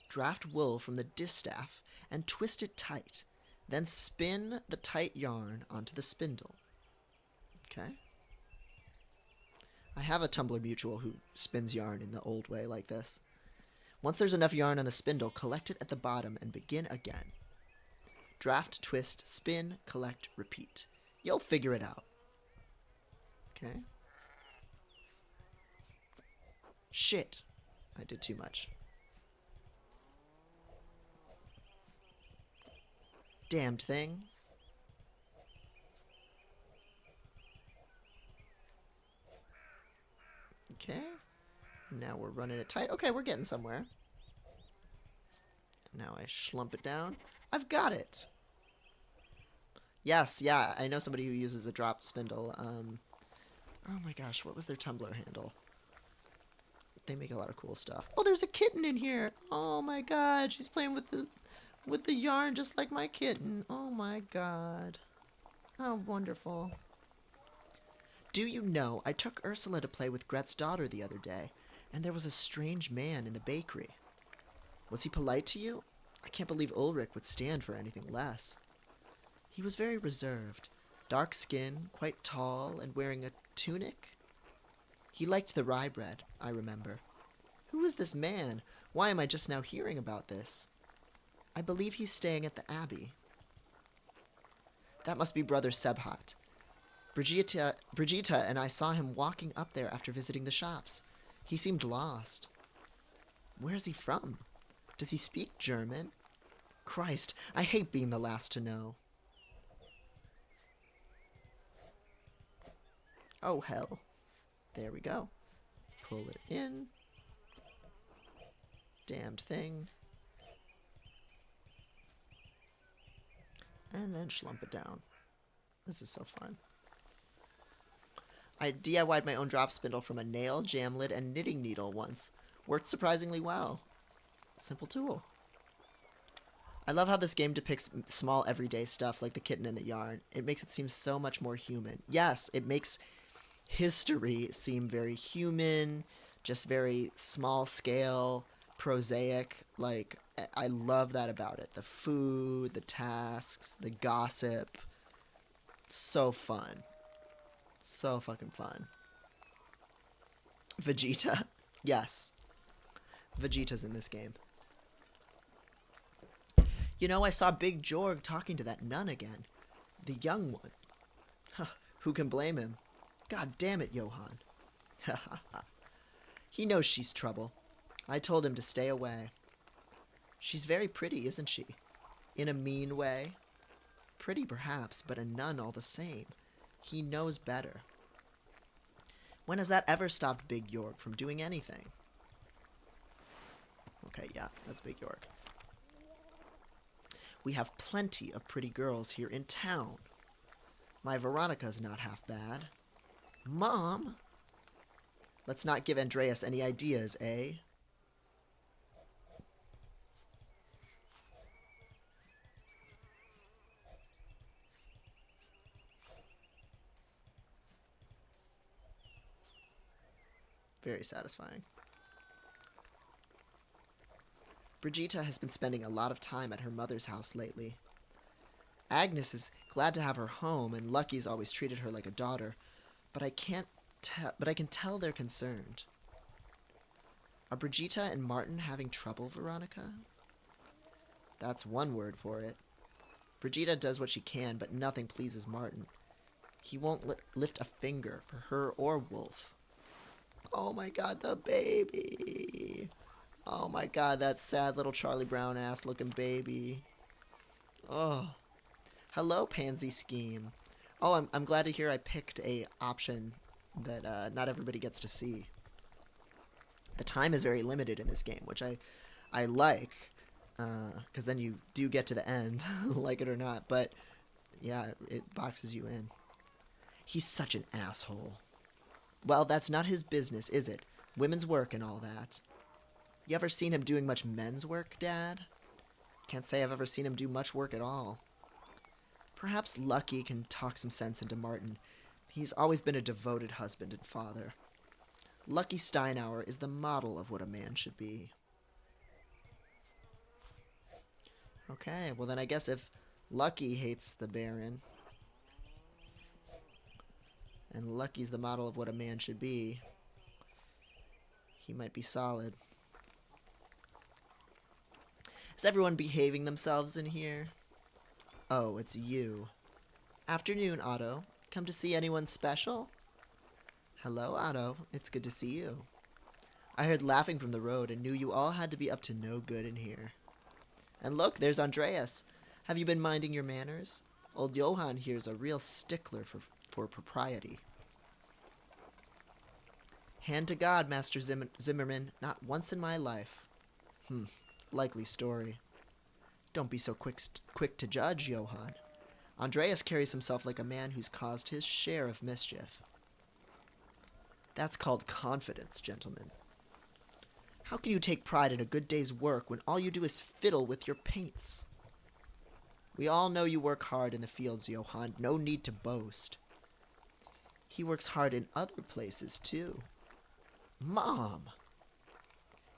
Draft wool from the distaff and twist it tight. Then spin the tight yarn onto the spindle. Okay. I have a Tumblr mutual who spins yarn in the old way like this. Once there's enough yarn on the spindle, collect it at the bottom and begin again. Draft, twist, spin, collect, repeat. You'll figure it out. Okay. Shit. I did too much. Damned thing. Okay. Now we're running it tight. Okay, we're getting somewhere. Now I slump it down. I've got it. Yes, yeah, I know somebody who uses a drop spindle. Oh my gosh, what was their Tumblr handle? They make a lot of cool stuff. Oh, there's a kitten in here. Oh my god, she's playing with the yarn just like my kitten. Oh my god. How wonderful. Do you know, I took Ursula to play with Gret's daughter the other day, and there was a strange man in the bakery. Was he polite to you? I can't believe Ulrich would stand for anything less. He was very reserved, dark skin, quite tall, and wearing a tunic. He liked the rye bread, I remember. Who is this man? Why am I just now hearing about this? I believe he's staying at the Abbey. That must be Brother Sebhat. Brigitta and I saw him walking up there after visiting the shops. He seemed lost. Where is he from? Does he speak German? Christ, I hate being the last to know. Oh, hell. There we go. Pull it in. Damned thing. And then slump it down. This is so fun. I DIY'd my own drop spindle from a nail, jam lid, and knitting needle once. Worked surprisingly well. Simple tool. I love how this game depicts small everyday stuff like the kitten and the yarn. It makes it seem so much more human. Yes, it makes history seem very human, just very small scale, prosaic. Like, I love that about it. The food, the tasks, the gossip. So fun. So fucking fun. Vegeta. Yes. Vegeta's in this game. You know, I saw Big Jorg talking to that nun again. The young one. Huh, who can blame him? God damn it, Johann. He knows she's trouble. I told him to stay away. She's very pretty, isn't she? In a mean way. Pretty perhaps, but a nun all the same. He knows better. When has that ever stopped Big Jorg from doing anything? Okay, yeah, that's Big Jorg. We have plenty of pretty girls here in town. My Veronica's not half bad. Mom! Let's not give Andreas any ideas, eh? Very satisfying. Brigitta has been spending a lot of time at her mother's house lately. Agnes is glad to have her home, and Lucky's always treated her like a daughter, but I can tell they're concerned. Are Brigitta and Martin having trouble, Veronica? That's one word for it. Brigitta does what she can, but nothing pleases Martin. He won't lift a finger for her or Wolf. Oh my god, the baby! Oh my god, that sad little Charlie Brown ass looking baby. Oh. Hello, Pansy Scheme. Oh, I'm glad to hear I picked a option that not everybody gets to see. The time is very limited in this game, which I like, because then you do get to the end, like it or not, but yeah, it boxes you in. He's such an asshole. Well, that's not his business, is it? Women's work and all that. You ever seen him doing much men's work, Dad? Can't say I've ever seen him do much work at all. Perhaps Lucky can talk some sense into Martin. He's always been a devoted husband and father. Lucky Steinauer is the model of what a man should be. Okay, well then I guess if Lucky hates the Baron, and Lucky's the model of what a man should be, he might be solid. Is everyone behaving themselves in here? Oh, it's you. Afternoon, Otto. Come to see anyone special? Hello, Otto. It's good to see you. I heard laughing from the road and knew you all had to be up to no good in here. And look, there's Andreas. Have you been minding your manners? Old Johann here's a real stickler for propriety. Hand to God, Master Zimmerman. Not once in my life. Likely story. Don't be so quick to judge, Johann. Andreas carries himself like a man who's caused his share of mischief. That's called confidence, gentlemen. How can you take pride in a good day's work when all you do is fiddle with your paints? We all know you work hard in the fields, Johann. No need to boast. He works hard in other places, too. Mom!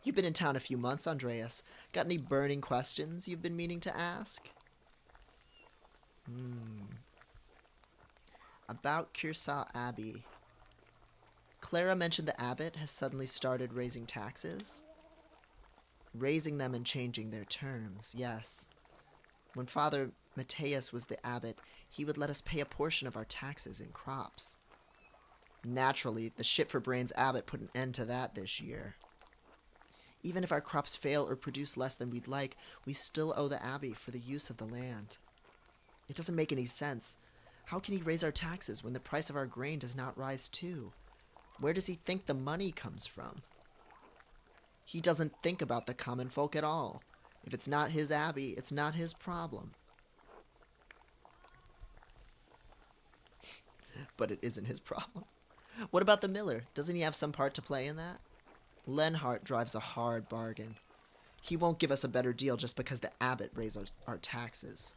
You've been in town a few months, Andreas. Got any burning questions you've been meaning to ask? About Kearsarge Abbey. Clara mentioned the abbot has suddenly started raising taxes. Raising them and changing their terms, yes. When Father Matthias was the abbot, he would let us pay a portion of our taxes in crops. Naturally, the shit-for-brains abbot put an end to that this year. Even if our crops fail or produce less than we'd like, we still owe the abbey for the use of the land. It doesn't make any sense. How can he raise our taxes when the price of our grain does not rise too? Where does he think the money comes from? He doesn't think about the common folk at all. If it's not his abbey, it's not his problem. But it isn't his problem. What about the miller? Doesn't he have some part to play in that? Lenhart drives a hard bargain. He won't give us a better deal just because the abbot raised our taxes.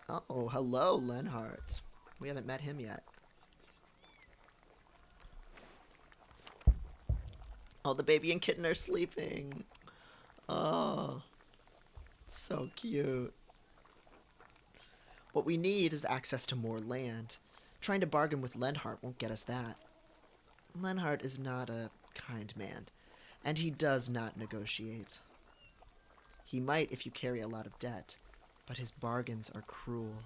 Oh, hello, Lenhart. We haven't met him yet. Oh, the baby and kitten are sleeping. Oh, so cute. What we need is access to more land. Trying to bargain with Lenhart won't get us that. Lenhart is not a kind man, and he does not negotiate. He might if you carry a lot of debt, but his bargains are cruel.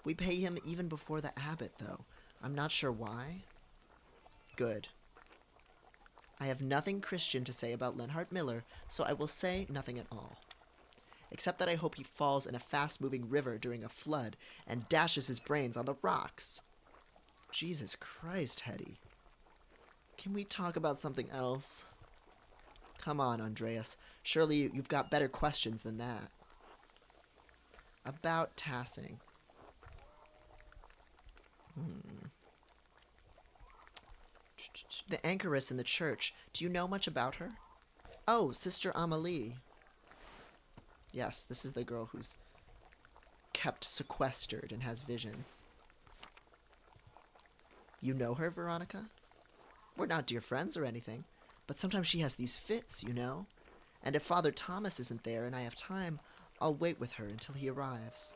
We pay him even before the abbot, though. I'm not sure why. Good. I have nothing Christian to say about Lenhart Miller, so I will say nothing at all. Except that I hope he falls in a fast-moving river during a flood and dashes his brains on the rocks. Jesus Christ, Hetty. Can we talk about something else? Come on, Andreas. Surely you've got better questions than that. About Tassing. The anchoress in the church. Do you know much about her? Oh, Sister Amelie. Yes, this is the girl who's kept sequestered and has visions. You know her, Veronica? We're not dear friends or anything, but sometimes she has these fits, you know? And if Father Thomas isn't there and I have time, I'll wait with her until he arrives.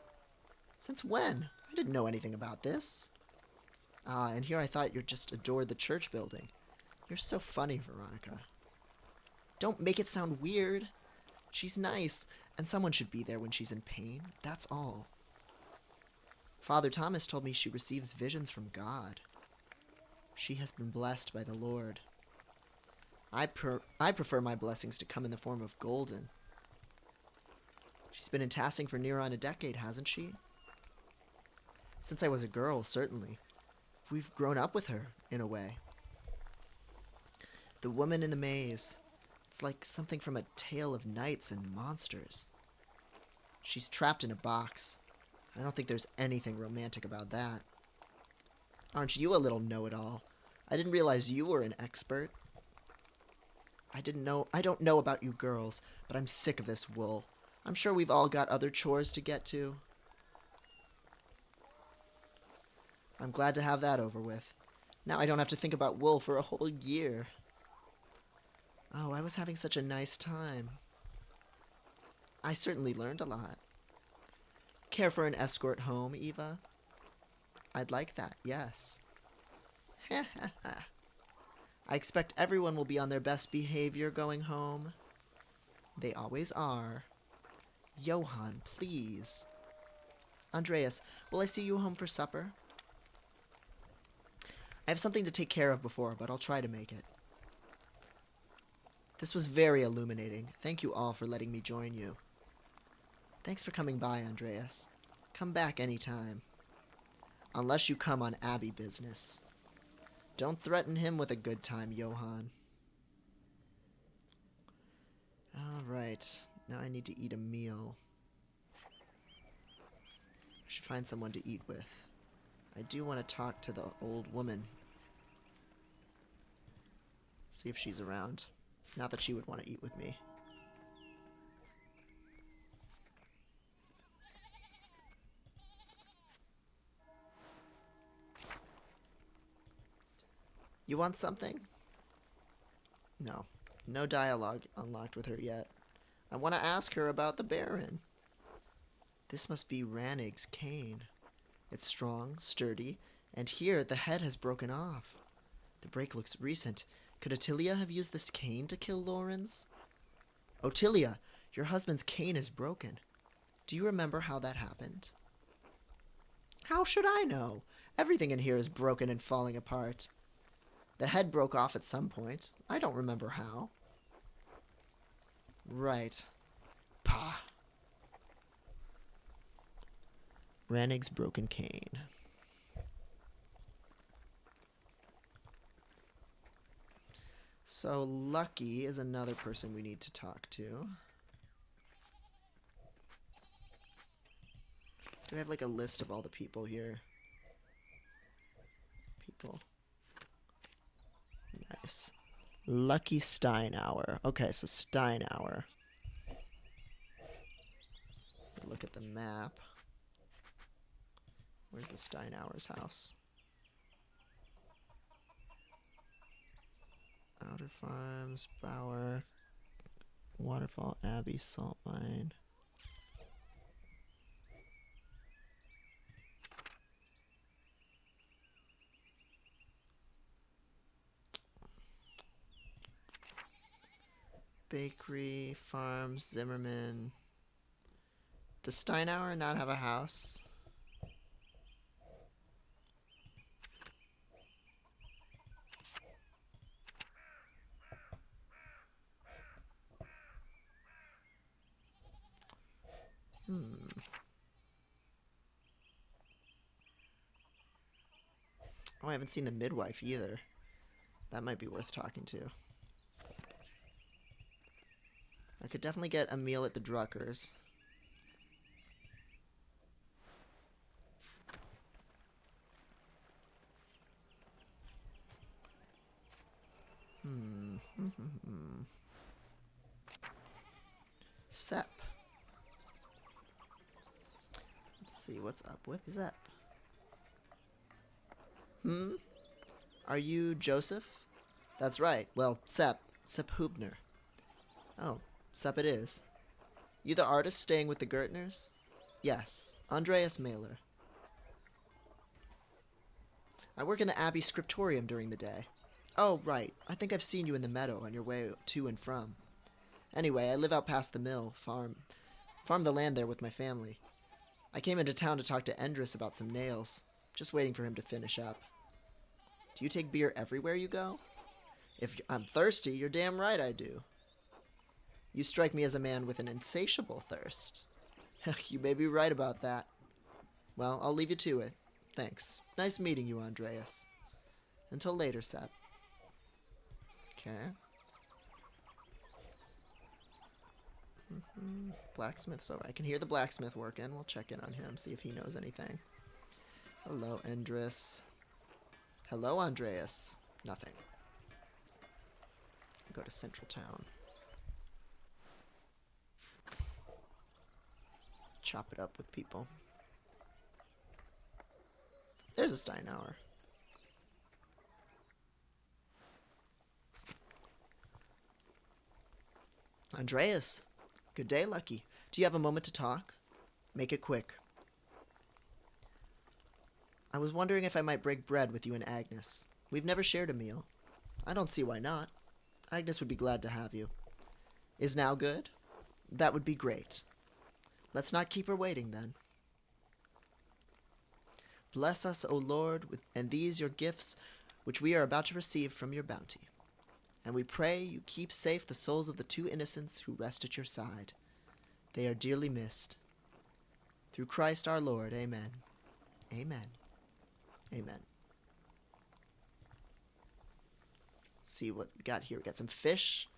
Since when? I didn't know anything about this. Ah, and here I thought you just adored the church building. You're so funny, Veronica. Don't make it sound weird. She's nice, and someone should be there when she's in pain. That's all. Father Thomas told me she receives visions from God. She has been blessed by the Lord. I prefer my blessings to come in the form of golden. She's been in Tassing for near on a decade, hasn't she? Since I was a girl, certainly. We've grown up with her, in a way. The woman in the maze. It's like something from a tale of knights and monsters. She's trapped in a box. I don't think there's anything romantic about that. Aren't you a little know-it-all? I didn't realize you were an expert. I don't know about you girls, but I'm sick of this wool. I'm sure we've all got other chores to get to. I'm glad to have that over with. Now I don't have to think about wool for a whole year. Oh, I was having such a nice time. I certainly learned a lot. Care for an escort home, Eva? I'd like that, yes. I expect everyone will be on their best behavior going home. They always are. Johann, please. Andreas, will I see you home for supper? I have something to take care of before, but I'll try to make it. This was very illuminating. Thank you all for letting me join you. Thanks for coming by, Andreas. Come back anytime. Unless you come on Abbey business. Don't threaten him with a good time, Johann. Alright, now I need to eat a meal. I should find someone to eat with. I do want to talk to the old woman. See if she's around. Not that she would want to eat with me. You want something? No. No dialogue unlocked with her yet. I want to ask her about the Baron. This must be Ranig's cane. It's strong, sturdy, and here the head has broken off. The break looks recent. Could Ottilia have used this cane to kill Lorenz? Ottilia, your husband's cane is broken. Do you remember how that happened? How should I know? Everything in here is broken and falling apart. The head broke off at some point. I don't remember how. Right. Pah. Ranig's broken cane. So Lucky is another person we need to talk to. Do I have like a list of all the people here? People. Nice. Lucky Steinauer. Okay, so Steinauer. Look at the map. Where's the Steinauer's house? Outer Farms, Bower, Waterfall Abbey, Salt Mine. Bakery, Farms, Zimmerman. Does Steinauer not have a house? Oh, I haven't seen the midwife either. That might be worth talking to. I could definitely get a meal at the Druckers. Sepp. Let's see what's up with Zepp. Are you Joseph? That's right. Well, Sepp Hubner. Oh, Sepp it is. You the artist staying with the Gertners? Yes, Andreas Mailer. I work in the Abbey scriptorium during the day. Oh, right. I think I've seen you in the meadow on your way to and from. Anyway, I live out past the mill, farm the land there with my family. I came into town to talk to Andreas about some nails. Just waiting for him to finish up. Do you take beer everywhere you go? If I'm thirsty, you're damn right I do. You strike me as a man with an insatiable thirst. You may be right about that. Well, I'll leave you to it. Thanks. Nice meeting you, Andreas. Until later, Sepp. Okay. Blacksmith's over. I can hear the blacksmith working. We'll check in on him, see if he knows anything. Hello, Andreas. Hello, Andreas. Nothing. Go to Central Town. Chop it up with people. There's a Steinauer. Andreas. Good day, Lucky. Do you have a moment to talk? Make it quick. I was wondering if I might break bread with you and Agnes. We've never shared a meal. I don't see why not. Agnes would be glad to have you. Is now good? That would be great. Let's not keep her waiting, then. Bless us, O Lord, and these your gifts, which we are about to receive from your bounty. And we pray you keep safe the souls of the two innocents who rest at your side. They are dearly missed. Through Christ our Lord, amen. Amen. Amen. Let's see what we got here. We got some fish.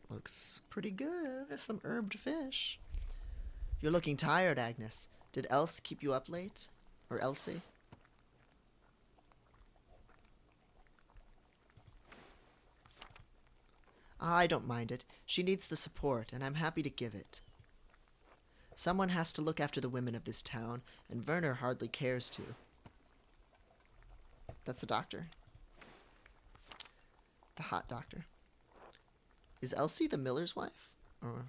Looks pretty good. Some herbed fish. You're looking tired, Agnes. Did Else keep you up late? Or Elsie? I don't mind it. She needs the support, and I'm happy to give it. Someone has to look after the women of this town, and Werner hardly cares to. That's the doctor. The hot doctor. Is Elsie the miller's wife? Or,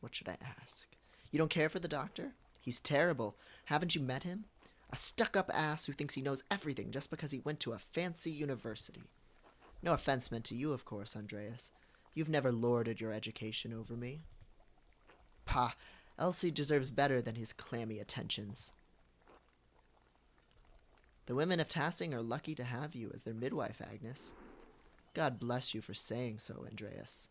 what should I ask? You don't care for the doctor? He's terrible. Haven't you met him? A stuck-up ass who thinks he knows everything just because he went to a fancy university. No offense meant to you, of course, Andreas. You've never lorded your education over me. Pah, Elsie deserves better than his clammy attentions. The women of Tassing are lucky to have you as their midwife, Agnes. God bless you for saying so, Andreas.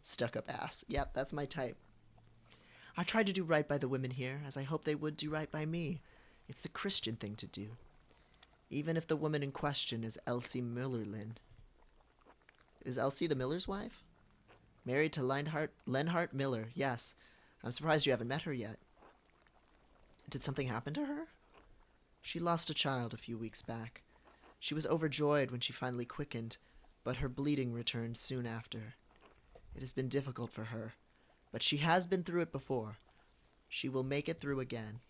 Stuck-up ass. Yep, that's my type. I tried to do right by the women here, as I hope they would do right by me. It's the Christian thing to do. Even if the woman in question is Elsie Millerlin. Is Elsie the miller's wife? Married to Lenhart Miller, yes. I'm surprised you haven't met her yet. Did something happen to her? She lost a child a few weeks back. She was overjoyed when she finally quickened, but her bleeding returned soon after. It has been difficult for her, but she has been through it before. She will make it through again.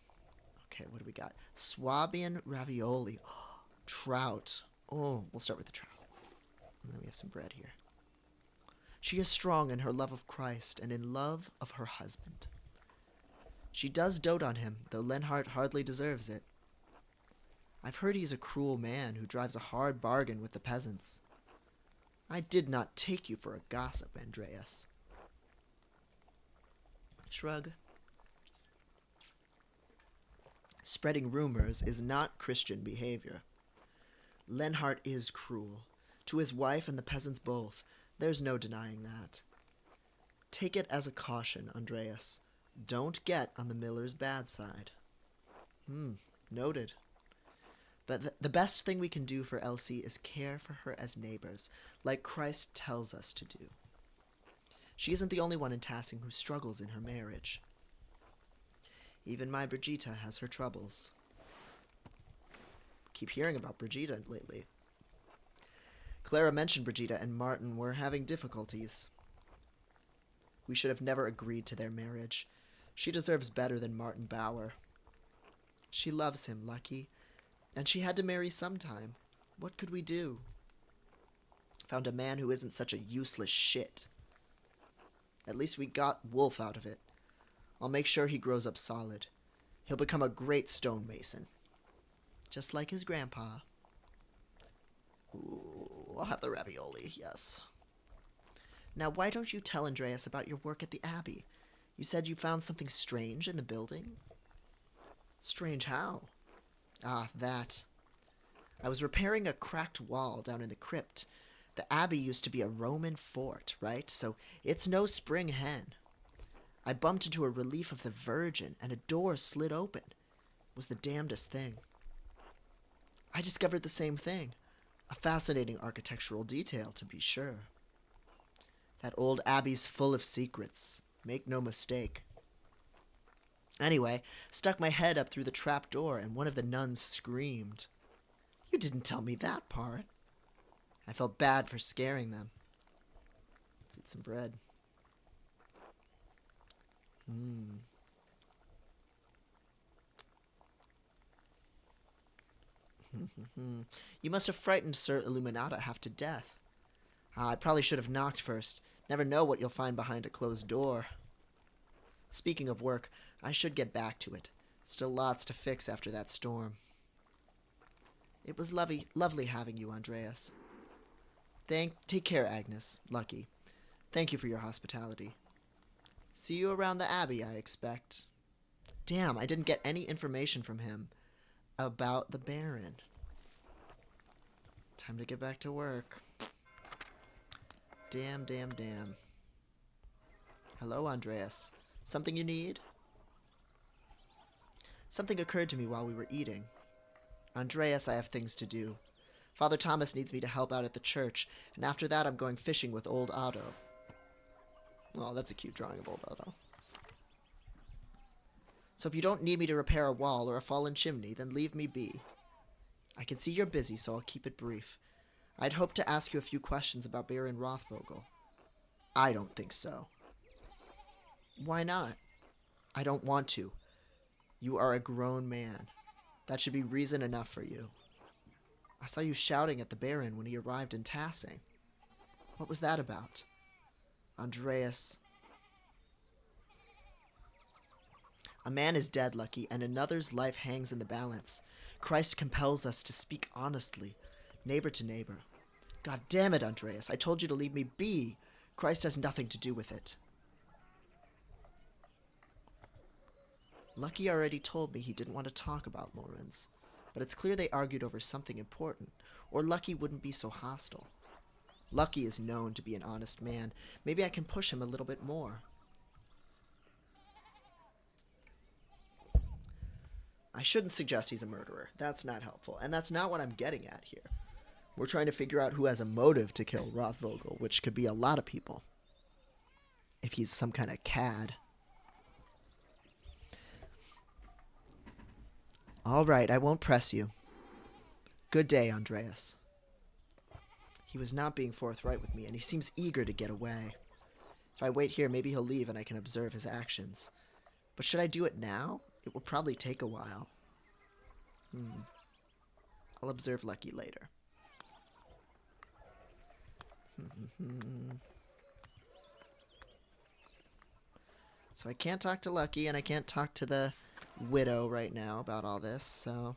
Okay, what do we got? Swabian ravioli. Trout. Oh, we'll start with the trout. And then we have some bread here. She is strong in her love of Christ and in love of her husband. She does dote on him, though Lenhart hardly deserves it. I've heard he's a cruel man who drives a hard bargain with the peasants. I did not take you for a gossip, Andreas. Shrug. Spreading rumors is not Christian behavior. Lenhart is cruel. To his wife and the peasants both. There's no denying that. Take it as a caution, Andreas. Don't get on the miller's bad side. Noted. But the best thing we can do for Elsie is care for her as neighbors, like Christ tells us to do. She isn't the only one in Tassing who struggles in her marriage. Even my Brigitta has her troubles. Keep hearing about Brigitta lately. Clara mentioned Brigitta and Martin were having difficulties. We should have never agreed to their marriage. She deserves better than Martin Bauer. She loves him, Lucky, and she had to marry sometime. What could we do? Found a man who isn't such a useless shit. At least we got Wolf out of it. I'll make sure he grows up solid. He'll become a great stonemason. Just like his grandpa. Ooh, I'll have the ravioli, yes. Now, why don't you tell Andreas about your work at the Abbey? You said you found something strange in the building? Strange how? Ah, that. I was repairing a cracked wall down in the crypt. The Abbey used to be a Roman fort, right? So it's no spring hen. I bumped into a relief of the Virgin, and a door slid open. It was the damnedest thing. I discovered the same thing. A fascinating architectural detail, to be sure. That old Abbey's full of secrets. Make no mistake. Anyway, stuck my head up through the trap door, and one of the nuns screamed. You didn't tell me that part. I felt bad for scaring them. Let's eat some bread. You must have frightened Sir Illuminata half to death. I probably should have knocked first. Never know what you'll find behind a closed door. Speaking of work, I should get back to it. Still lots to fix after that storm. It was lovely having you, Andreas. Take care, Agnes. Lucky. Thank you for your hospitality. See you around the Abbey, I expect. Damn, I didn't get any information from him about the Baron. Time to get back to work. Damn. Hello, Andreas. Something you need? Something occurred to me while we were eating. Andreas, I have things to do. Father Thomas needs me to help out at the church, and after that I'm going fishing with old Otto. Oh, that's a cute drawing of old Otto. So if you don't need me to repair a wall or a fallen chimney, then leave me be. I can see you're busy, so I'll keep it brief. I'd hoped to ask you a few questions about Baron Rothvogel. I don't think so. Why not? I don't want to. You are a grown man. That should be reason enough for you. I saw you shouting at the Baron when he arrived in Tassing. What was that about? Andreas. A man is dead, Lucky, and another's life hangs in the balance. Christ compels us to speak honestly, neighbor to neighbor. God damn it, Andreas, I told you to leave me be. Christ has nothing to do with it. Lucky already told me he didn't want to talk about Lawrence, but it's clear they argued over something important, or Lucky wouldn't be so hostile. Lucky is known to be an honest man. Maybe I can push him a little bit more. I shouldn't suggest he's a murderer. That's not helpful, and that's not what I'm getting at here. We're trying to figure out who has a motive to kill Rothvogel, which could be a lot of people. If he's some kind of cad. All right, I won't press you. Good day, Andreas. He was not being forthright with me, and he seems eager to get away. If I wait here, maybe he'll leave and I can observe his actions. But should I do it now? It will probably take a while. I'll observe Lucky later. So I can't talk to Lucky, and I can't talk to the widow right now about all this, so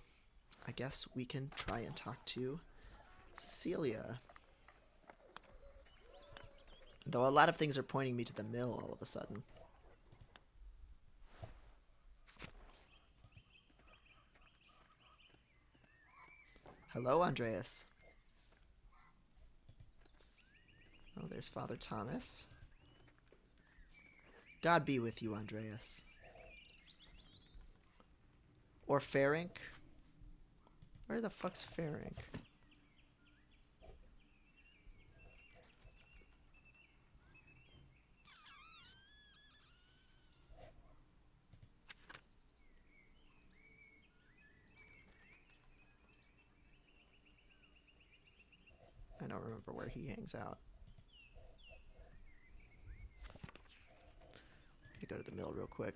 I guess we can try and talk to Cecilia. Though a lot of things are pointing me to the mill all of a sudden. Hello, Andreas. Oh, there's Father Thomas. God be with you, Andreas. Or Ferenc? Where the fuck's Ferenc? I don't remember where he hangs out. I'm gonna go to the mill real quick,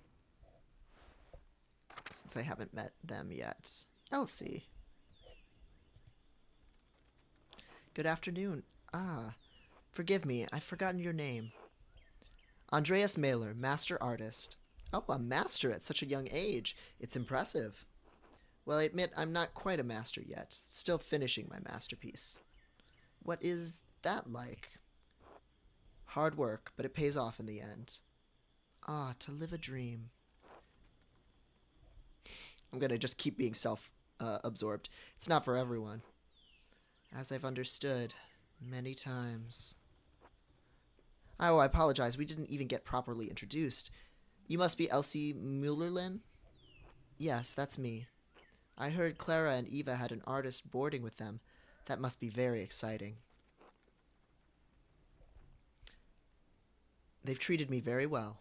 since I haven't met them yet. Elsie. Good afternoon. Forgive me, I've forgotten your name. Andreas Mailer, master artist. Oh, a master at such a young age. It's impressive. Well, I admit I'm not quite a master yet. Still finishing my masterpiece. What is that like? Hard work, but it pays off in the end. To live a dream. I'm gonna just keep being self-absorbed. It's not for everyone. As I've understood many times. Oh, I apologize. We didn't even get properly introduced. You must be Elsie Muellerlin? Yes, that's me. I heard Clara and Eva had an artist boarding with them. That must be very exciting. They've treated me very well.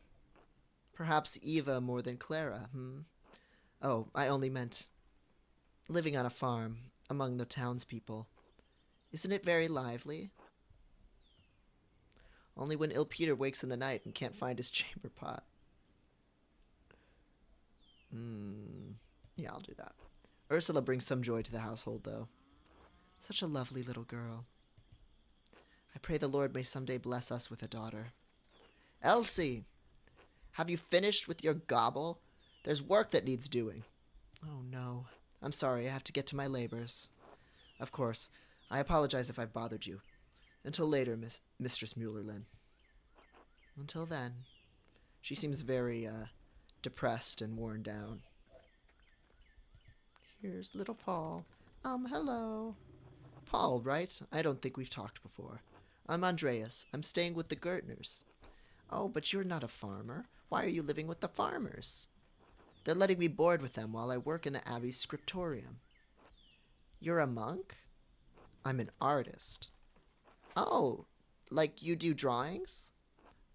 Perhaps Eva more than Clara, Oh, I only meant living on a farm among the townspeople. Isn't it very lively? Only when ill Peter wakes in the night and can't find his chamber pot. Yeah, I'll do that. Ursula brings some joy to the household, though. Such a lovely little girl. I pray the Lord may someday bless us with a daughter. Elsie! Have you finished with your gobble? There's work that needs doing. Oh, no. I'm sorry, I have to get to my labors. Of course. I apologize if I've bothered you. Until later, Mistress Muellerlin. Until then. She seems very, depressed and worn down. Here's little Paul. Hello. Paul, right? I don't think we've talked before. I'm Andreas. I'm staying with the Gertners. Oh, but you're not a farmer. Why are you living with the farmers? They're letting me board with them while I work in the Abbey's scriptorium. You're a monk? I'm an artist. Oh, like you do drawings?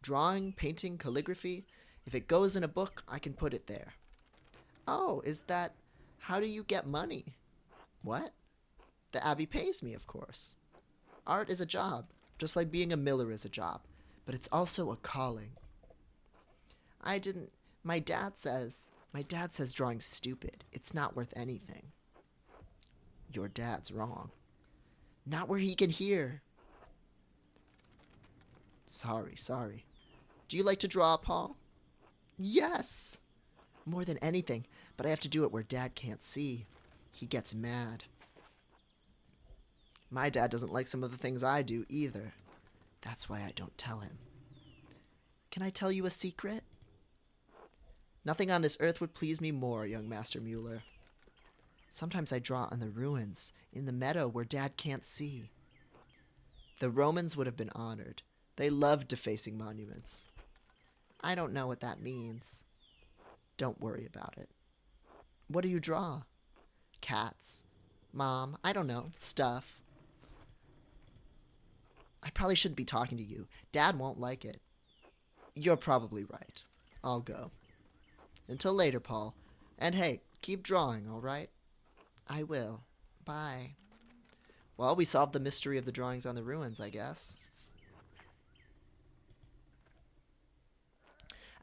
Drawing, painting, calligraphy. If it goes in a book, I can put it there. Oh, is that... How do you get money? What? The Abbey pays me, of course. Art is a job, just like being a miller is a job, but it's also a calling. My dad says drawing's stupid. It's not worth anything. Your dad's wrong. Not where he can hear. Sorry. Do you like to draw, Paul? Yes! More than anything, but I have to do it where Dad can't see. He gets mad. My dad doesn't like some of the things I do either. That's why I don't tell him. Can I tell you a secret? Nothing on this earth would please me more, young Master Mueller. Sometimes I draw on the ruins, in the meadow where Dad can't see. The Romans would have been honored. They loved defacing monuments. I don't know what that means. Don't worry about it. What do you draw? Cats. Mom, I don't know. Stuff. I probably shouldn't be talking to you. Dad won't like it. You're probably right. I'll go. Until later, Paul. And hey, keep drawing, all right? I will. Bye. Well, we solved the mystery of the drawings on the ruins, I guess.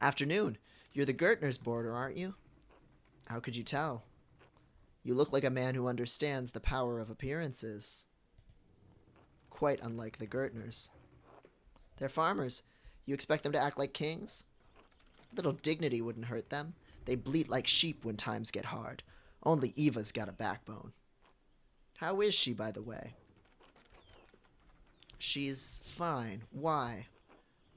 Afternoon. You're the Gertner's boarder, aren't you? How could you tell? You look like a man who understands the power of appearances. Quite unlike the Gertners. They're farmers. You expect them to act like kings? Little dignity wouldn't hurt them. They bleat like sheep when times get hard. Only Eva's got a backbone. How is she, by the way? She's fine. Why?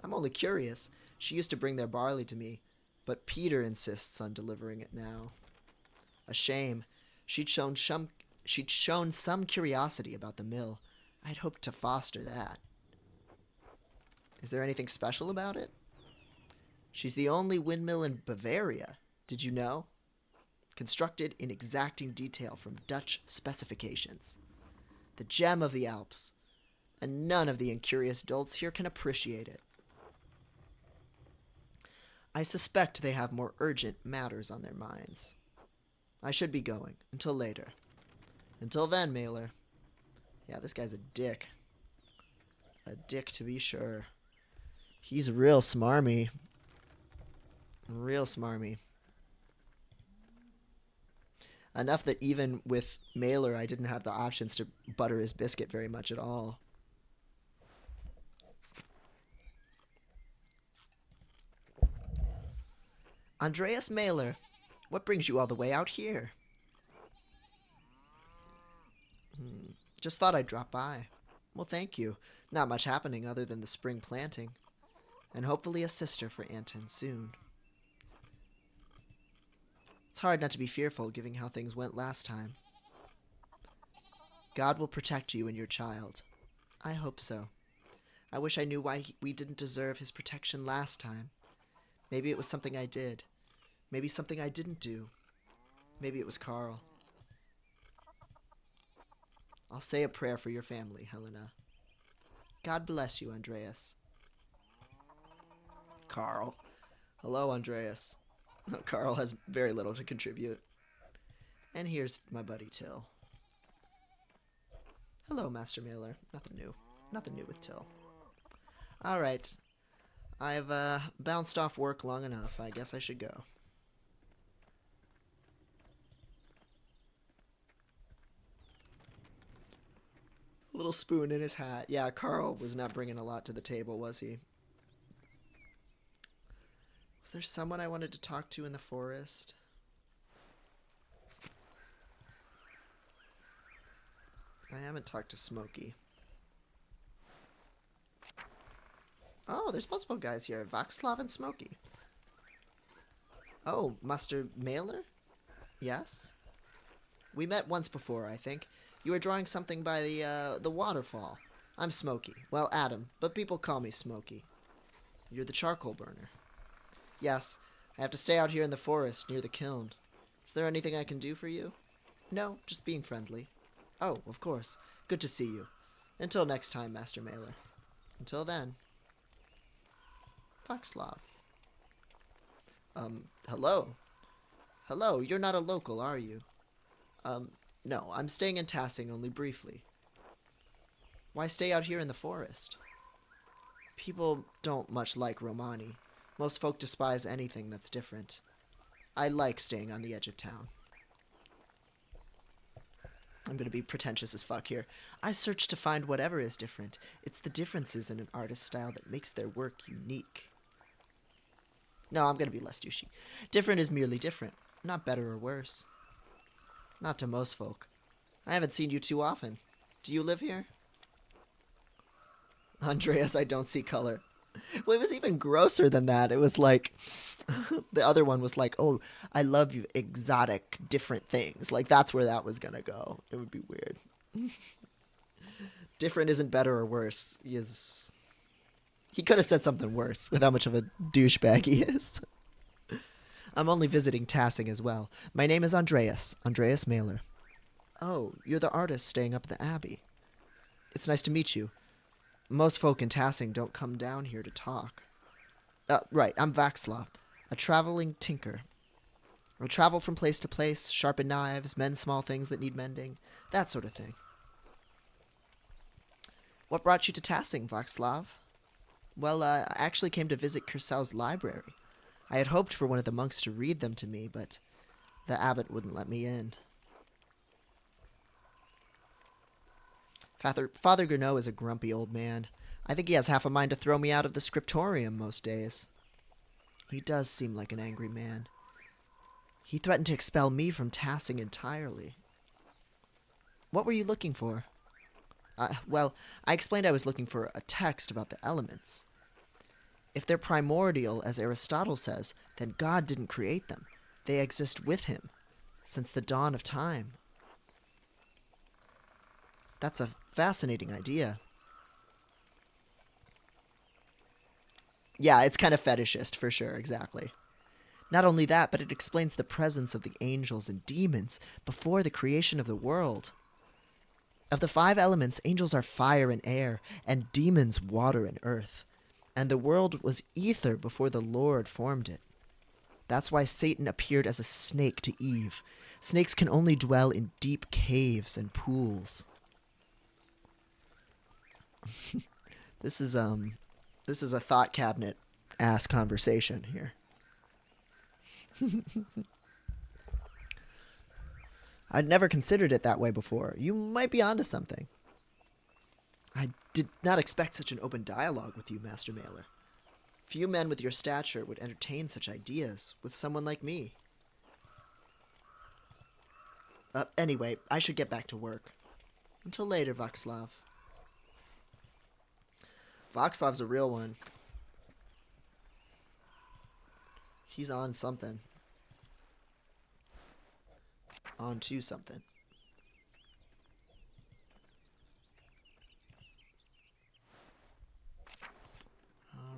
I'm only curious. She used to bring their barley to me, but Peter insists on delivering it now. A shame. She'd shown some curiosity about the mill. I'd hoped to foster that. Is there anything special about it? She's the only windmill in Bavaria. Did you know? Constructed in exacting detail from Dutch specifications. The gem of the Alps. And none of the incurious dolts here can appreciate it. I suspect they have more urgent matters on their minds. I should be going. Until later. Until then, Mailer. Yeah, this guy's a dick. A dick to be sure. He's real smarmy. Real smarmy. Enough that even with Mailer, I didn't have the options to butter his biscuit very much at all. Andreas Mailer, what brings you all the way out here? Just thought I'd drop by. Well, thank you. Not much happening other than the spring planting. And hopefully a sister for Anton soon. It's hard not to be fearful, given how things went last time. God will protect you and your child. I hope so. I wish I knew why we didn't deserve his protection last time. Maybe it was something I did. Maybe something I didn't do. Maybe it was Carl. I'll say a prayer for your family, Helena. God bless you, Andreas. Carl. Hello, Andreas. Carl has very little to contribute. And here's my buddy Till. Hello, Master Mailer. Nothing new. Nothing new with Till. Alright. I've bounced off work long enough. I guess I should go. Little spoon in his hat. Yeah, Carl was not bringing a lot to the table, was he? Was there someone I wanted to talk to in the forest? I haven't talked to Smokey. Oh, there's multiple guys here. Václav and Smokey. Oh, Master Mailer? Yes? We met once before, I think. You were drawing something by the waterfall. I'm Smokey. Well, Adam, but people call me Smokey. You're the charcoal burner. Yes, I have to stay out here in the forest near the kiln. Is there anything I can do for you? No, just being friendly. Oh, of course. Good to see you. Until next time, Master Mailer. Until then. Václav. Hello? Hello, you're not a local, are you? No, I'm staying in Tassing only briefly. Why stay out here in the forest? People don't much like Romani. Most folk despise anything that's different. I like staying on the edge of town. I'm gonna be pretentious as fuck here. I search to find whatever is different. It's the differences in an artist's style that makes their work unique. No, I'm gonna be less douchey. Different is merely different, not better or worse. Not to most folk. I haven't seen you too often. Do you live here? Andreas, I don't see color. Well, it was even grosser than that. It was like, the other one was like, oh, I love you, exotic, different things. Like, that's where that was gonna go. It would be weird. Different isn't better or worse. He could have said something worse with how much of a douchebag he is. I'm only visiting Tassing as well. My name is Andreas Mailer. Oh, you're the artist staying up at the Abbey. It's nice to meet you. Most folk in Tassing don't come down here to talk. Right, I'm Václav, a traveling tinker. I travel from place to place, sharpen knives, mend small things that need mending, that sort of thing. What brought you to Tassing, Václav? Well, I actually came to visit Kursau's library. I had hoped for one of the monks to read them to me, but the abbot wouldn't let me in. Father Gurneau is a grumpy old man. I think he has half a mind to throw me out of the scriptorium most days. He does seem like an angry man. He threatened to expel me from Tassing entirely. What were you looking for? Well, I explained I was looking for a text about the elements. If they're primordial, as Aristotle says, then God didn't create them. They exist with him, since the dawn of time. That's a fascinating idea. Yeah, it's kind of fetishist, for sure, exactly. Not only that, but it explains the presence of the angels and demons before the creation of the world. Of the 5 elements, angels are fire and air, and demons water and earth. And the world was ether before the Lord formed it. That's why Satan appeared as a snake to Eve. Snakes can only dwell in deep caves and pools. This is a thought cabinet ass conversation here. I'd never considered it that way before. You might be onto something. I did not expect such an open dialogue with you, Master Mailer. Few men with your stature would entertain such ideas with someone like me. Anyway, I should get back to work. Until later, Václav. Václav's a real one. He's on something. On to something.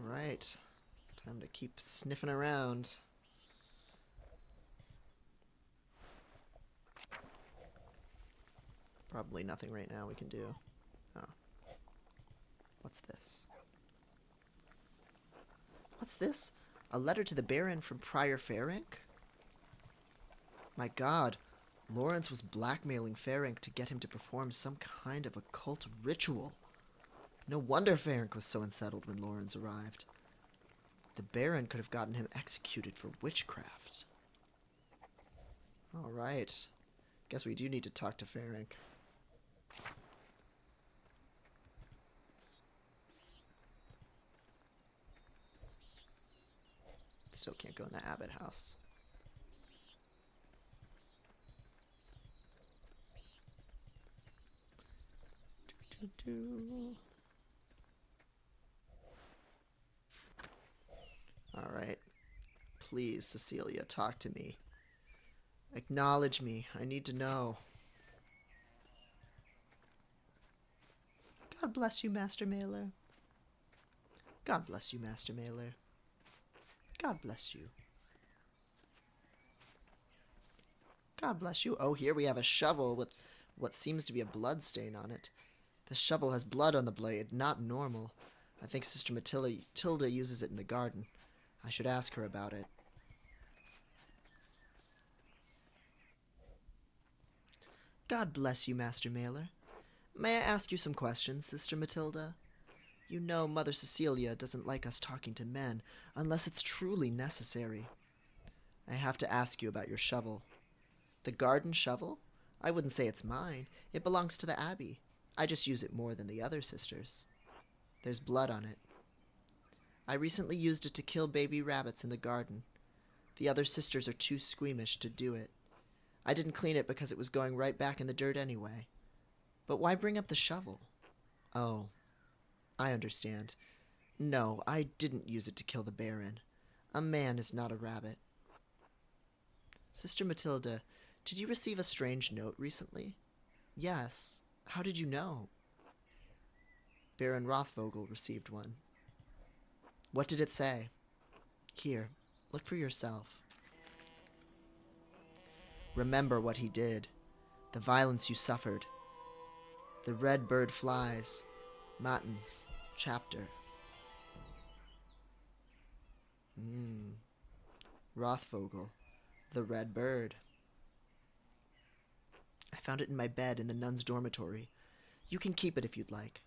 Alright. Time to keep sniffing around. Probably nothing right now we can do. Oh. What's this? What's this? A letter to the Baron from Prior Ferenc? My god, Lawrence was blackmailing Ferenc to get him to perform some kind of occult ritual. No wonder Ferenc was so unsettled when Lawrence arrived. The Baron could have gotten him executed for witchcraft. All right. Guess we do need to talk to Ferenc. Still can't go in the Abbot house. All right. Please, Cecilia, talk to me. Acknowledge me. I need to know. God bless you, Master Mailer. God bless you, Master Mailer. God bless you. God bless you. Oh, here we have a shovel with what seems to be a blood stain on it. The shovel has blood on the blade, not normal. I think Sister Matilda uses it in the garden. I should ask her about it. God bless you, Master Mailer. May I ask you some questions, Sister Matilda? You know Mother Cecilia doesn't like us talking to men unless it's truly necessary. I have to ask you about your shovel. The garden shovel? I wouldn't say it's mine. It belongs to the Abbey. I just use it more than the other sisters. There's blood on it. I recently used it to kill baby rabbits in the garden. The other sisters are too squeamish to do it. I didn't clean it because it was going right back in the dirt anyway. But why bring up the shovel? Oh, I understand. No, I didn't use it to kill the Baron. A man is not a rabbit. Sister Matilda, did you receive a strange note recently? Yes. How did you know? Baron Rothvogel received one. What did it say? Here, look for yourself. Remember what he did, the violence you suffered. The red bird flies. Matins, chapter. Rothvogel, the red bird. I found it in my bed in the nuns' dormitory. You can keep it if you'd like.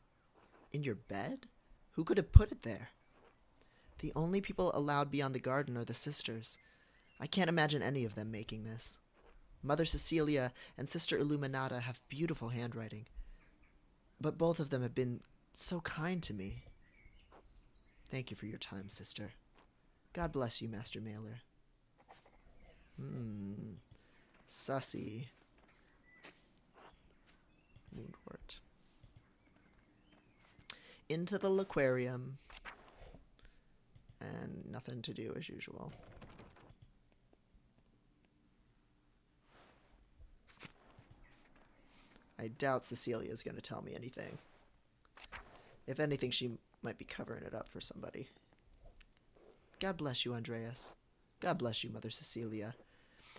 In your bed? Who could have put it there? The only people allowed beyond the garden are the sisters. I can't imagine any of them making this. Mother Cecilia and Sister Illuminata have beautiful handwriting, but both of them have been so kind to me. Thank you for your time, sister. God bless you, Master Mailer. Sussy. Woundwort. Into the aquarium. And nothing to do as usual. I doubt Cecilia's going to tell me anything. If anything, she might be covering it up for somebody. God bless you, Andreas. God bless you, Mother Cecilia.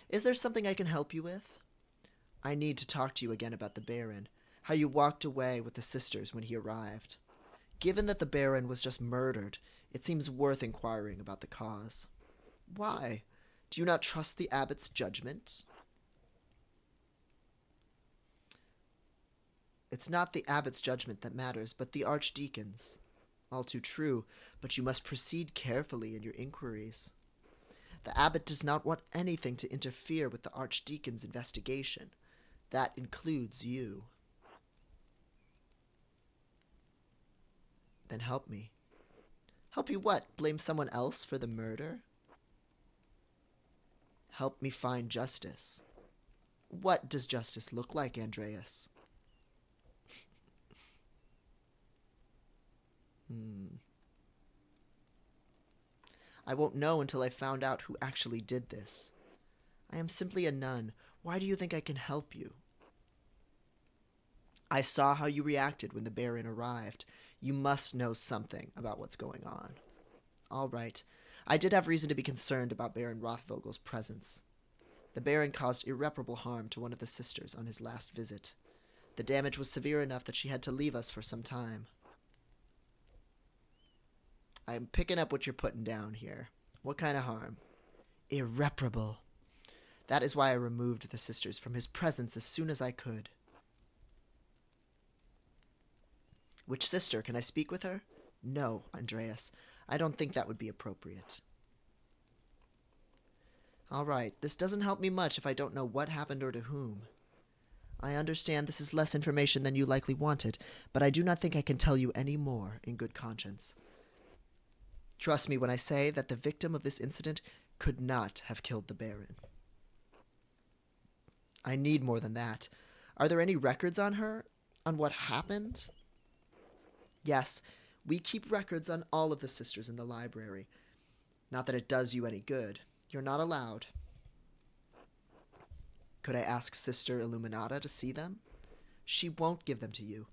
Is there something I can help you with? I need to talk to you again about the Baron, how you walked away with the sisters when he arrived. Given that the Baron was just murdered, it seems worth inquiring about the cause. Why? Do you not trust the abbot's judgment? It's not the abbot's judgment that matters, but the archdeacon's. All too true, but you must proceed carefully in your inquiries. The abbot does not want anything to interfere with the archdeacon's investigation. That includes you. Then help me. Help you what? Blame someone else for the murder? Help me find justice. What does justice look like, Andreas? I won't know until I found out who actually did this. I am simply a nun. Why do you think I can help you? I saw how you reacted when the Baron arrived. You must know something about what's going on. All right. I did have reason to be concerned about Baron Rothvogel's presence. The Baron caused irreparable harm to one of the sisters on his last visit. The damage was severe enough that she had to leave us for some time. I'm picking up what you're putting down here. What kind of harm? Irreparable. That is why I removed the sisters from his presence as soon as I could. Which sister? Can I speak with her? No, Andreas. I don't think that would be appropriate. All right, this doesn't help me much if I don't know what happened or to whom. I understand this is less information than you likely wanted, but I do not think I can tell you any more in good conscience. Trust me when I say that the victim of this incident could not have killed the Baron. I need more than that. Are there any records on her? On what happened? Yes, we keep records on all of the sisters in the library. Not that it does you any good. You're not allowed. Could I ask Sister Illuminata to see them? She won't give them to you.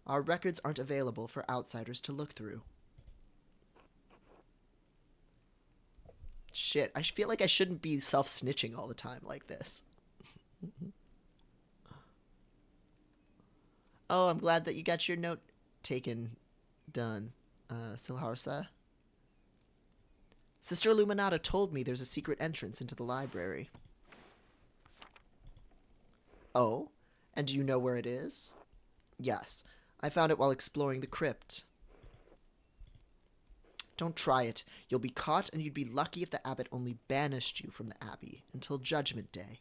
Our records aren't available for outsiders to look through. Shit, I feel like I shouldn't be self-snitching all the time like this. Oh, I'm glad that you got your note taken done, Silharsa. Sister Illuminata told me there's a secret entrance into the library. Oh? And do you know where it is? Yes. I found it while exploring the crypt. Don't try it. You'll be caught, and you'd be lucky if the abbot only banished you from the abbey until Judgment Day.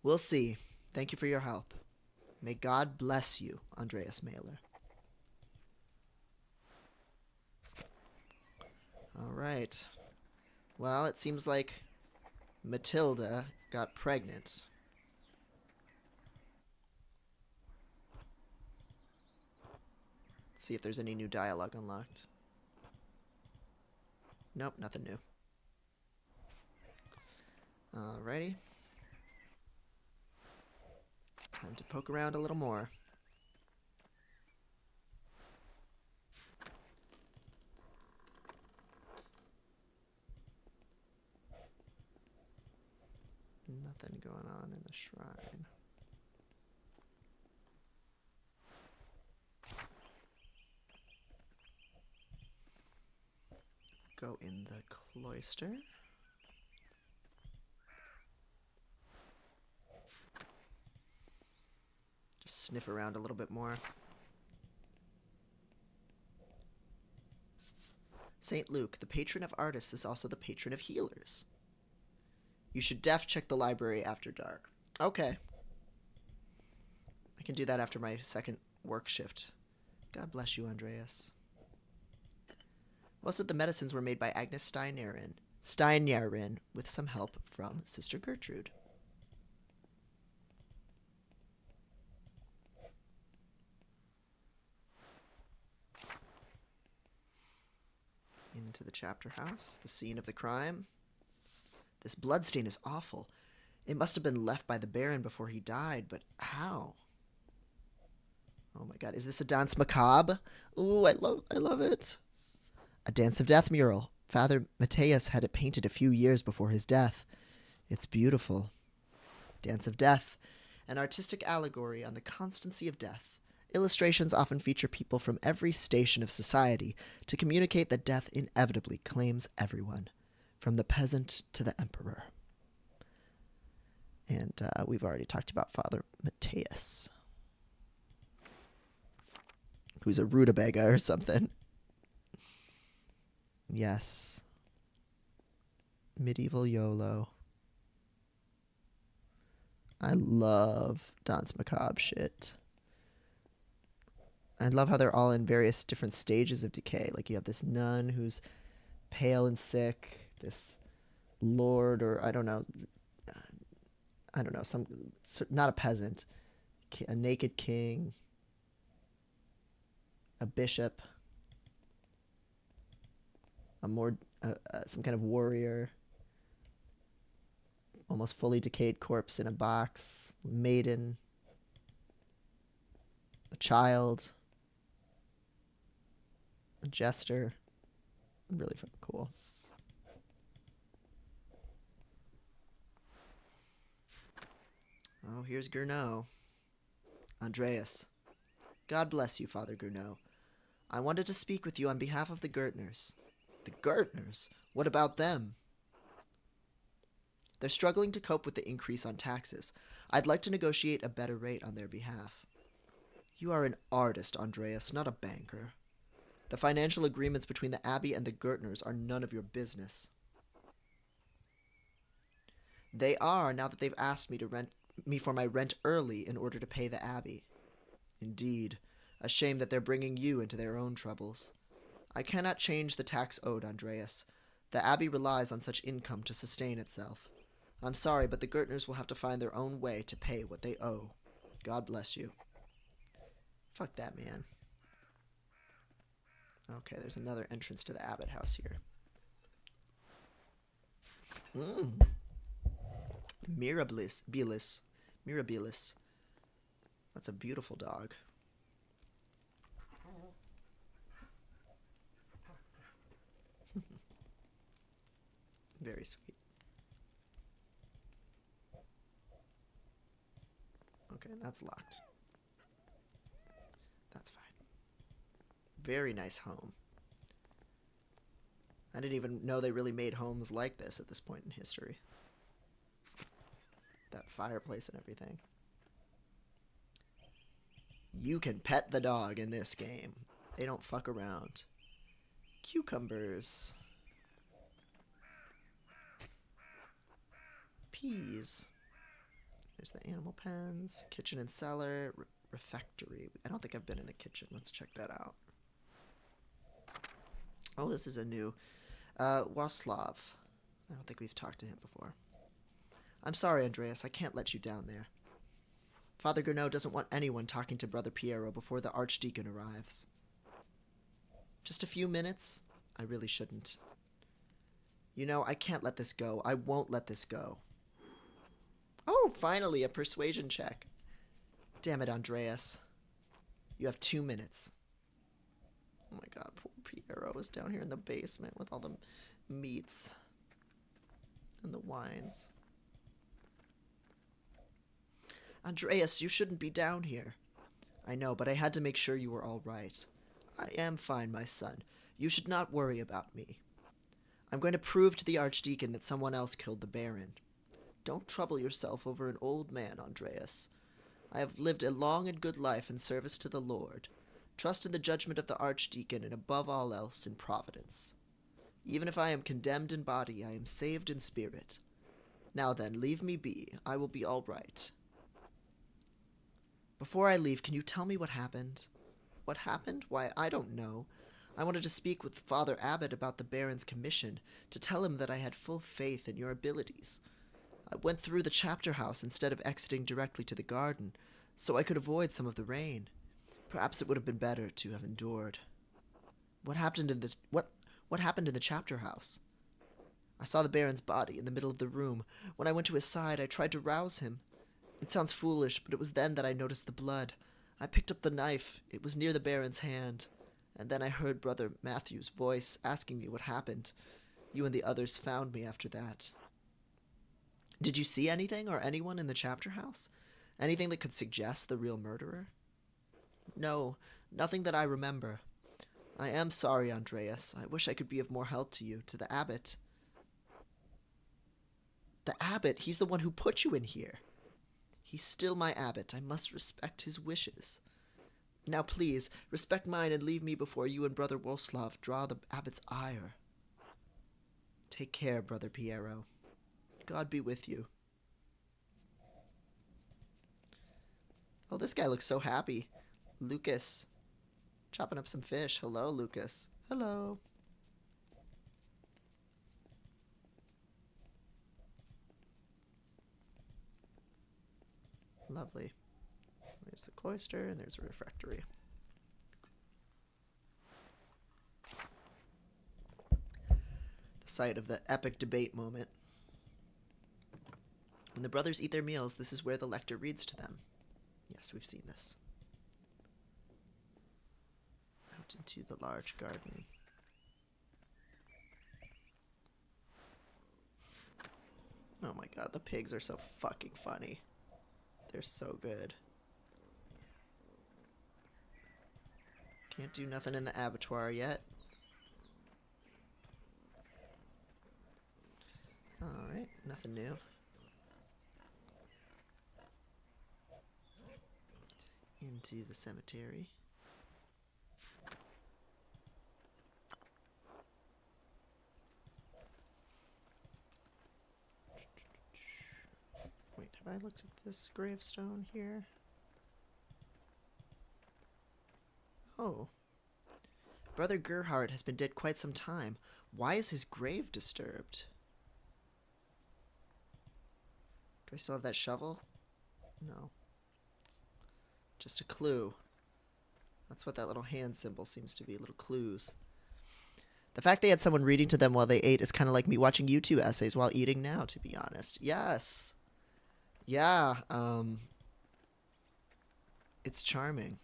We'll see. Thank you for your help. May God bless you, Andreas Mailer. All right. Well, it seems like Matilda got pregnant. Let's see if there's any new dialogue unlocked. Nope, nothing new. Alrighty. Time to poke around a little more. Nothing going on in the shrine. Go in the cloister. Just sniff around a little bit more. St. Luke, the patron of artists, is also the patron of healers. You should check the library after dark. Okay. I can do that after my second work shift. God bless you, Andreas. Most of the medicines were made by Agnes Steinjarin, with some help from Sister Gertrude. Into the chapter house, the scene of the crime. This bloodstain is awful. It must have been left by the Baron before he died, but how? Oh my god, is this a dance macabre? Ooh, I love it. A Dance of Death mural. Father Matthias had it painted a few years before his death. It's beautiful. Dance of Death, an artistic allegory on the constancy of death. Illustrations often feature people from every station of society to communicate that death inevitably claims everyone, from the peasant to the emperor. And we've already talked about Father Matthias, who's a rutabaga or something. Yes. Medieval YOLO. I love Dance Macabre shit. I love how they're all in various different stages of decay. Like you have this nun who's pale and sick, this lord, or I don't know, not a peasant, a naked king, a bishop, some kind of warrior, almost fully decayed corpse in a box, maiden, a child, a jester. Really fucking cool. Oh, here's Gournot. Andreas. God bless you, Father Gournot. I wanted to speak with you on behalf of the Gertners. The Gertners? What about them? They're struggling to cope with the increase on taxes. I'd like to negotiate a better rate on their behalf. You are an artist, Andreas, not a banker. The financial agreements between the Abbey and the Gertners are none of your business. They are, now that they've asked me for my rent early in order to pay the Abbey. Indeed, a shame that they're bringing you into their own troubles. I cannot change the tax owed, Andreas. The Abbey relies on such income to sustain itself. I'm sorry, but the Gertners will have to find their own way to pay what they owe. God bless you. Fuck that, man. Okay, there's another entrance to the Abbot house here. Mirabilis. That's a beautiful dog. Very sweet. Okay, that's locked. That's fine. Very nice home. I didn't even know they really made homes like this at this point in history. That fireplace and everything. You can pet the dog in this game. They don't fuck around. Cucumbers. Peas. There's the animal pens. Kitchen and cellar. Refectory. I don't think I've been in the kitchen. Let's check that out. Oh, this is a new... Waslav. I don't think we've talked to him before. I'm sorry, Andreas. I can't let you down there. Father Gurnot doesn't want anyone talking to Brother Piero before the Archdeacon arrives. Just a few minutes? I really shouldn't. You know, I can't let this go. I won't let this go. Oh, finally, a persuasion check. Damn it, Andreas. You have 2 minutes. Oh my god, poor Piero is down here in the basement with all the meats and the wines. Andreas, you shouldn't be down here. I know, but I had to make sure you were all right. I am fine, my son. You should not worry about me. I'm going to prove to the Archdeacon that someone else killed the Baron. Don't trouble yourself over an old man, Andreas. I have lived a long and good life in service to the Lord. Trust in the judgment of the Archdeacon, and above all else in Providence. Even if I am condemned in body, I am saved in spirit. Now then, leave me be. I will be all right. Before I leave, can you tell me what happened? What happened? Why, I don't know. I wanted to speak with Father Abbot about the Baron's commission, to tell him that I had full faith in your abilities. I went through the chapter house instead of exiting directly to the garden, so I could avoid some of the rain. Perhaps it would have been better to have endured. What happened in the chapter house? I saw the Baron's body in the middle of the room. When I went to his side, I tried to rouse him. It sounds foolish, but it was then that I noticed the blood. I picked up the knife. It was near the Baron's hand. And then I heard Brother Matthew's voice asking me what happened. You and the others found me after that. Did you see anything or anyone in the chapter house? Anything that could suggest the real murderer? No, nothing that I remember. I am sorry, Andreas. I wish I could be of more help to you, to the abbot. The abbot? He's the one who put you in here. He's still my abbot. I must respect his wishes. Now please, respect mine and leave me before you and Brother Waslav draw the abbot's ire. Take care, Brother Piero. God be with you. Oh, this guy looks so happy. Lucas. Chopping up some fish. Hello, Lucas. Hello. Lovely. There's the cloister, and there's a refectory. The site of the epic debate moment. When the brothers eat their meals, this is where the lector reads to them. Yes, we've seen this. Out into the large garden. Oh my god, the pigs are so fucking funny. They're so good. Can't do nothing in the abattoir yet. Nothing new. Into the cemetery. Wait, have I looked at this gravestone here? Oh. Brother Gerhard has been dead quite some time. Why is his grave disturbed? Do I still have that shovel? No. Just a clue. That's what that little hand symbol seems to be, little clues. The fact they had someone reading to them while they ate is kind of like me watching YouTube essays while eating now, to be honest. Yes. Yeah, it's charming.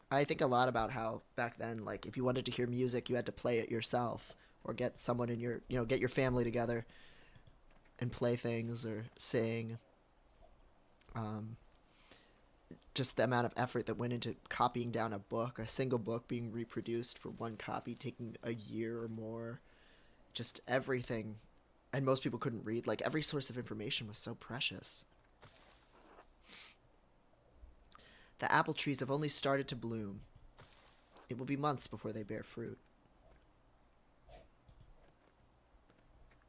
I think a lot about how back then, like, if you wanted to hear music, you had to play it yourself or get someone in your, get your family together and play things or sing. Just the amount of effort that went into copying down a book, a single book being reproduced for one copy, taking a year or more. Just everything. And most people couldn't read. Like, every source of information was so precious. The apple trees have only started to bloom. It will be months before they bear fruit.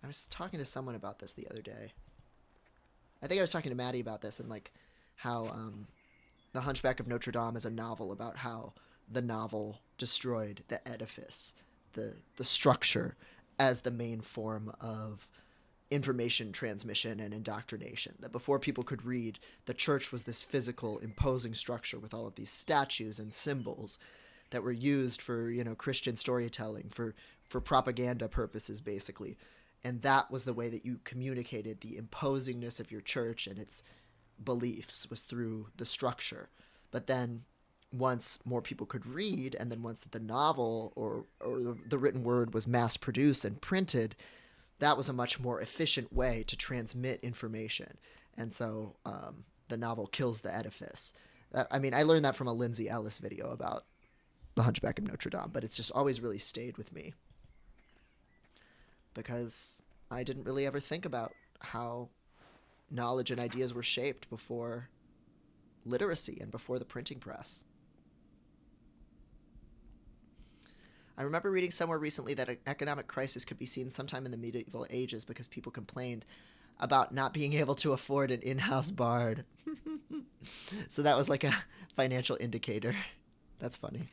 I was talking to someone about this the other day. I think I was talking to Maddie about this and, like, how The Hunchback of Notre Dame is a novel about how the novel destroyed the edifice, the structure, as the main form of information transmission and indoctrination. That before people could read, the church was this physical, imposing structure with all of these statues and symbols that were used for, Christian storytelling, for propaganda purposes, basically. And that was the way that you communicated the imposingness of your church and its beliefs, was through the structure. But then once more people could read, and then once the novel or the written word was mass produced and printed, that was a much more efficient way to transmit information. And so the novel kills the edifice. I mean, I learned that from a Lindsay Ellis video about The Hunchback of Notre Dame, but it's just always really stayed with me because I didn't really ever think about how knowledge and ideas were shaped before literacy and before the printing press. I remember reading somewhere recently that an economic crisis could be seen sometime in the medieval ages because people complained about not being able to afford an in-house bard. So that was like a financial indicator. That's funny.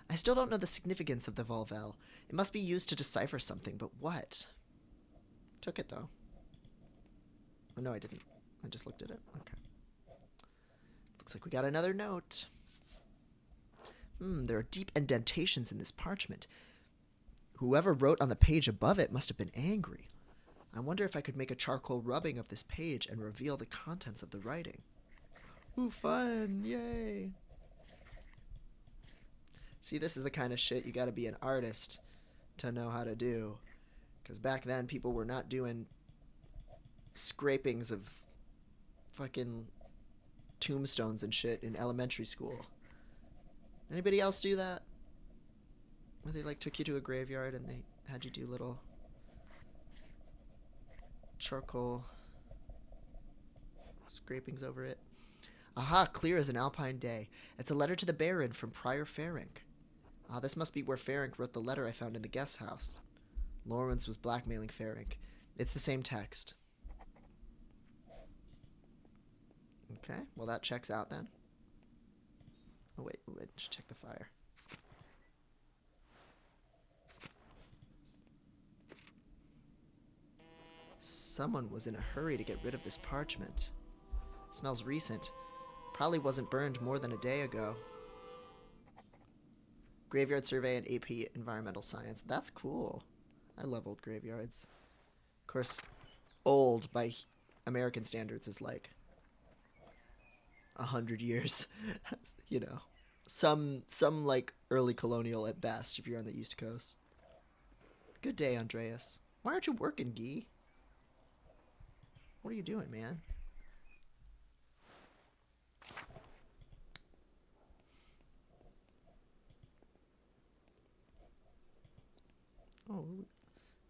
I still don't know the significance of the Volvel. It must be used to decipher something, but what? Took it, though. Oh, no, I didn't. I just looked at it. Okay. Looks like we got another note. There are deep indentations in this parchment. Whoever wrote on the page above it must have been angry. I wonder if I could make a charcoal rubbing of this page and reveal the contents of the writing. Ooh, fun! Yay! See, this is the kind of shit you gotta be an artist to know how to do. Because back then, people were not doing scrapings of fucking tombstones and shit in elementary school. Anybody else do that? Where they like took you to a graveyard and they had you do little charcoal scrapings over it. Aha, clear as an alpine day. It's a letter to the Baron from Prior Ferenc. Ah, this must be where Ferenc wrote the letter I found in the guest house. Lawrence was blackmailing Ferenc. It's the same text. Okay, well that checks out then. Oh wait, I should check the fire. Someone was in a hurry to get rid of this parchment. Smells recent. Probably wasn't burned more than a day ago. Graveyard survey and AP environmental science. That's cool. I love old graveyards. Of course, old by American standards is like 100 years. Some like early colonial at best if you're on the East Coast. Good day, Andreas. Why aren't you working, Guy? What are you doing, man? Oh,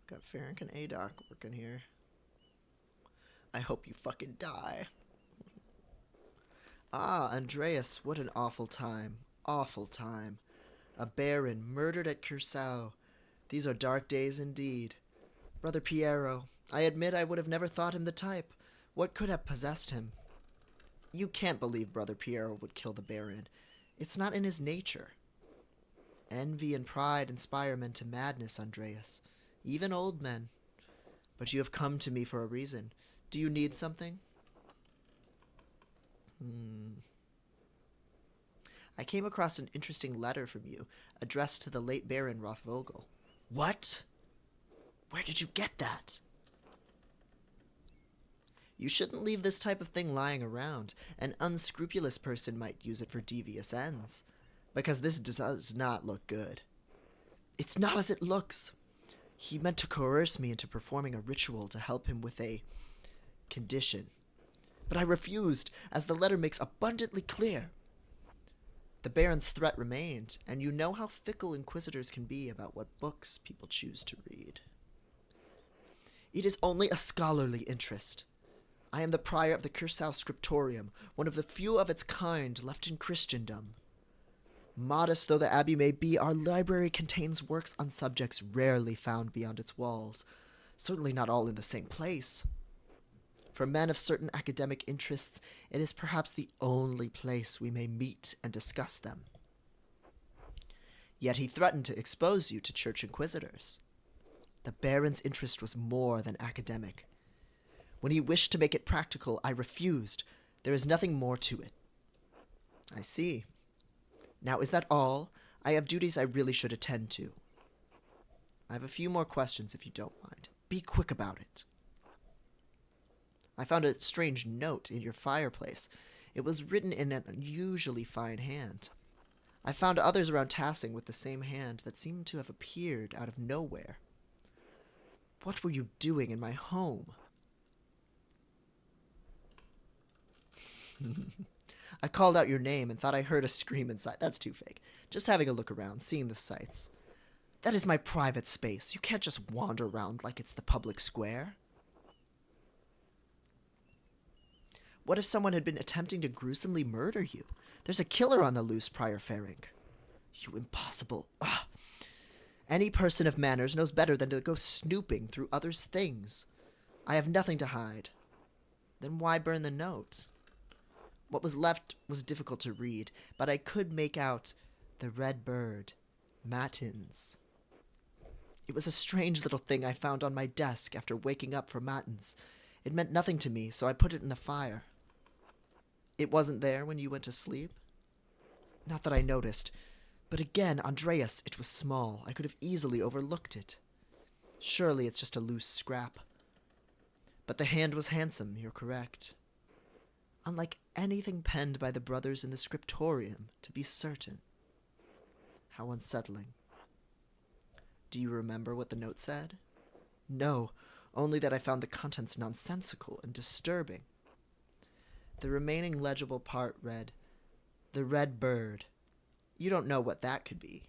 Got Ferenc and Adoc working here. I hope you fucking die. Ah, Andreas, what an awful time. Awful time. A baron murdered at Curacao. These are dark days indeed. Brother Piero, I admit I would have never thought him the type. What could have possessed him? You can't believe Brother Piero would kill the baron. It's not in his nature. Envy and pride inspire men to madness, Andreas. Even old men. But you have come to me for a reason. Do you need something? I came across an interesting letter from you, addressed to the late Baron Rothvogel. What? Where did you get that? You shouldn't leave this type of thing lying around. An unscrupulous person might use it for devious ends. Because this does not look good. It's not as it looks. He meant to coerce me into performing a ritual to help him with a condition. But I refused, as the letter makes abundantly clear. The Baron's threat remained, and you know how fickle inquisitors can be about what books people choose to read. It is only a scholarly interest. I am the prior of the Curacao Scriptorium, one of the few of its kind left in Christendom. Modest though the abbey may be, our library contains works on subjects rarely found beyond its walls, certainly not all in the same place. For men of certain academic interests, it is perhaps the only place we may meet and discuss them. Yet he threatened to expose you to church inquisitors. The Baron's interest was more than academic. When he wished to make it practical, I refused. There is nothing more to it. I see. Now, is that all? I have duties I really should attend to. I have a few more questions, if you don't mind. Be quick about it. I found a strange note in your fireplace. It was written in an unusually fine hand. I found others around Tassing with the same hand that seemed to have appeared out of nowhere. What were you doing in my home? I called out your name and thought I heard a scream inside. That's too fake. Just having a look around, seeing the sights. That is my private space. You can't just wander around like it's the public square. What if someone had been attempting to gruesomely murder you? There's a killer on the loose, Prior Ferenc. You impossible. Ugh. Any person of manners knows better than to go snooping through others' things. I have nothing to hide. Then why burn the note? What was left was difficult to read, but I could make out the red bird, matins. It was a strange little thing I found on my desk after waking up for matins. It meant nothing to me, so I put it in the fire. It wasn't there when you went to sleep? Not that I noticed. But again, Andreas, it was small. I could have easily overlooked it. Surely it's just a loose scrap. But the hand was handsome, you're correct. Unlike anything penned by the brothers in the scriptorium, to be certain. How unsettling. Do you remember what the note said? No, only that I found the contents nonsensical and disturbing. The remaining legible part read, "The red bird." You don't know what that could be.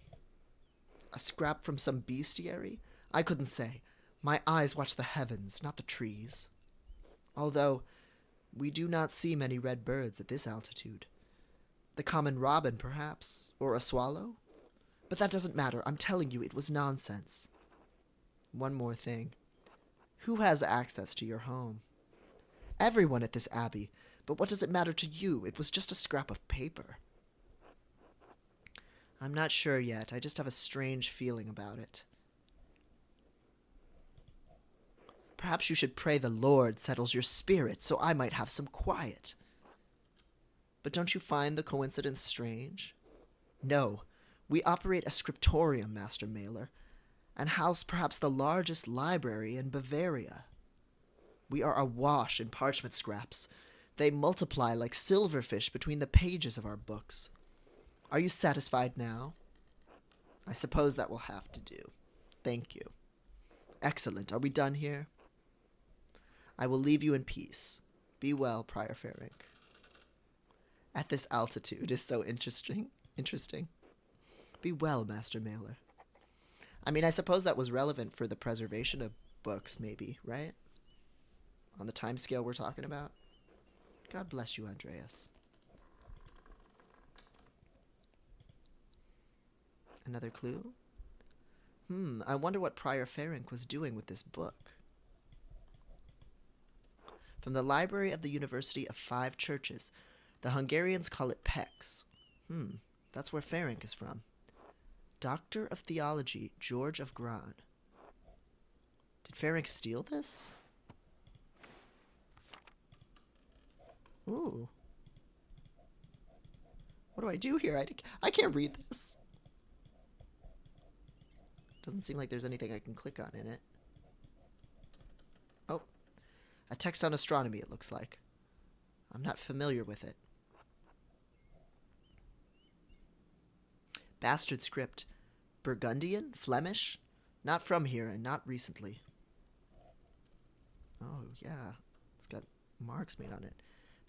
A scrap from some bestiary? I couldn't say. My eyes watch the heavens, not the trees. Although, we do not see many red birds at this altitude. The common robin, perhaps, or a swallow? But that doesn't matter. I'm telling you, it was nonsense. One more thing. Who has access to your home? Everyone at this abbey. But what does it matter to you? It was just a scrap of paper. I'm not sure yet. I just have a strange feeling about it. Perhaps you should pray the Lord settles your spirit so I might have some quiet. But don't you find the coincidence strange? No. We operate a scriptorium, Master Mailer, and house perhaps the largest library in Bavaria. We are awash in parchment scraps. They multiply like silverfish between the pages of our books. Are you satisfied now? I suppose that will have to do. Thank you. Excellent. Are we done here? I will leave you in peace. Be well, Prior Ferenc. At this altitude is so interesting. Be well, Master Mailer. I mean, I suppose that was relevant for the preservation of books, maybe, right? On the time scale we're talking about. God bless you, Andreas. Another clue? I wonder what Prior Ferenc was doing with this book. From the Library of the University of Five Churches. The Hungarians call it PEX. That's where Ferenc is from. Doctor of Theology, George of Gran. Did Ferenc steal this? Ooh. What do I do here? I can't read this. Doesn't seem like there's anything I can click on in it. Oh. A text on astronomy, it looks like. I'm not familiar with it. Bastard script. Burgundian? Flemish? Not from here and not recently. Oh, yeah. It's got marks made on it.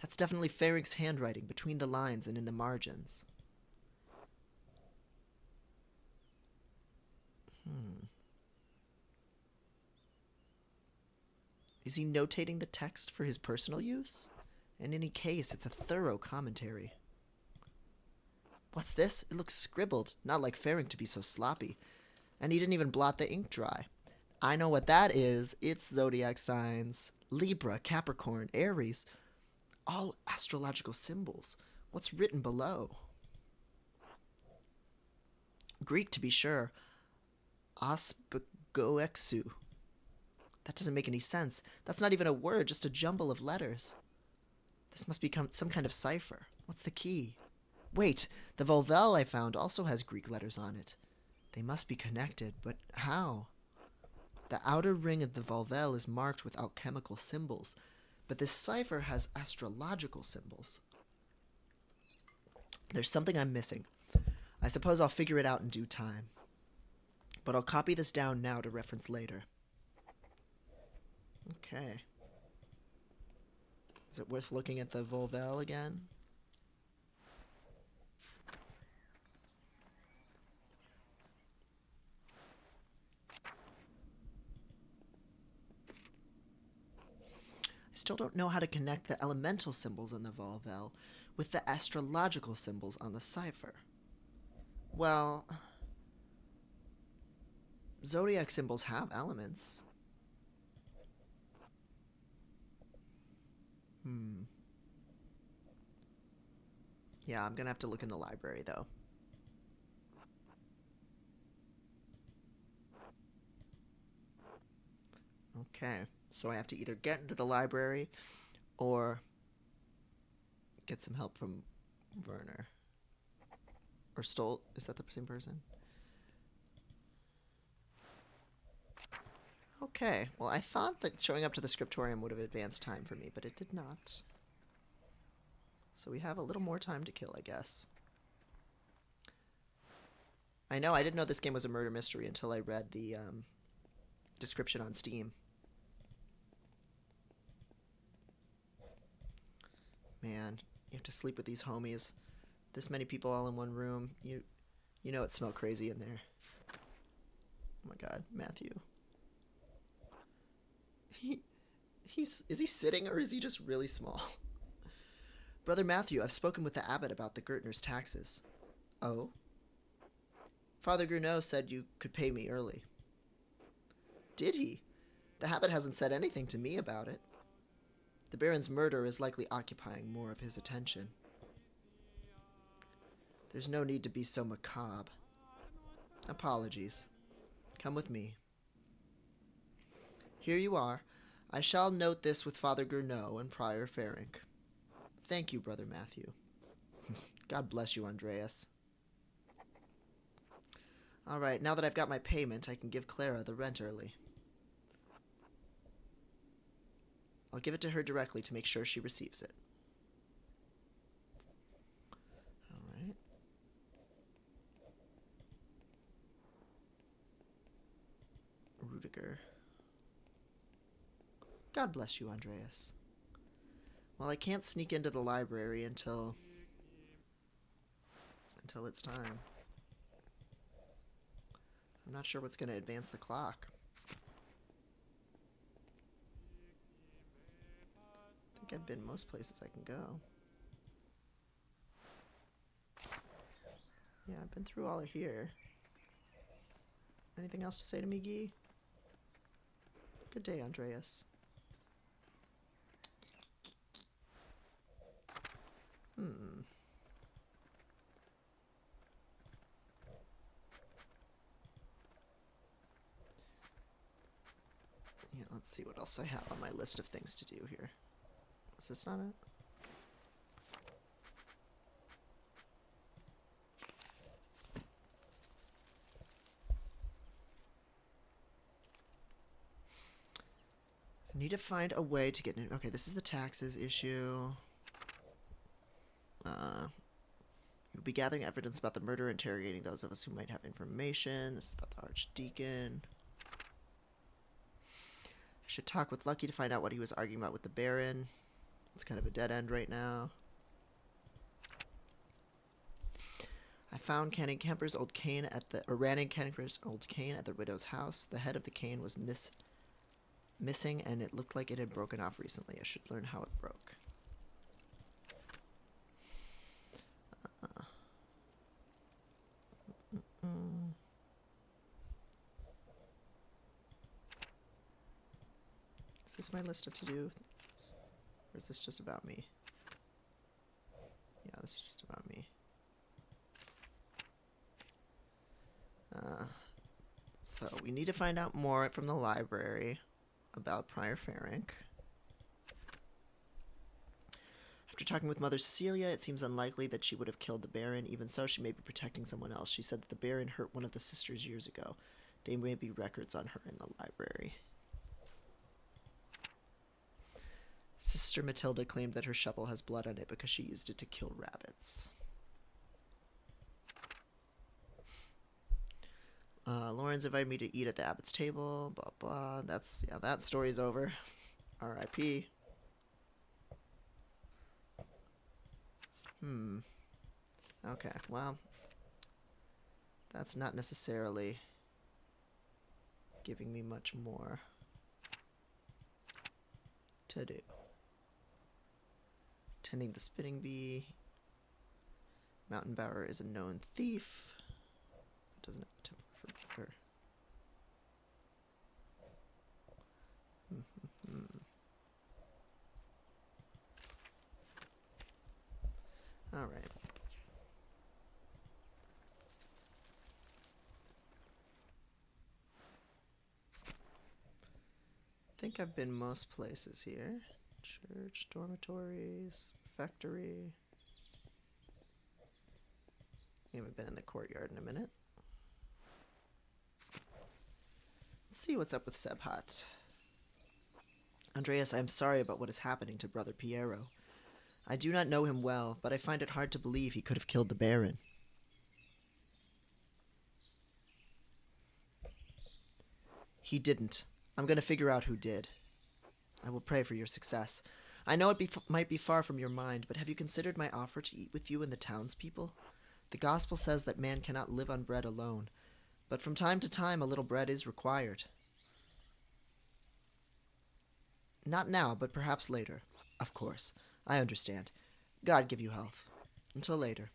That's definitely Ferenc's handwriting between the lines and in the margins. Is he notating the text for his personal use? In any case, it's a thorough commentary. What's this? It looks scribbled, not like Ferenc to be so sloppy. And he didn't even blot the ink dry. I know what that is. It's zodiac signs. Libra, Capricorn, Aries. All astrological symbols. What's written below? Greek, to be sure. Aspagoexu. That doesn't make any sense. That's not even a word, just a jumble of letters. This must be some kind of cipher. What's the key? Wait, the Volvel I found also has Greek letters on it. They must be connected, but how? The outer ring of the Volvel is marked with alchemical symbols, but this cipher has astrological symbols. There's something I'm missing. I suppose I'll figure it out in due time. But I'll copy this down now to reference later. Okay. Is it worth looking at the Volvel again? I still don't know how to connect the elemental symbols on the Volvel with the astrological symbols on the cipher. Well, zodiac symbols have elements. Yeah, I'm gonna have to look in the library, though. Okay, so I have to either get into the library or get some help from Werner. Or Stolt. Is that the same person? Okay, well, I thought that showing up to the scriptorium would have advanced time for me, but it did not. So we have a little more time to kill, I guess. I know, I didn't know this game was a murder mystery until I read the description on Steam. Man, you have to sleep with these homies. This many people all in one room. You know it smelled crazy in there. Oh my god, Matthew. Is he sitting or is he just really small? Brother Matthew, I've spoken with the abbot about the Gertner's taxes. Oh? Father Gounod said you could pay me early. Did he? The abbot hasn't said anything to me about it. The Baron's murder is likely occupying more of his attention. There's no need to be so macabre. Apologies. Come with me. Here you are. I shall note this with Father Gounod and Prior Ferenc. Thank you, Brother Matthew. God bless you, Andreas. All right, now that I've got my payment, I can give Clara the rent early. I'll give it to her directly to make sure she receives it. All right. Rudiger. God bless you, Andreas. Well, I can't sneak into the library until it's time. I'm not sure what's going to advance the clock. I think I've been most places I can go. Yeah, I've been through all of here. Anything else to say to me, Guy? Good day, Andreas. Yeah, let's see what else I have on my list of things to do here. Is this not it? I need to find a way to get in. Okay, this is the taxes issue. You'll be gathering evidence about the murder, interrogating those of us who might have information. This is about the Archdeacon. I should talk with Lucky to find out what he was arguing about with the Baron. It's kind of a dead end right now. I found Ranning Kemper's old cane at the widow's house. The head of the cane was missing, and it looked like it had broken off recently. I should learn how it broke. Is this my list of to-do? Or is this just about me? Yeah, this is just about me. So we need to find out more from the library about Prior Ferenc. After talking with Mother Cecilia, it seems unlikely that she would have killed the Baron. Even so, she may be protecting someone else. She said that the Baron hurt one of the sisters years ago. There may be records on her in the library. Sister Matilda claimed that her shovel has blood on it because she used it to kill rabbits. Lawrence invited me to eat at the abbot's table, blah, blah. That story's over. R.I.P. Okay, well, that's not necessarily giving me much more to do. Tending the spinning bee. Mountain Bower is a known thief. It doesn't have a temper for her. All right. I think I've been most places here. Church, dormitories, factory. We haven't been in the courtyard in a minute. Let's see what's up with Sebhat. Andreas, I am sorry about what is happening to Brother Piero. I do not know him well, but I find it hard to believe he could have killed the Baron. He didn't. I'm going to figure out who did. I will pray for your success. I know it might be far from your mind, but have you considered my offer to eat with you and the townspeople? The gospel says that man cannot live on bread alone, but from time to time a little bread is required. Not now, but perhaps later. Of course. I understand. God give you health. Until later.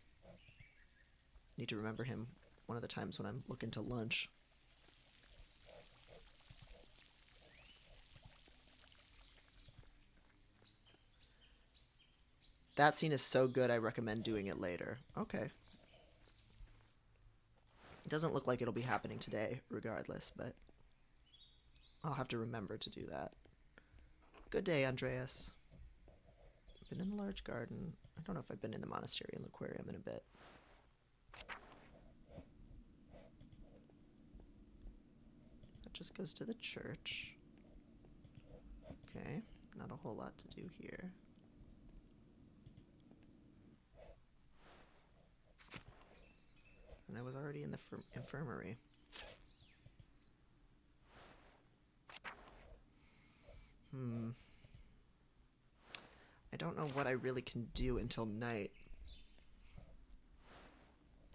Need to remember him one of the times when I'm looking to lunch. That scene is so good I recommend doing it later. Okay. It doesn't look like it'll be happening today, regardless, but I'll have to remember to do that. Good day, Andreas. Been in the large garden. I don't know if I've been in the monastery and the aquarium in a bit. That just goes to the church. Okay, not a whole lot to do here. And I was already in the infirmary. I don't know what I really can do until night.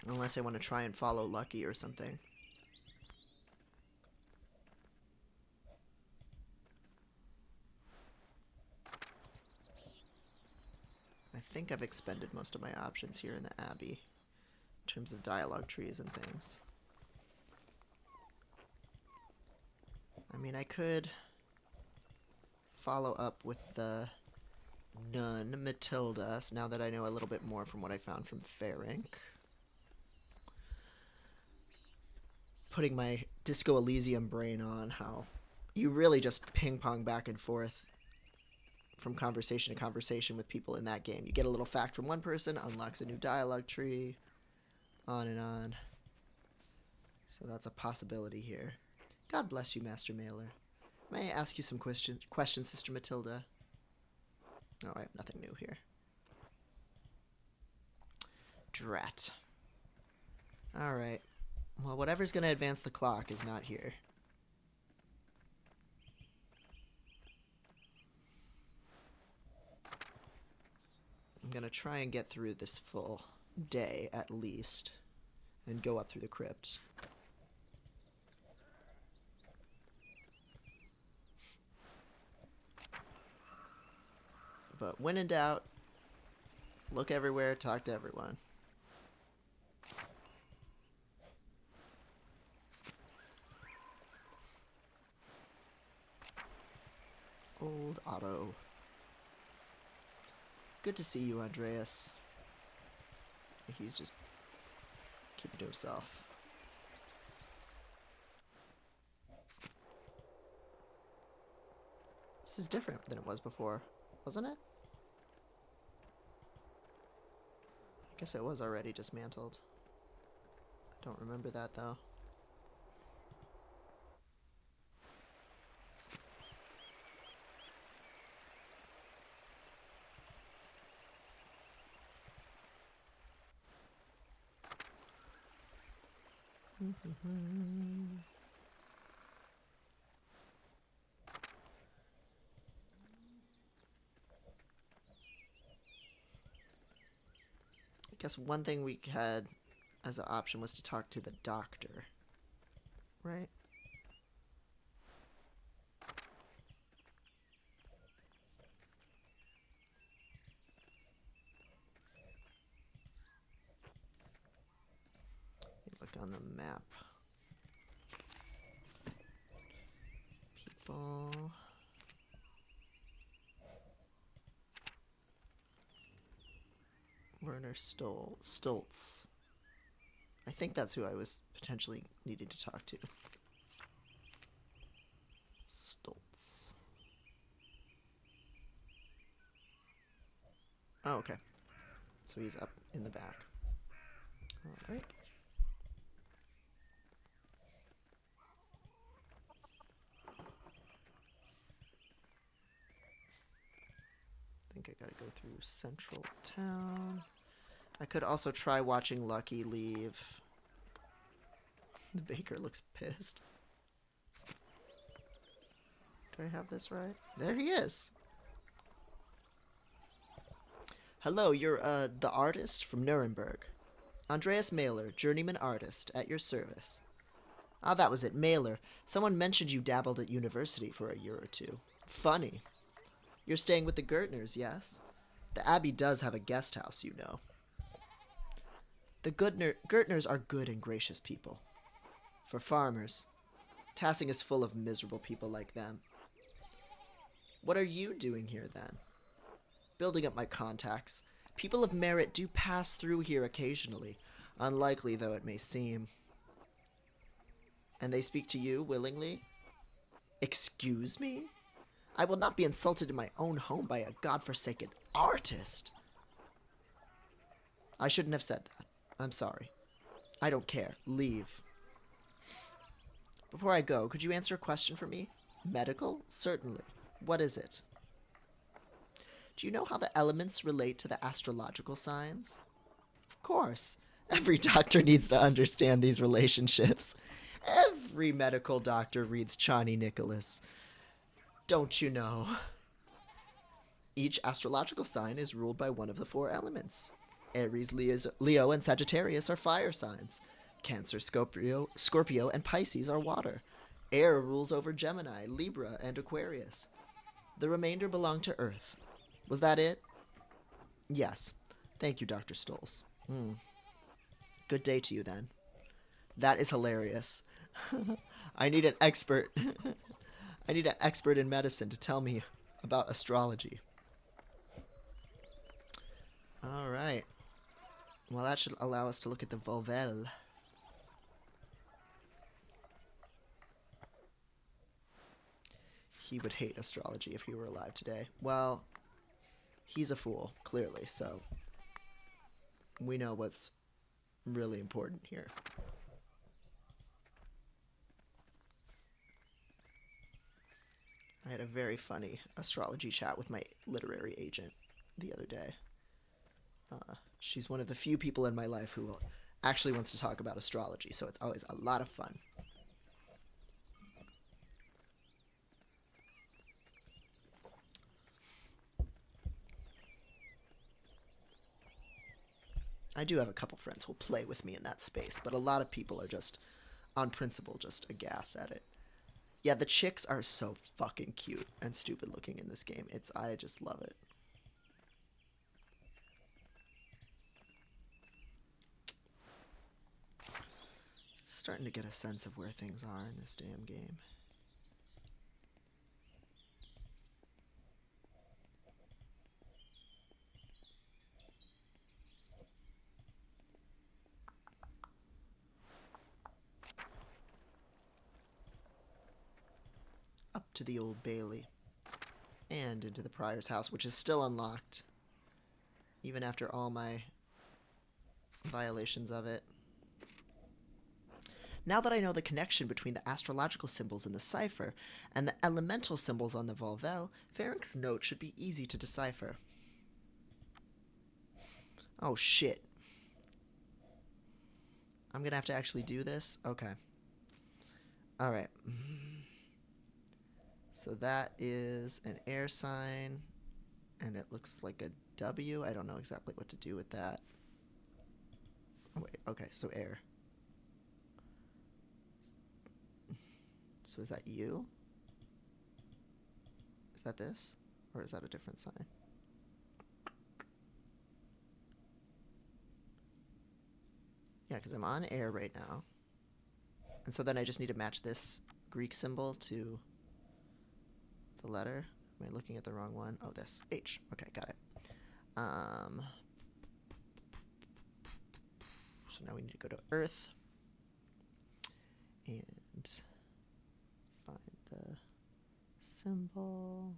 Unless I want to try and follow Lucky or something. think I've expended most of my options here in the Abbey in terms of dialogue trees and things. I mean, I could follow up with the nun, Matilda, now that I know a little bit more from what I found from Ferenc. Putting my Disco Elysium brain on, how you really just ping-pong back and forth from conversation to conversation with people in that game. You get a little fact from one person, unlocks a new dialogue tree, on and on. So that's a possibility here. God bless you, Master Mailer. May I ask you some questions, Sister Matilda? Oh, I have nothing new here. Drat. Alright. Well, whatever's going to advance the clock is not here. I'm going to try and get through this full day, at least, and go up through the crypt. But when in doubt, look everywhere, talk to everyone. Old Otto. Good to see you, Andreas. He's just keeping to himself. This is different than it was before, wasn't it? I guess it was already dismantled. I don't remember that, though. I guess one thing we had as an option was to talk to the doctor, right? Look on the map. People. Werner Stoltz. I think that's who I was potentially needing to talk to. Stoltz. Oh, okay. So he's up in the back. All right. I think I gotta go through Central Town. I could also try watching Lucky leave. The baker looks pissed. Do I have this right? There he is. Hello, you're, the artist from Nuremberg. Andreas Mailer, journeyman artist, at your service. Ah, that was it, Mailer. Someone mentioned you dabbled at university for a year or two. Funny. You're staying with the Gertners, yes? The Abbey does have a guest house, you know. The Gertners are good and gracious people. For farmers, Tassing is full of miserable people like them. What are you doing here, then? Building up my contacts. People of merit do pass through here occasionally, unlikely though it may seem. And they speak to you willingly? Excuse me? I will not be insulted in my own home by a godforsaken artist. I shouldn't have said that. I'm sorry. I don't care. Leave. Before I go, could you answer a question for me? Medical? Certainly. What is it? Do you know how the elements relate to the astrological signs? Of course. Every doctor needs to understand these relationships. Every medical doctor reads Chani Nicholas. Don't you know? Each astrological sign is ruled by one of the four elements. Aries, Leo, and Sagittarius are fire signs. Cancer, Scorpio, and Pisces are water. Air rules over Gemini, Libra, and Aquarius. The remainder belong to Earth. Was that it? Yes. Thank you, Dr. Stoles. Good day to you, then. That is hilarious. I need an expert. I need an expert in medicine to tell me about astrology. All right. Well, that should allow us to look at the Volvel. He would hate astrology if he were alive today. Well, he's a fool, clearly, so we know what's really important here. I had a very funny astrology chat with my literary agent the other day. She's one of the few people in my life who actually wants to talk about astrology, so it's always a lot of fun. I do have a couple friends who'll play with me in that space, but a lot of people are just, on principle, just aghast at it. Yeah, the chicks are so fucking cute and stupid looking in this game. I just love it. Starting to get a sense of where things are in this damn game. Up to the Old Bailey. And into the Prior's house, which is still unlocked. Even after all my violations of it. Now that I know the connection between the astrological symbols in the cipher and the elemental symbols on the Volvel, Ferenc's note should be easy to decipher. Oh shit. I'm gonna have to actually do this? Okay. Alright. So that is an air sign, and it looks like a W. I don't know exactly what to do with that. Oh wait, okay, so air. So is that you? Is that this? Or is that a different sign? Yeah, because I'm on air right now. And so then I just need to match this Greek symbol to the letter. Am I looking at the wrong one? Oh, this. H. Okay, got it. So now we need to go to Earth. And find the symbol.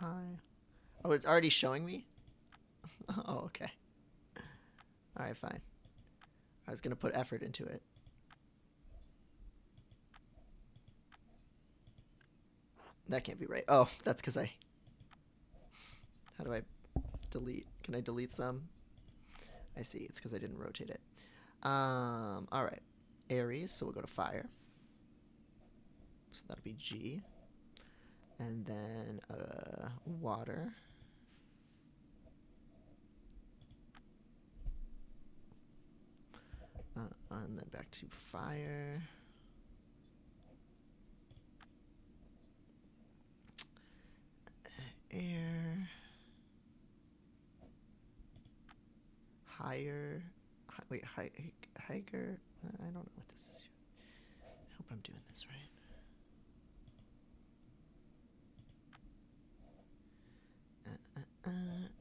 Oh, it's already showing me? Oh, okay. Alright, fine. I was going to put effort into it. That can't be right. Oh, that's because I... How do I delete? Can I delete some? I see. It's because I didn't rotate it. Alright. Aries, so we'll go to fire. So that'll be G. And then water. And then back to fire. Air. Higher. Wait, hiker? I don't know what this is. I hope I'm doing this right.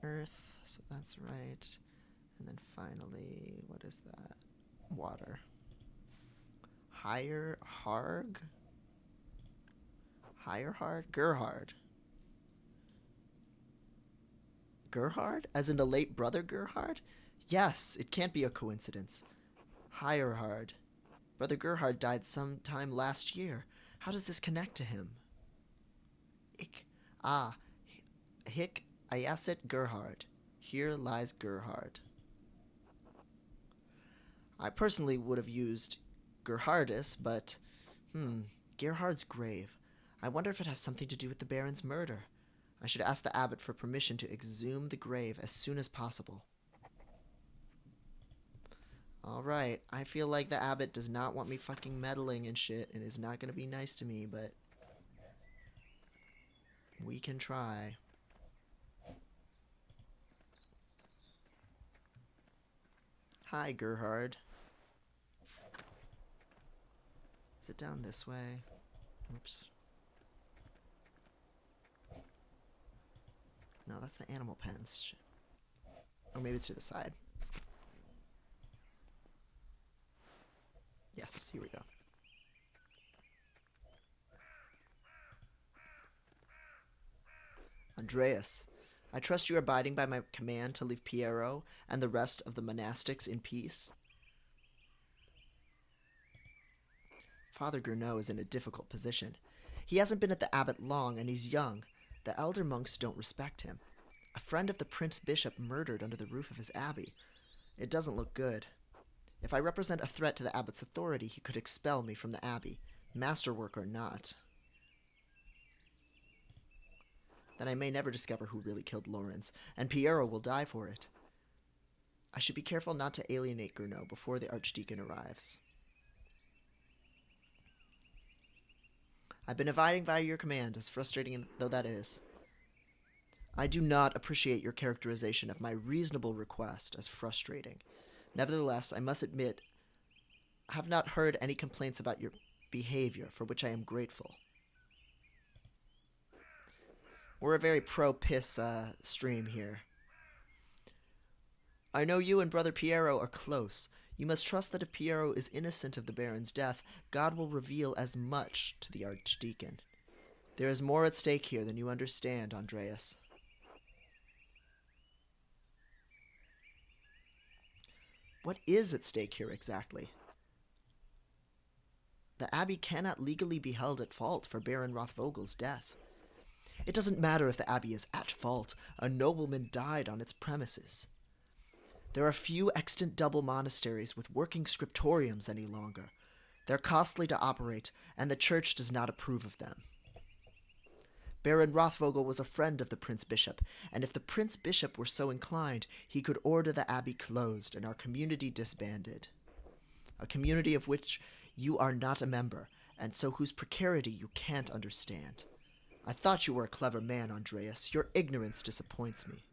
Earth, so that's right. And then finally, what is that? Water. Higher Harg? Higher Hard? Gerhard. Gerhard? As in the late brother Gerhard? Yes, it can't be a coincidence. Higher Hard. Brother Gerhard died sometime last year. How does this connect to him? Hic Ayasit Gerhard. Here lies Gerhard. I personally would have used Gerhardus, but Gerhard's grave. I wonder if it has something to do with the Baron's murder. I should ask the abbot for permission to exhume the grave as soon as possible. Alright, I feel like the abbot does not want me fucking meddling and shit and is not gonna be nice to me, but we can try. Hi, Gerhard. Is it down this way? Oops. No, that's the animal pens. Or maybe it's to the side. Yes, here we go. Andreas, I trust you are abiding by my command to leave Piero and the rest of the monastics in peace. Father Gurnot is in a difficult position. He hasn't been at the abbot long, and he's young. The elder monks don't respect him. A friend of the prince bishop murdered under the roof of his abbey. It doesn't look good. If I represent a threat to the abbot's authority, he could expel me from the abbey, masterwork or not. Then I may never discover who really killed Lorenz, and Piero will die for it. I should be careful not to alienate Gurnot before the archdeacon arrives. I've been abiding by your command, as frustrating though that is. I do not appreciate your characterization of my reasonable request as frustrating. Nevertheless, I must admit, I have not heard any complaints about your behavior, for which I am grateful. We're a very pro-piss stream here. I know you and Brother Piero are close. You must trust that if Piero is innocent of the Baron's death, God will reveal as much to the Archdeacon. There is more at stake here than you understand, Andreas. What is at stake here exactly? The Abbey cannot legally be held at fault for Baron Rothvogel's death. It doesn't matter if the Abbey is at fault. A nobleman died on its premises. There are few extant double monasteries with working scriptoriums any longer. They're costly to operate, and the church does not approve of them. Baron Rothvogel was a friend of the Prince Bishop, and if the Prince Bishop were so inclined, he could order the abbey closed and our community disbanded. A community of which you are not a member, and so whose precarity you can't understand. I thought you were a clever man, Andreas. Your ignorance disappoints me.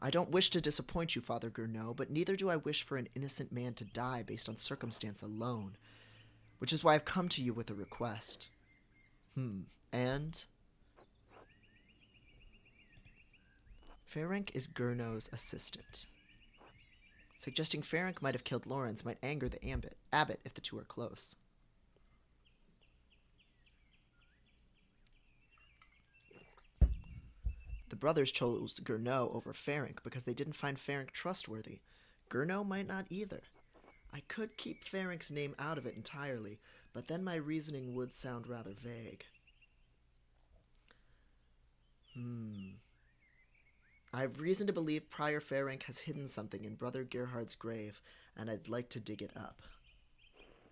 I don't wish to disappoint you, Father Gurnot, but neither do I wish for an innocent man to die based on circumstance alone, which is why I've come to you with a request. And? Ferenc is Gurnot's assistant. Suggesting Ferenc might have killed Lorenz might anger the abbot if the two are close. The brothers chose Gurnot over Ferenc because they didn't find Ferenc trustworthy. Gurnot might not either. I could keep Ferenc's name out of it entirely, but then my reasoning would sound rather vague. I have reason to believe Prior Ferenc has hidden something in Brother Gerhard's grave, and I'd like to dig it up.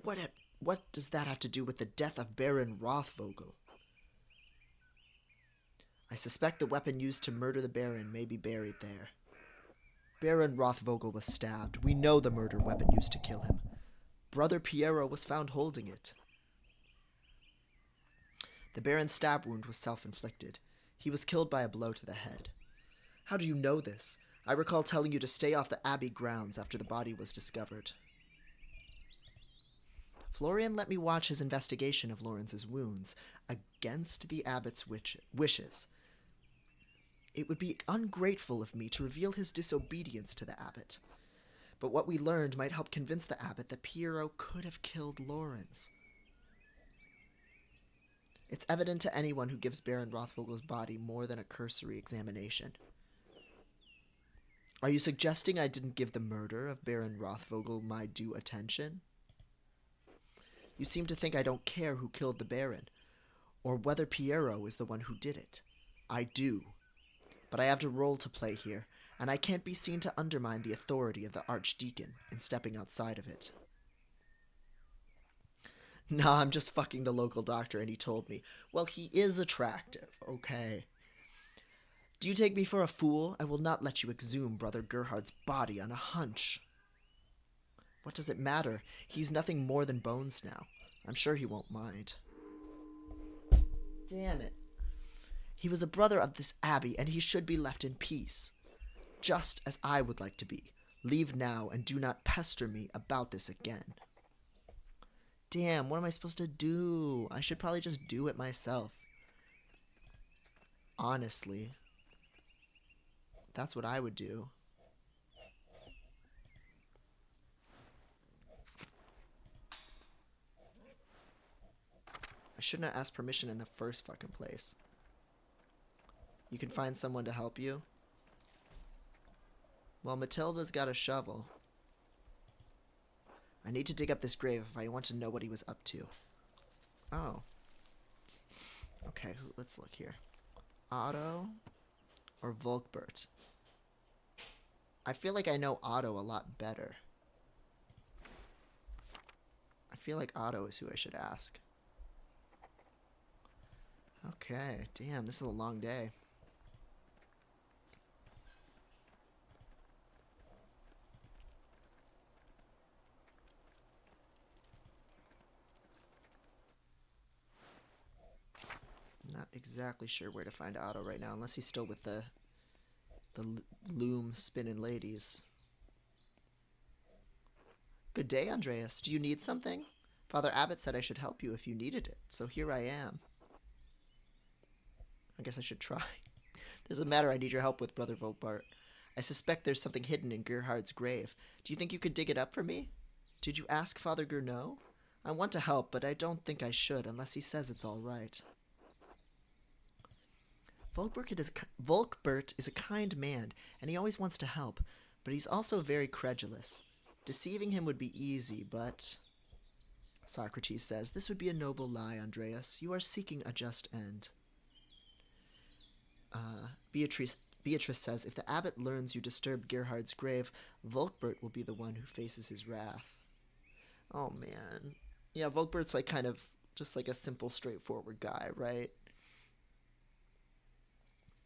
What does that have to do with the death of Baron Rothvogel? I suspect the weapon used to murder the Baron may be buried there. Baron Rothvogel was stabbed. We know the murder weapon used to kill him. Brother Piero was found holding it. The Baron's stab wound was self-inflicted. He was killed by a blow to the head. How do you know this? I recall telling you to stay off the Abbey grounds after the body was discovered. Florian let me watch his investigation of Lorenz's wounds, against the abbot's wishes. It would be ungrateful of me to reveal his disobedience to the abbot. But what we learned might help convince the abbot that Piero could have killed Lorenz. It's evident to anyone who gives Baron Rothvogel's body more than a cursory examination. Are you suggesting I didn't give the murder of Baron Rothvogel my due attention? You seem to think I don't care who killed the Baron, or whether Piero is the one who did it. I do. But I have a role to play here, and I can't be seen to undermine the authority of the Archdeacon in stepping outside of it. Nah, I'm just fucking the local doctor, and he told me. Well, he is attractive, okay? Do you take me for a fool? I will not let you exhume Brother Gerhard's body on a hunch. What does it matter? He's nothing more than bones now. I'm sure he won't mind. Damn it. He was a brother of this abbey, and he should be left in peace. just as I would like to be. Leave now and do not pester me about this again. Damn, what am I supposed to do? I should probably just do it myself. Honestly, that's what I would do. I shouldn't have asked permission in the first fucking place. You can find someone to help you? Well, Matilda's got a shovel. I need to dig up this grave if I want to know what he was up to. Oh. Okay, let's look here. Otto or Volkbert? I feel like I know Otto a lot better. I feel like Otto is who I should ask. Okay, damn, this is a long day. Not exactly sure where to find Otto right now, unless he's still with the loom spinning ladies. Good day, Andreas. Do you need something? Father Abbot said I should help you if you needed it, so here I am. I guess I should try. There's a matter I need your help with, Brother Volkbart. I suspect there's something hidden in Gerhard's grave. Do you think you could dig it up for me? Did you ask Father Gurnot? I want to help, but I don't think I should unless he says it's all right. Volkbert is a kind man, and he always wants to help, but he's also very credulous. Deceiving him would be easy, but... Socrates says, this would be a noble lie, Andreas. You are seeking a just end. Beatrice says, if the abbot learns you disturbed Gerhard's grave, Volkbert will be the one who faces his wrath. Oh, man. Yeah, Volkbert's like kind of just like a simple, straightforward guy, right?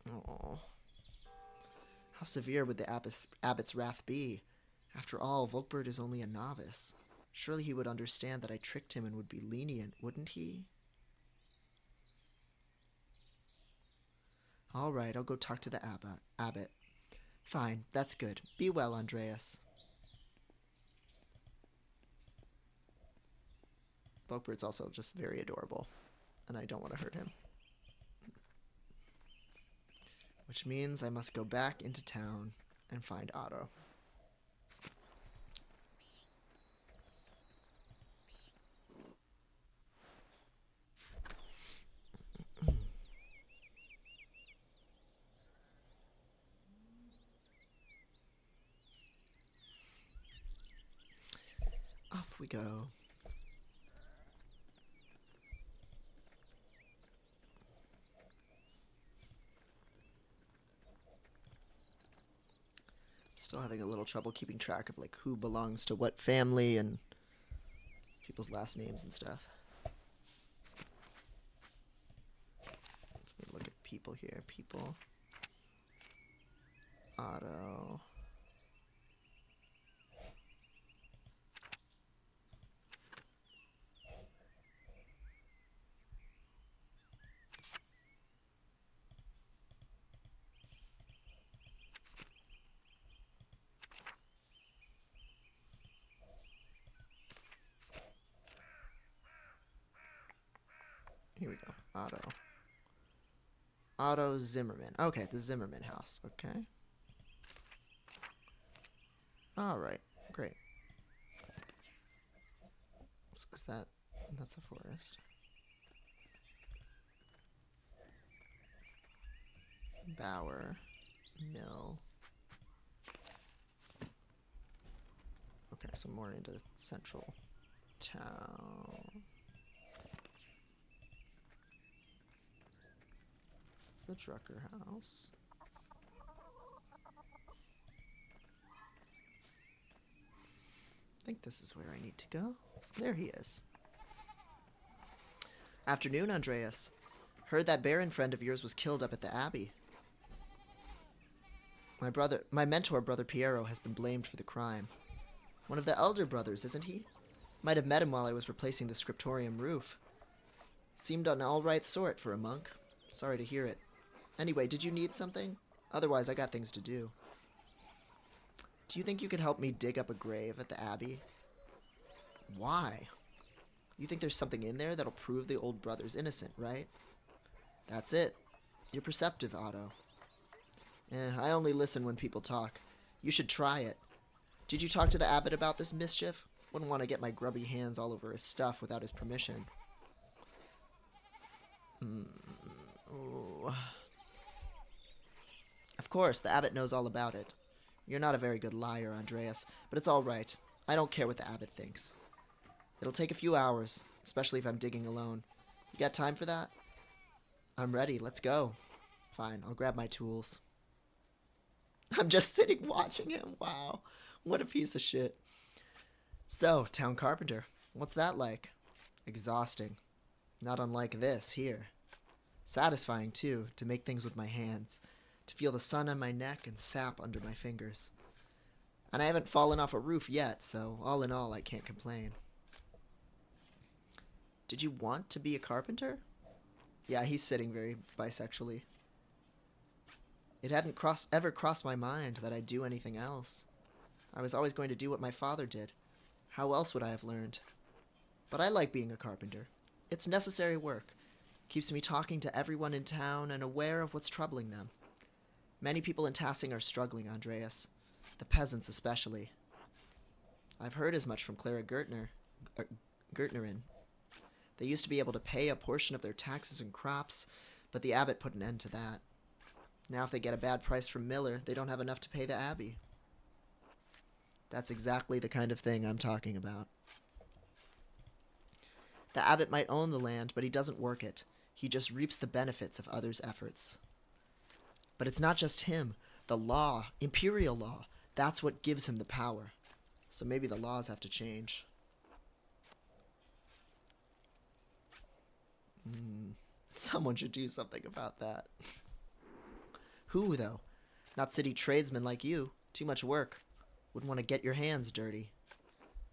Oh. How severe would the abbot's wrath be? After all, Volkbert is only a novice. Surely he would understand that I tricked him and would be lenient, wouldn't he? All right, I'll go talk to the abbot. Fine, that's good. Be well, Andreas. Volkbert's also just very adorable, and I don't want to hurt him. Which means I must go back into town and find Otto. Off we go. Still having a little trouble keeping track of like who belongs to what family and people's last names and stuff. Let me look at people here. People. Otto. Here we go. Otto. Otto Zimmerman. Okay, the Zimmerman house. Okay. Alright, great. Is that... That's a forest. Bower. Mill. Okay, so more into central town. It's the Drucker house. I think this is where I need to go. There he is. Afternoon, Andreas. Heard that Baron friend of yours was killed up at the Abbey. My mentor, Brother Piero, has been blamed for the crime. One of the elder brothers, isn't he? Might have met him while I was replacing the scriptorium roof. Seemed an all-right sort for a monk. Sorry to hear it. Anyway, did you need something? Otherwise, I got things to do. Do you think you could help me dig up a grave at the Abbey? Why? You think there's something in there that'll prove the old brother's innocent, right? That's it. You're perceptive, Otto. I only listen when people talk. You should try it. Did you talk to the abbot about this mischief? Wouldn't want to get my grubby hands all over his stuff without his permission. Ooh. Of course, the abbot knows all about it. You're not a very good liar, Andreas, but it's all right. I don't care what the abbot thinks. It'll take a few hours, especially if I'm digging alone. You got time for that? I'm ready. Let's go. Fine, I'll grab my tools. I'm just sitting watching him. Wow. What a piece of shit. So, town carpenter. What's that like? Exhausting. Not unlike this here. Satisfying, too, to make things with my hands. To feel the sun on my neck and sap under my fingers. And I haven't fallen off a roof yet, so all in all, I can't complain. Did you want to be a carpenter? Yeah, he's sitting very bisexually. It hadn't ever crossed my mind that I'd do anything else. I was always going to do what my father did. How else would I have learned? But I like being a carpenter. It's necessary work. Keeps me talking to everyone in town and aware of what's troubling them. Many people in Tassing are struggling, Andreas. The peasants especially. I've heard as much from Clara Gertnerin. They used to be able to pay a portion of their taxes and crops, but the abbot put an end to that. Now if they get a bad price from Miller, they don't have enough to pay the abbey. That's exactly the kind of thing I'm talking about. The abbot might own the land, but he doesn't work it. He just reaps the benefits of others' efforts. But it's not just him. The law, imperial law, that's what gives him the power. So maybe the laws have to change. Someone should do something about that. Who, though? Not city tradesmen like you. Too much work. Wouldn't want to get your hands dirty.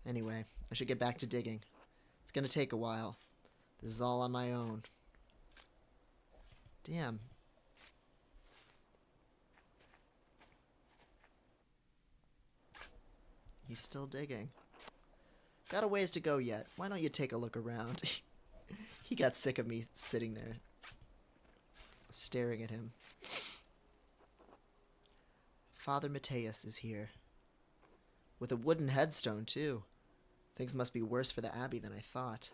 Anyway, I should get back to digging. It's gonna take a while. This is all on my own. Damn. He's still digging. Got a ways to go yet. Why don't you take a look around? He got sick of me sitting there, staring at him. Father Matthias is here. With a wooden headstone, too. Things must be worse for the abbey than I thought.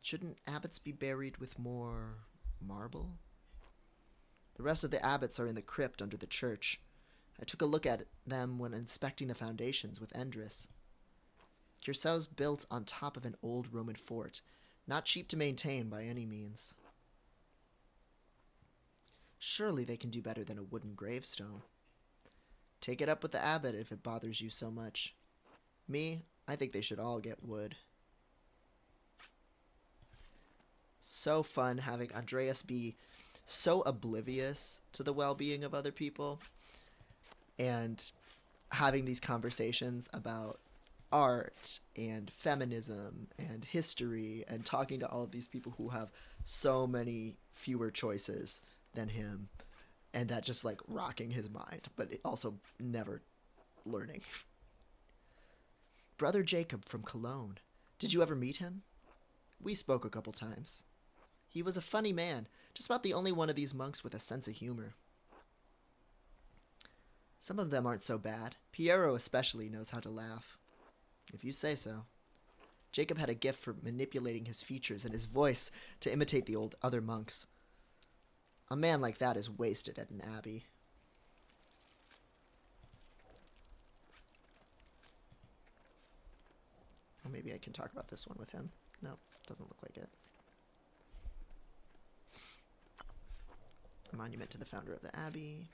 Shouldn't abbots be buried with more marble? The rest of the abbots are in the crypt under the church. I took a look at them when inspecting the foundations with Andreas. Curacau's built on top of an old Roman fort, not cheap to maintain by any means. Surely they can do better than a wooden gravestone. Take it up with the abbot if it bothers you so much. Me, I think they should all get wood. So fun having Andreas be so oblivious to the well-being of other people and having these conversations about art and feminism and history and talking to all of these people who have so many fewer choices than him, and that just like rocking his mind, but also never learning. Brother Jacob from Cologne. Did you ever meet him? We spoke a couple times. He was a funny man, just about the only one of these monks with a sense of humor. Some of them aren't so bad. Piero especially knows how to laugh. If you say so. Jacob had a gift for manipulating his features and his voice to imitate the other monks. A man like that is wasted at an abbey. Or maybe I can talk about this one with him. No, doesn't look like it. A monument to the founder of the abbey.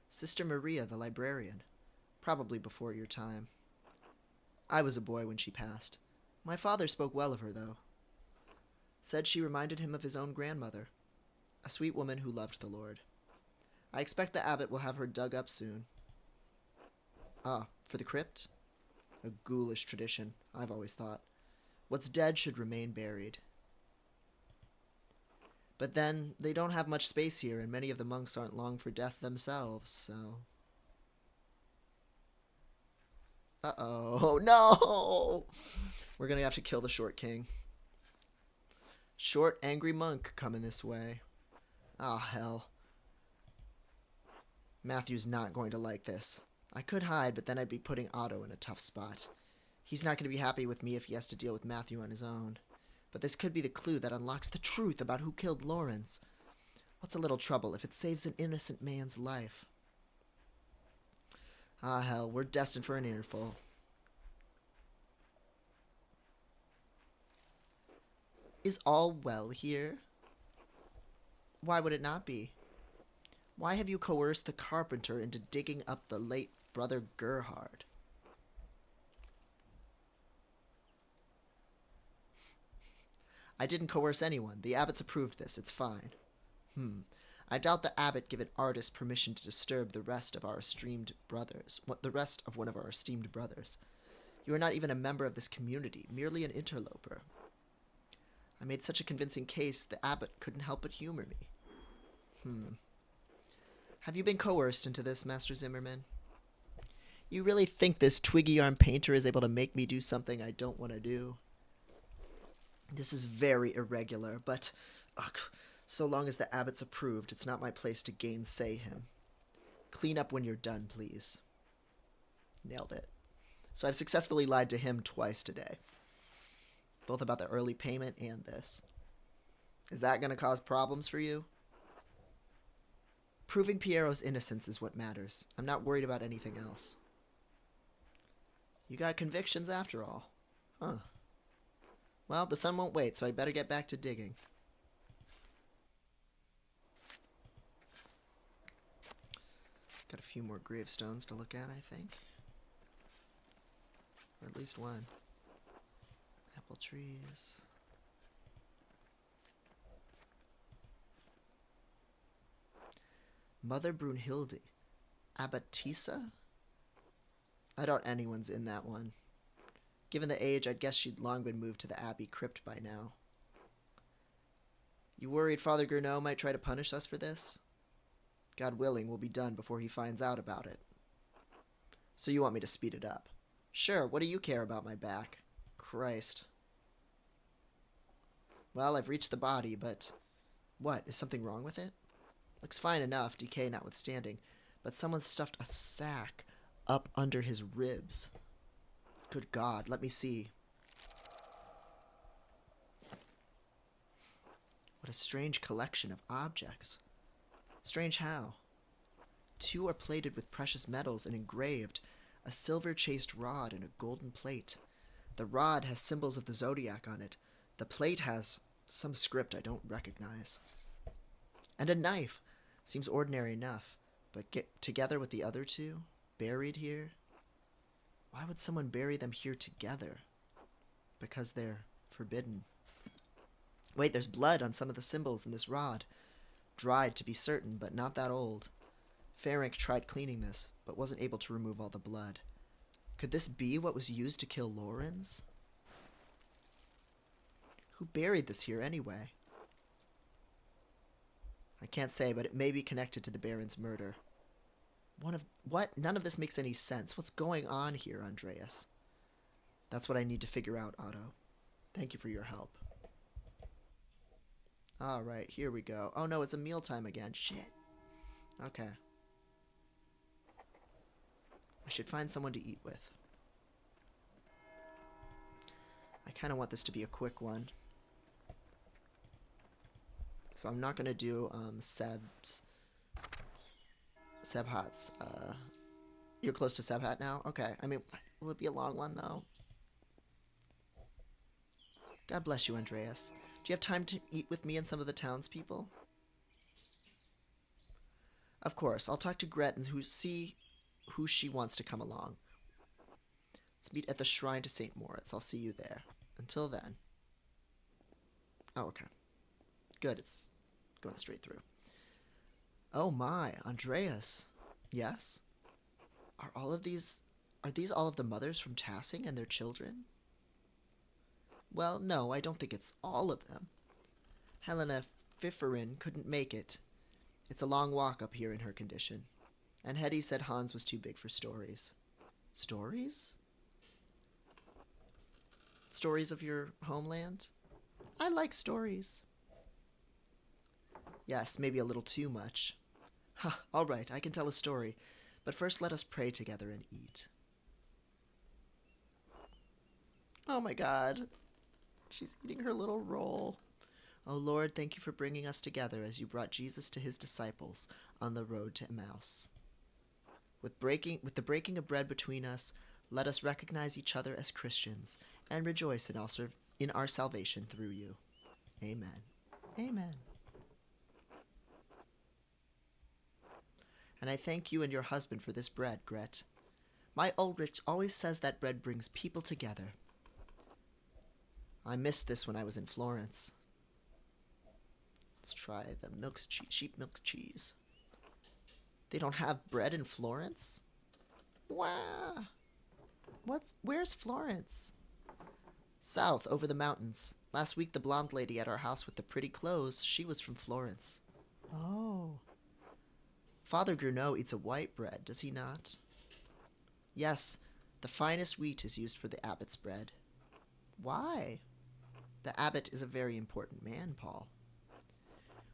Sister Maria, the librarian. Probably before your time. I was a boy when she passed. My father spoke well of her, though. Said she reminded him of his own grandmother. A sweet woman who loved the Lord. I expect the abbot will have her dug up soon. Ah, for the crypt? A ghoulish tradition, I've always thought. What's dead should remain buried. But then, they don't have much space here, and many of the monks aren't long for death themselves, so... Uh-oh. No! We're gonna have to kill the short king. Short, angry monk coming this way. Ah, hell. Matthew's not going to like this. I could hide, but then I'd be putting Otto in a tough spot. He's not going to be happy with me if he has to deal with Matthew on his own. But this could be the clue that unlocks the truth about who killed Lawrence. What's a little trouble if it saves an innocent man's life? Ah, hell, we're destined for an earful. Is all well here? Why would it not be? Why have you coerced the carpenter into digging up the late brother Gerhard? I didn't coerce anyone. The abbots approved this. It's fine. I doubt the abbot give an artist permission to disturb the rest of our esteemed brothers. The rest of one of our esteemed brothers. You are not even a member of this community, merely an interloper. I made such a convincing case, the abbot couldn't help but humor me. Have you been coerced into this, Master Zimmerman? You really think this twiggy-armed painter is able to make me do something I don't want to do? This is very irregular, but so long as the abbot's approved, it's not my place to gainsay him. Clean up when you're done, please. Nailed it. So I've successfully lied to him twice today. Both about the early payment and this. Is that going to cause problems for you? Proving Piero's innocence is what matters. I'm not worried about anything else. You got convictions after all. Huh. Well, the sun won't wait, so I better get back to digging. Got a few more gravestones to look at, I think. Or at least one. Apple trees. Mother Brunhilde. Abbotissa? I doubt anyone's in that one. Given the age, I'd guess she'd long been moved to the abbey crypt by now. You worried Father Gurneau might try to punish us for this? God willing, we'll be done before he finds out about it. So you want me to speed it up? Sure, what do you care about my back? Christ. Well, I've reached the body, but... What, is something wrong with it? Looks fine enough, decay notwithstanding, but someone stuffed a sack up under his ribs. Good God, let me see. What a strange collection of objects. Strange how? Two are plated with precious metals and engraved, a silver-chased rod and a golden plate. The rod has symbols of the zodiac on it. The plate has some script I don't recognize. And a knife. Seems ordinary enough, but get together with the other two, buried here. Why would someone bury them here together? Because they're forbidden. Wait, there's blood on some of the symbols in this rod. Dried to be certain, but not that old. Ferenc tried cleaning this, but wasn't able to remove all the blood. Could this be what was used to kill Lawrence? Who buried this here anyway? I can't say, but it may be connected to the Baron's murder. What? None of this makes any sense. What's going on here, Andreas? That's what I need to figure out, Otto. Thank you for your help. Alright, here we go. Oh no, it's a mealtime again. Shit. Okay. I should find someone to eat with. I kind of want this to be a quick one. So I'm not going to do Sebhat's. You're close to Sebhat now? Okay. I mean, will it be a long one, though? God bless you, Andreas. Do you have time to eat with me and some of the townspeople? Of course. I'll talk to Gret and see who she wants to come along. Let's meet at the shrine to St. Moritz. I'll see you there. Until then. Oh, okay. Good, it's going straight through. Oh my, Andreas. Yes? Are these all of the mothers from Tassing and their children? Well, no, I don't think it's all of them. Helena Fiferin couldn't make it. It's a long walk up here in her condition. And Hetty said Hans was too big for stories. Stories? Stories of your homeland? I like stories. Yes, maybe a little too much. Ha, all right, I can tell a story. But first let us pray together and eat. Oh my God. She's eating her little roll. Oh Lord, thank you for bringing us together as you brought Jesus to his disciples on the road to Emmaus. With the breaking of bread between us, let us recognize each other as Christians and rejoice in our salvation through you. Amen. Amen. And I thank you and your husband for this bread, Gret. My Ulrich always says that bread brings people together. I missed this when I was in Florence. Let's try the sheep milk cheese. They don't have bread in Florence? Wow. Where's Florence? South, over the mountains. Last week the blonde lady at our house with the pretty clothes, she was from Florence. Oh. Father Gruneau eats a white bread, does he not? Yes, the finest wheat is used for the abbot's bread. Why? The abbot is a very important man, Paul.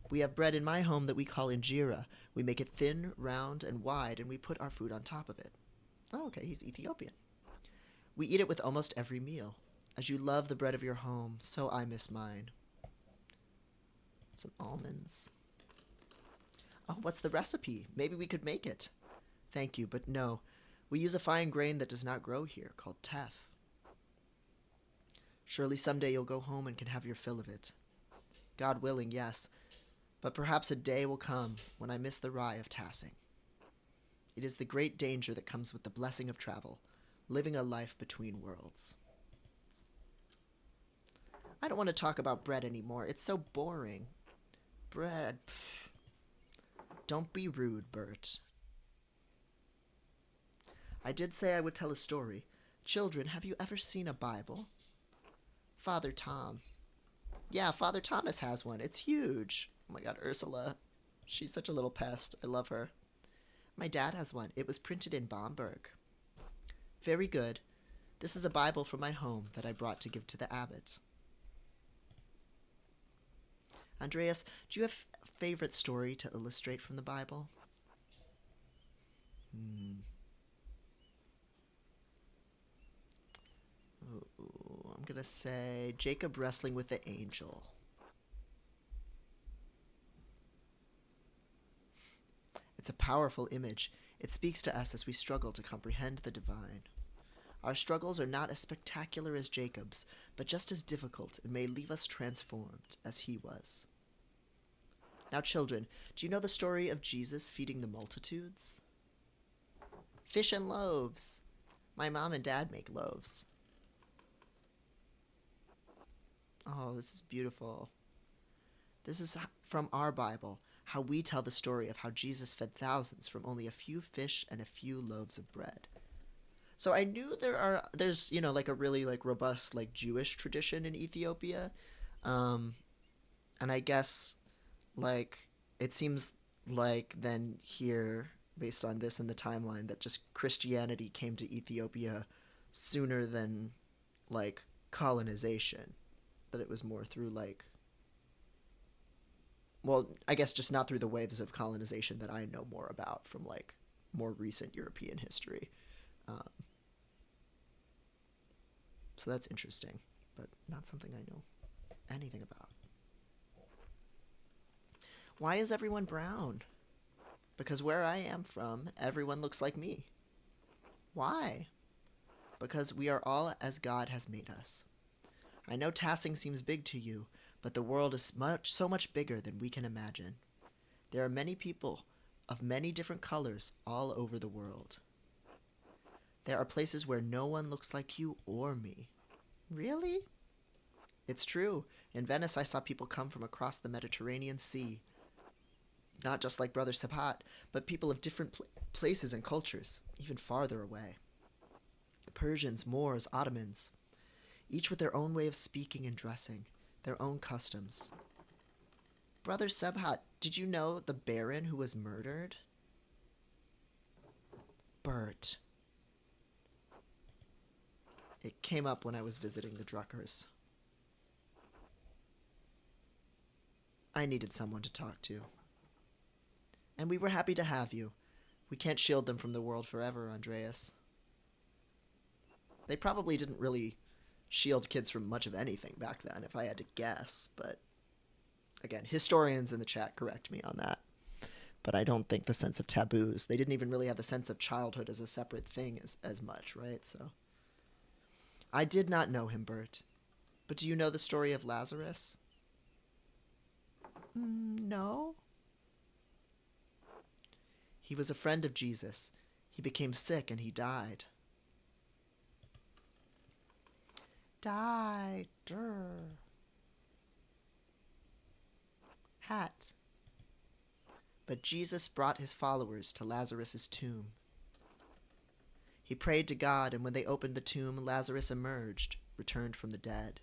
We have bread in my home that we call injera. We make it thin, round, and wide, and we put our food on top of it. Oh, okay, he's Ethiopian. We eat it with almost every meal. As you love the bread of your home, so I miss mine. Some almonds. Oh, what's the recipe? Maybe we could make it. Thank you, but no. We use a fine grain that does not grow here, called teff. Surely someday you'll go home and can have your fill of it. God willing, yes. But perhaps a day will come when I miss the rye of Tassing. It is the great danger that comes with the blessing of travel, living a life between worlds. I don't want to talk about bread anymore. It's so boring. Bread. Pfft. Don't be rude, Bert. I did say I would tell a story. Children, have you ever seen a Bible? Father Tom. Yeah, Father Thomas has one. It's huge. Oh my God, Ursula. She's such a little pest. I love her. My dad has one. It was printed in Bamberg. Very good. This is a Bible from my home that I brought to give to the abbot. Andreas, do you have a favorite story to illustrate from the Bible? Ooh, I'm going to say Jacob wrestling with the angel. It's a powerful image. It speaks to us as we struggle to comprehend the divine. Our struggles are not as spectacular as Jacob's, but just as difficult and may leave us transformed as he was. Now, children, do you know the story of Jesus feeding the multitudes? Fish and loaves. My mom and dad make loaves. Oh, this is beautiful. This is from our Bible, how we tell the story of how Jesus fed thousands from only a few fish and a few loaves of bread. So I knew there's like a really like robust like Jewish tradition in Ethiopia, and I guess like it seems like then here based on this in the timeline that just Christianity came to Ethiopia sooner than like colonization, that it was more through like, well, I guess just not through the waves of colonization that I know more about from like more recent European history. So that's interesting, but not something I know anything about. Why is everyone brown? Because where I am from, everyone looks like me. Why? Because we are all as God has made us. I know Tassing seems big to you, but the world is so much bigger than we can imagine. There are many people of many different colors all over the world. There are places where no one looks like you or me. Really? It's true. In Venice, I saw people come from across the Mediterranean Sea. Not just like Brother Sapat, but people of different places and cultures, even farther away. Persians, Moors, Ottomans, each with their own way of speaking and dressing, their own customs. Brother Sebhat, did you know the Baron who was murdered? Bert. It came up when I was visiting the Druckers. I needed someone to talk to. And we were happy to have you. We can't shield them from the world forever, Andreas. They probably didn't really shield kids from much of anything back then, if I had to guess, but again, historians in the chat correct me on that. But I don't think the sense of taboos, they didn't even really have the sense of childhood as a separate thing as much, right? So I did not know him, Bert. But do you know the story of Lazarus? No. He was a friend of Jesus. He became sick and he died. Died. Hat. But Jesus brought his followers to Lazarus' tomb. He prayed to God, and when they opened the tomb, Lazarus emerged, returned from the dead.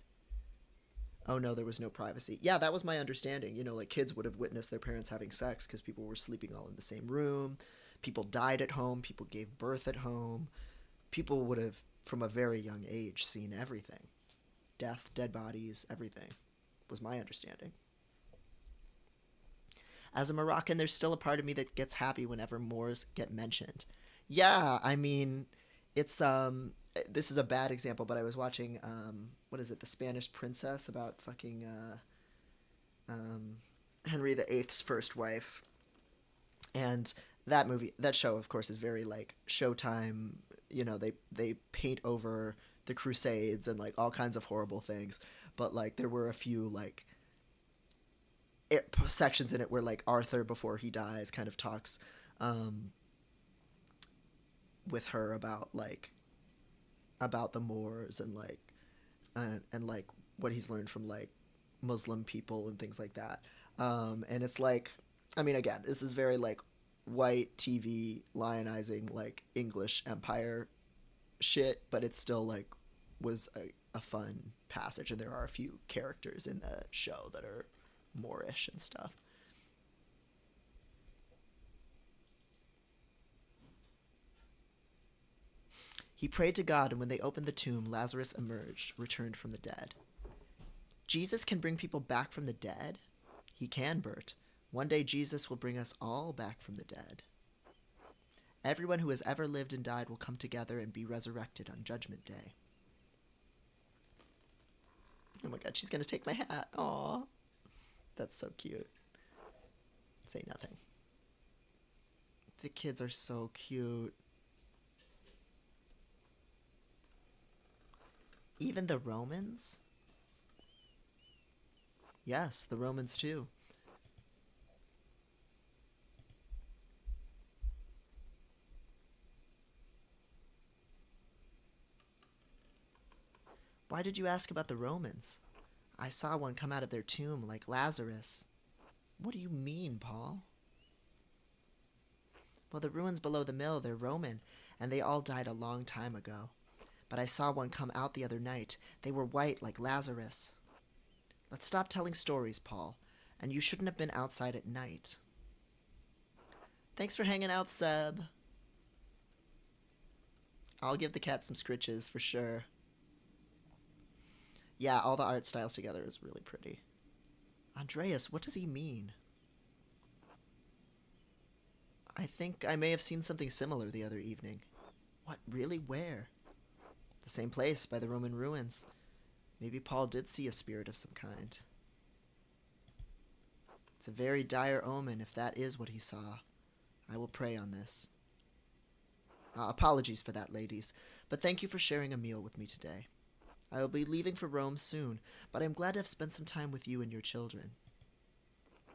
Oh no, there was no privacy. Yeah, that was my understanding. You know, like kids would have witnessed their parents having sex because people were sleeping all in the same room. People died at home. People gave birth at home. People would have, from a very young age, seen everything. Death, dead bodies, everything, was my understanding. As a Moroccan, there's still a part of me that gets happy whenever Moors get mentioned. Yeah, I mean, it's this is a bad example, but I was watching what is it, The Spanish Princess, about fucking Henry VIII's first wife, and that show, of course, is very like Showtime. You know, they paint over the Crusades and like all kinds of horrible things, but like there were a few like sections in it where like Arthur, before he dies, kind of talks with her about the Moors and like and like what he's learned from like Muslim people and things like that. And it's like, I mean, again, this is very like white TV lionizing like English Empire shit, but it still like was a fun passage, and there are a few characters in the show that are Moorish and stuff. He prayed to God, and when they opened the tomb, Lazarus emerged, returned from the dead. Jesus can bring people back from the dead? He can, Bert. One day Jesus will bring us all back from the dead. Everyone who has ever lived and died will come together and be resurrected on Judgment Day. Oh my god, she's gonna take my hat. Aww. That's so cute. Say nothing. The kids are so cute. Even the Romans? Yes, the Romans too. Why did you ask about the Romans? I saw one come out of their tomb like Lazarus. What do you mean, Paul? Well, the ruins below the mill, they're Roman, and they all died a long time ago. But I saw one come out the other night. They were white like Lazarus. Let's stop telling stories, Paul. And you shouldn't have been outside at night. Thanks for hanging out, Seb. I'll give the cat some scritches for sure. Yeah, all the art styles together is really pretty. Andreas, what does he mean? I think I may have seen something similar the other evening. What, really? Where? The same place, by the Roman ruins. Maybe Paul did see a spirit of some kind. It's a very dire omen if that is what he saw. I will pray on this. Apologies for that, ladies, but thank you for sharing a meal with me today. I will be leaving for Rome soon, but I am glad to have spent some time with you and your children.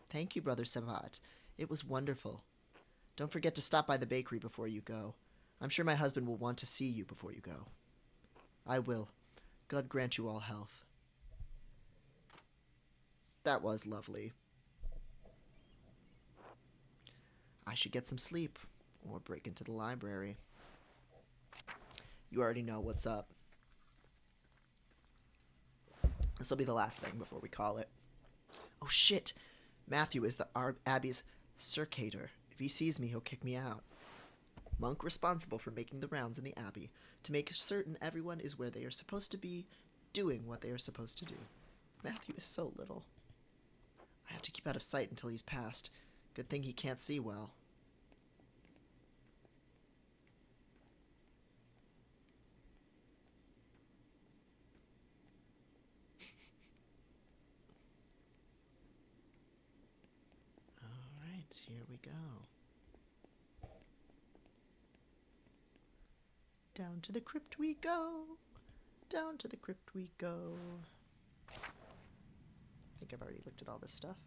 Thank you, Brother Savat. It was wonderful. Don't forget to stop by the bakery before you go. I'm sure my husband will want to see you before you go. I will. God grant you all health. That was lovely. I should get some sleep, or break into the library. You already know what's up. This will be the last thing before we call it. Oh shit! Matthew is the Abbey's circator. If he sees me, he'll kick me out. Monk responsible for making the rounds in the Abbey to make certain everyone is where they are supposed to be, doing what they are supposed to do. Matthew is so little. I have to keep out of sight until he's passed. Good thing he can't see well. Alright, here we go. Down to the crypt we go. Down to the crypt we go. I think I've already looked at all this stuff.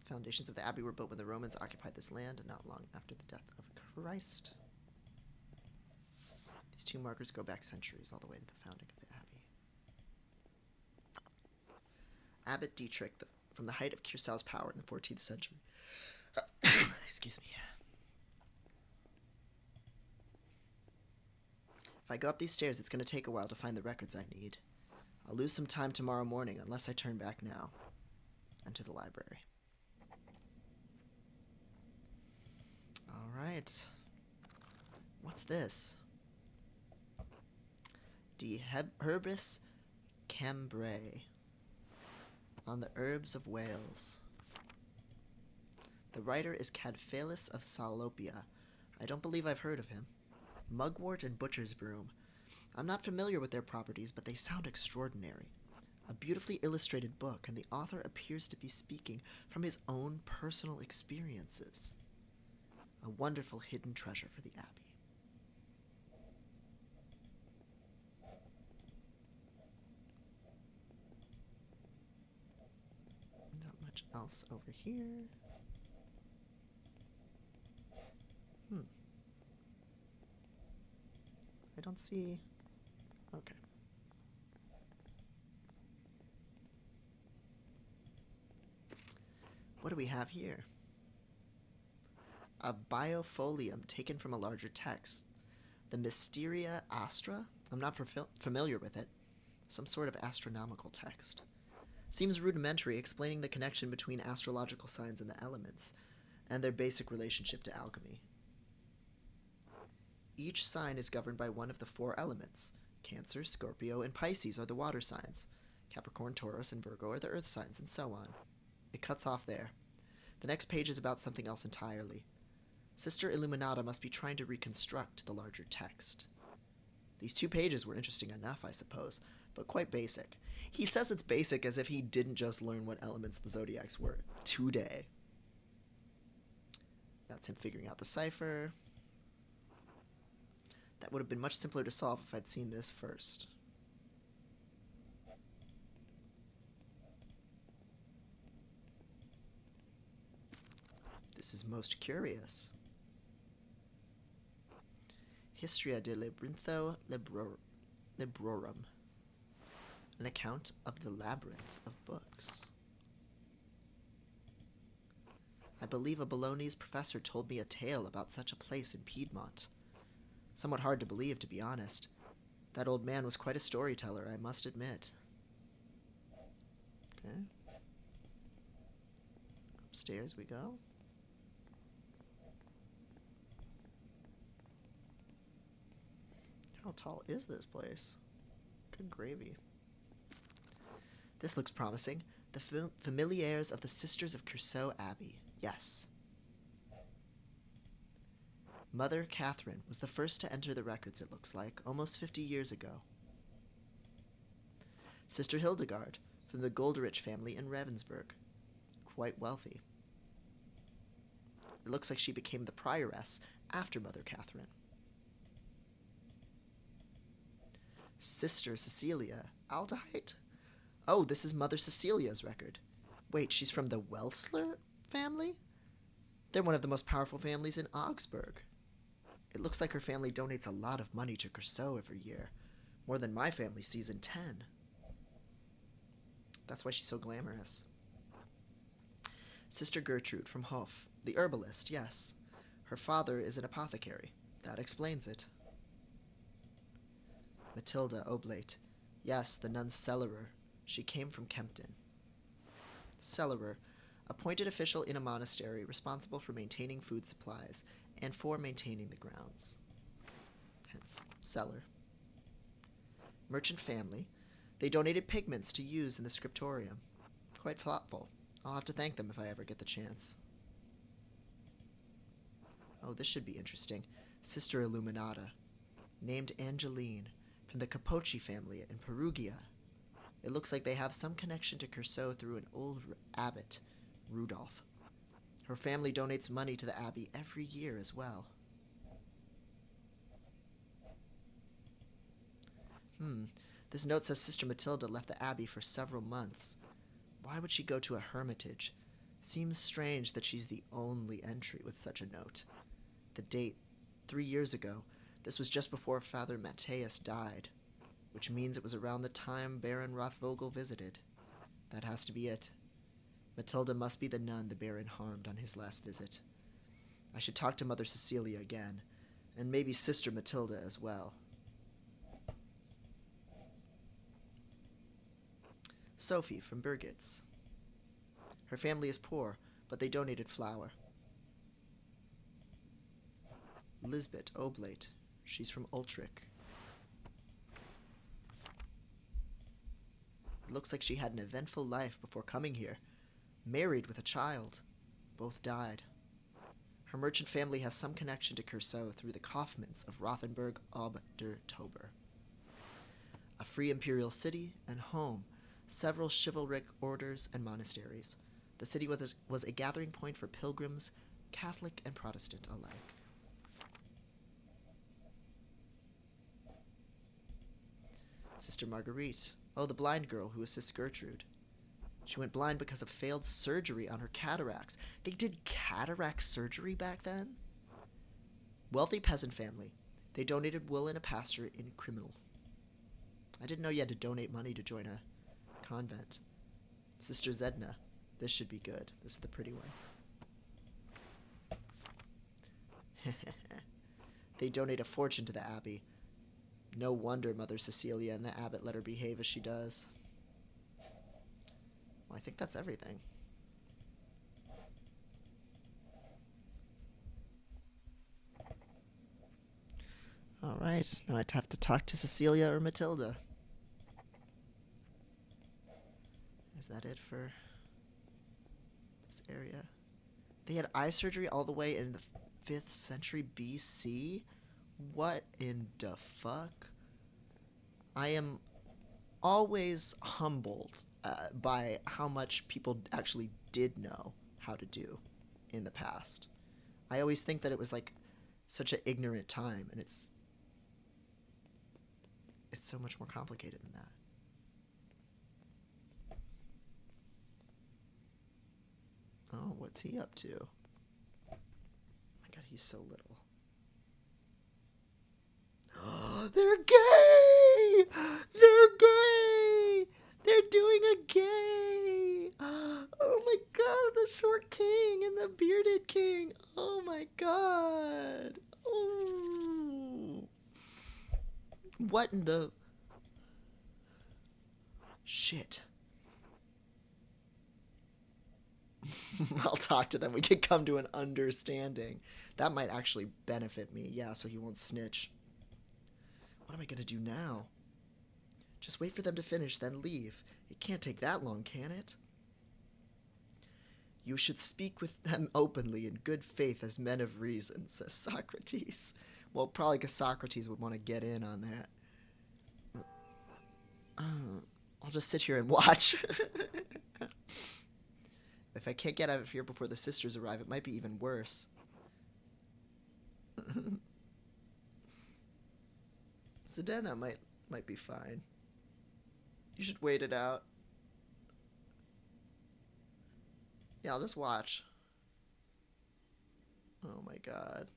Foundations of the Abbey were built when the Romans occupied this land, not long after the death of Christ. These two markers go back centuries, all the way to the founding of the Abbey. Abbot Dietrich, from the height of Cursow's power in the 14th century. Excuse me. If I go up these stairs, it's going to take a while to find the records I need. I'll lose some time tomorrow morning unless I turn back now. Enter the library. Alright. What's this? De Herbis Cambrai. On the Herbs of Wales. The writer is Cadphalis of Salopia. I don't believe I've heard of him. Mugwort and Butcher's Broom. I'm not familiar with their properties, but they sound extraordinary. A beautifully illustrated book, and the author appears to be speaking from his own personal experiences. A wonderful hidden treasure for the Abbey. Not much else over here. I don't see... Okay. What do we have here? A biofolium taken from a larger text. The Mysteria Astra? I'm not familiar with it. Some sort of astronomical text. Seems rudimentary, explaining the connection between astrological signs and the elements, and their basic relationship to alchemy. Each sign is governed by one of the 4 elements. Cancer, Scorpio, and Pisces are the water signs. Capricorn, Taurus, and Virgo are the earth signs, and so on. It cuts off there. The next page is about something else entirely. Sister Illuminata must be trying to reconstruct the larger text. These 2 pages were interesting enough, I suppose, but quite basic. He says it's basic as if he didn't just learn what elements the zodiacs were today. That's him figuring out the cipher. That would have been much simpler to solve if I'd seen this first. This is most curious. Historia de Labyrintho Librorum. An account of the labyrinth of books. I believe a Bolognese professor told me a tale about such a place in Piedmont. Somewhat hard to believe, to be honest. That old man was quite a storyteller, I must admit. Okay. Upstairs we go. How tall is this place? Good gravy. This looks promising. The Familiares of the Sisters of Curceau Abbey. Yes. Mother Catherine was the first to enter the records, it looks like, almost 50 years ago. Sister Hildegard, from the Goldrich family in Ravensburg. Quite wealthy. It looks like she became the prioress after Mother Catherine. Sister Cecilia, Aldehite? Oh, this is Mother Cecilia's record. Wait, she's from the Welsler family? They're one of the most powerful families in Augsburg. It looks like her family donates a lot of money to Curceau every year. More than my family sees in 10. That's why she's so glamorous. Sister Gertrude from Hof, the herbalist, yes. Her father is an apothecary. That explains it. Matilda Oblate. Yes, the nun's cellarer. She came from Kempton. Cellarer, appointed official in a monastery responsible for maintaining food supplies and for maintaining the grounds. Hence, cellar. Merchant family. They donated pigments to use in the scriptorium. Quite thoughtful. I'll have to thank them if I ever get the chance. Oh, this should be interesting. Sister Illuminata. Named Angeline, from the Capocci family in Perugia. It looks like they have some connection to Curso through an old abbot, Rudolph. Her family donates money to the abbey every year as well. This note says Sister Matilda left the abbey for several months. Why would she go to a hermitage? Seems strange that she's the only entry with such a note. The date, 3 years ago. This was just before Father Matthias died, which means it was around the time Baron Rothvogel visited. That has to be it. Matilda must be the nun the Baron harmed on his last visit. I should talk to Mother Cecilia again, and maybe Sister Matilda as well. Sophie from Birgitz. Her family is poor, but they donated flour. Lisbeth Oblate. She's from Ultrich. It looks like she had an eventful life before coming here. Married with a child. Both died. Her merchant family has some connection to Curso through the Kaufmanns of Rothenburg ob der Tauber. A free imperial city and home, several chivalric orders and monasteries. The city was a gathering point for pilgrims, Catholic and Protestant alike. Sister Marguerite. Oh, the blind girl who assists Gertrude. She went blind because of failed surgery on her cataracts. They did cataract surgery back then? Wealthy peasant family. They donated wool in a pasture in Criminal. I didn't know you had to donate money to join a convent. Sister Zedna. This should be good. This is the pretty one. They donate a fortune to the abbey. No wonder Mother Cecilia and the abbot let her behave as she does. Well, I think that's everything. All right, now I'd have to talk to Cecilia or Matilda. Is that it for this area? They had eye surgery all the way in the 5th century BC? What in the fuck? I am always humbled by how much people actually did know how to do in the past. I always think that it was like such an ignorant time, and it's so much more complicated than that. Oh, what's he up to? Oh my god, he's so little. They're gay! They're gay! They're doing a gay! Oh my god, the short king and the bearded king! Oh my god! Oh. What in the... Shit. I'll talk to them. We can come to an understanding. That might actually benefit me. Yeah, so he won't snitch. What am I going to do now? Just wait for them to finish, then leave. It can't take that long, can it? You should speak with them openly in good faith as men of reason, says Socrates. Well, probably because Socrates would want to get in on that. I'll just sit here and watch. If I can't get out of here before the sisters arrive, it might be even worse. Sedena might be fine. You should wait it out. Yeah, I'll just watch. Oh my god.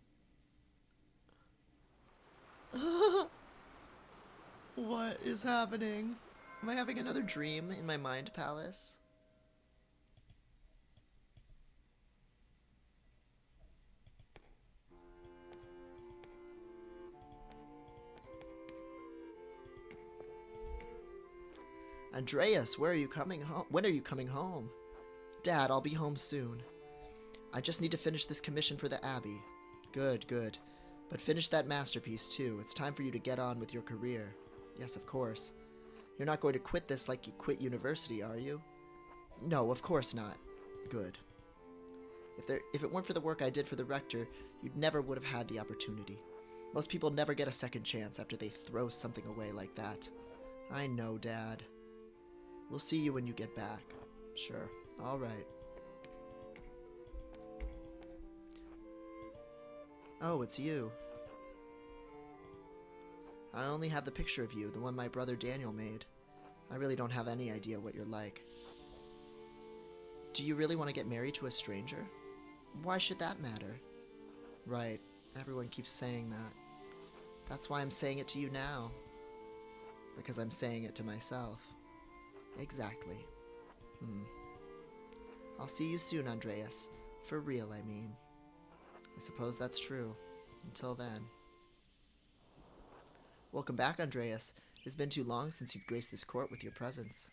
What is happening? Am I having another dream in my mind palace? Andreas, where are you coming home? When are you coming home? Dad, I'll be home soon. I just need to finish this commission for the Abbey. Good, good. But finish that masterpiece, too. It's time for you to get on with your career. Yes, of course. You're not going to quit this like you quit university, are you? No, of course not. Good. If it weren't for the work I did for the rector, you never would have had the opportunity. Most people never get a second chance after they throw something away like that. I know, Dad. We'll see you when you get back. Sure. All right. Oh, it's you. I only have the picture of you, the one my brother Daniel made. I really don't have any idea what you're like. Do you really want to get married to a stranger? Why should that matter? Right. Everyone keeps saying that. That's why I'm saying it to you now. Because I'm saying it to myself. Exactly. I'll see you soon, Andreas. For real, I mean. I suppose that's true. Until then. Welcome back, Andreas. It has been too long since you've graced this court with your presence.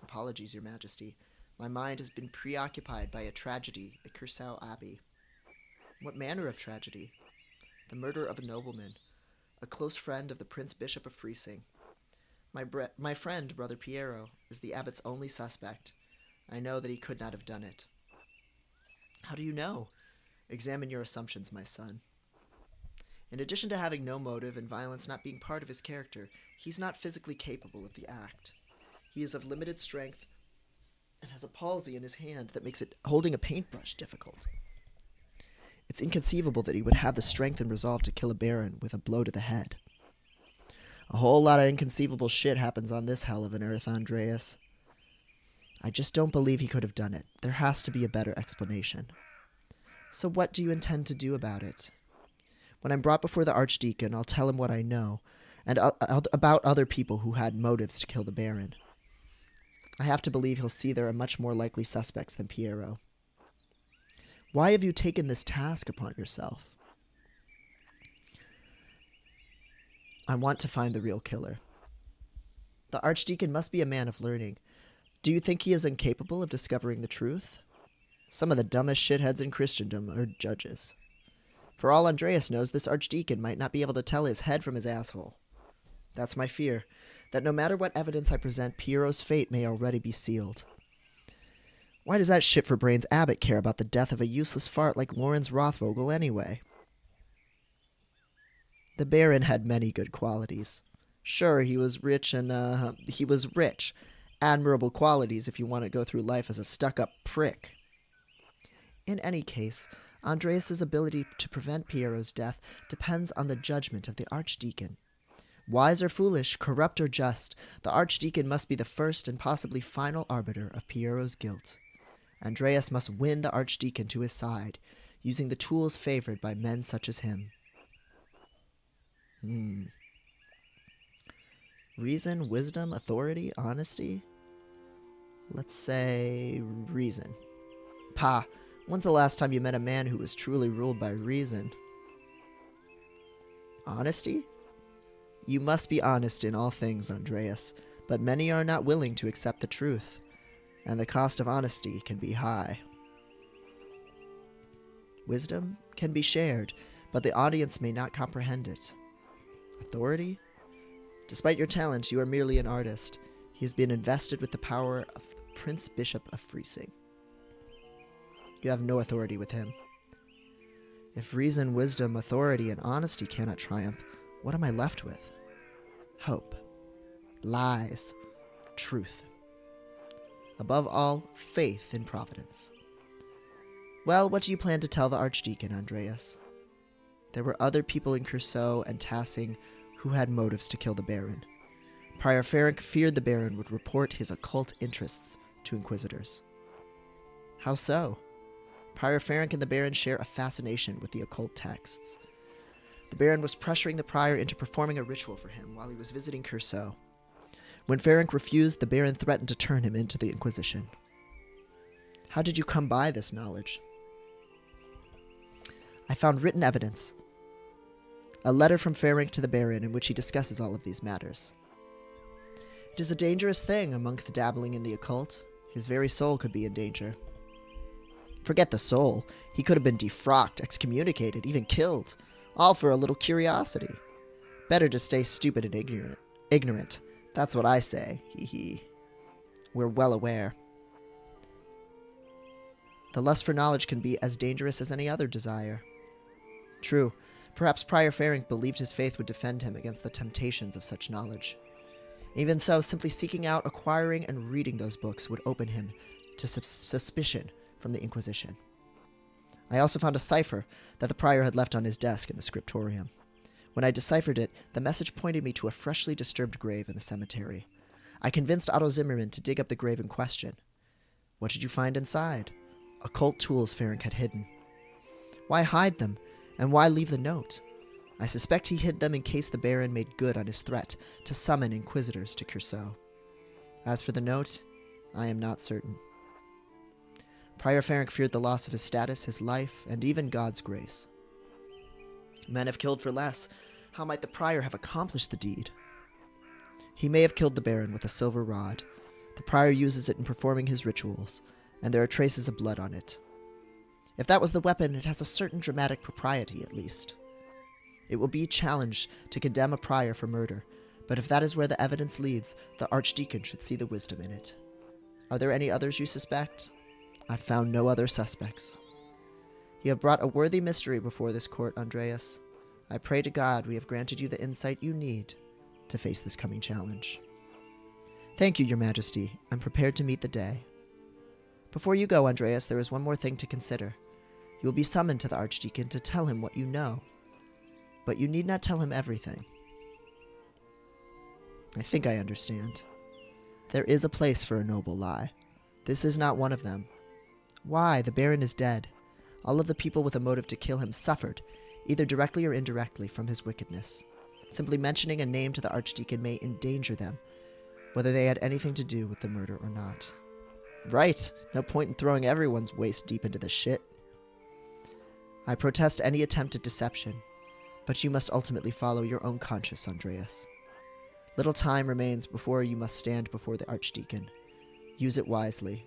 Apologies, Your Majesty. My mind has been preoccupied by a tragedy at Curacao Abbey. What manner of tragedy? The murder of a nobleman, a close friend of the Prince Bishop of Freising. My friend, Brother Piero, is the abbot's only suspect. I know that he could not have done it. How do you know? Examine your assumptions, my son. In addition to having no motive and violence not being part of his character, he's not physically capable of the act. He is of limited strength and has a palsy in his hand that makes holding a paintbrush difficult. It's inconceivable that he would have the strength and resolve to kill a baron with a blow to the head. A whole lot of inconceivable shit happens on this hell of an earth, Andreas. I just don't believe he could have done it. There has to be a better explanation. So what do you intend to do about it? When I'm brought before the Archdeacon, I'll tell him what I know, and about other people who had motives to kill the Baron. I have to believe he'll see there are much more likely suspects than Piero. Why have you taken this task upon yourself? I want to find the real killer. The Archdeacon must be a man of learning. Do you think he is incapable of discovering the truth? Some of the dumbest shitheads in Christendom are judges. For all Andreas knows, this Archdeacon might not be able to tell his head from his asshole. That's my fear, that no matter what evidence I present, Piero's fate may already be sealed. Why does that shit-for-brains abbot care about the death of a useless fart like Lawrence Rothvogel anyway? The Baron had many good qualities. Sure, he was rich. Admirable qualities if you want to go through life as a stuck-up prick. In any case, Andreas's ability to prevent Piero's death depends on the judgment of the Archdeacon. Wise or foolish, corrupt or just, the Archdeacon must be the first and possibly final arbiter of Piero's guilt. Andreas must win the Archdeacon to his side, using the tools favored by men such as him. Reason, wisdom, authority, honesty? Let's say reason. Pah! When's the last time you met a man who was truly ruled by reason? Honesty? You must be honest in all things, Andreas, but many are not willing to accept the truth, and the cost of honesty can be high. Wisdom can be shared, but the audience may not comprehend it. Authority? Despite your talent, you are merely an artist. He has been invested with the power of the Prince Bishop of Freising. You have no authority with him. If reason, wisdom, authority, and honesty cannot triumph, what am I left with? Hope. Lies. Truth. Above all, faith in Providence. Well, what do you plan to tell the Archdeacon, Andreas? There were other people in Curacao and Tassing who had motives to kill the Baron. Prior Ferenc feared the Baron would report his occult interests to inquisitors. How so? Prior Ferenc and the Baron share a fascination with the occult texts. The Baron was pressuring the prior into performing a ritual for him while he was visiting Curacao. When Ferenc refused, the Baron threatened to turn him into the Inquisition. How did you come by this knowledge? I found written evidence. A letter from Ferenc to the Baron in which he discusses all of these matters. It is a dangerous thing, a monk dabbling in the occult. His very soul could be in danger. Forget the soul. He could have been defrocked, excommunicated, even killed. All for a little curiosity. Better to stay stupid and ignorant. That's what I say. Hee hee. We're well aware. The lust for knowledge can be as dangerous as any other desire. True. Perhaps Prior Ferenc believed his faith would defend him against the temptations of such knowledge. Even so, simply seeking out, acquiring, and reading those books would open him to suspicion from the Inquisition. I also found a cipher that the prior had left on his desk in the scriptorium. When I deciphered it, the message pointed me to a freshly disturbed grave in the cemetery. I convinced Otto Zimmermann to dig up the grave in question. What did you find inside? Occult tools Ferenc had hidden. Why hide them, and why leave the note? I suspect he hid them in case the Baron made good on his threat to summon inquisitors to Curceau. As for the note, I am not certain. Prior Ferenc feared the loss of his status, his life, and even God's grace. Men have killed for less. How might the Prior have accomplished the deed? He may have killed the Baron with a silver rod. The Prior uses it in performing his rituals, and there are traces of blood on it. If that was the weapon, it has a certain dramatic propriety, at least. It will be challenged to condemn a prior for murder, but if that is where the evidence leads, the Archdeacon should see the wisdom in it. Are there any others you suspect? I've found no other suspects. You have brought a worthy mystery before this court, Andreas. I pray to God we have granted you the insight you need to face this coming challenge. Thank you, Your Majesty. I'm prepared to meet the day. Before you go, Andreas, there is one more thing to consider. You will be summoned to the Archdeacon to tell him what you know. But you need not tell him everything. I think I understand. There is a place for a noble lie. This is not one of them. Why? The Baron is dead. All of the people with a motive to kill him suffered, either directly or indirectly, from his wickedness. Simply mentioning a name to the Archdeacon may endanger them, whether they had anything to do with the murder or not. Right. No point in throwing everyone's waist deep into the shit. I protest any attempt at deception, but you must ultimately follow your own conscience, Andreas. Little time remains before you must stand before the Archdeacon. Use it wisely.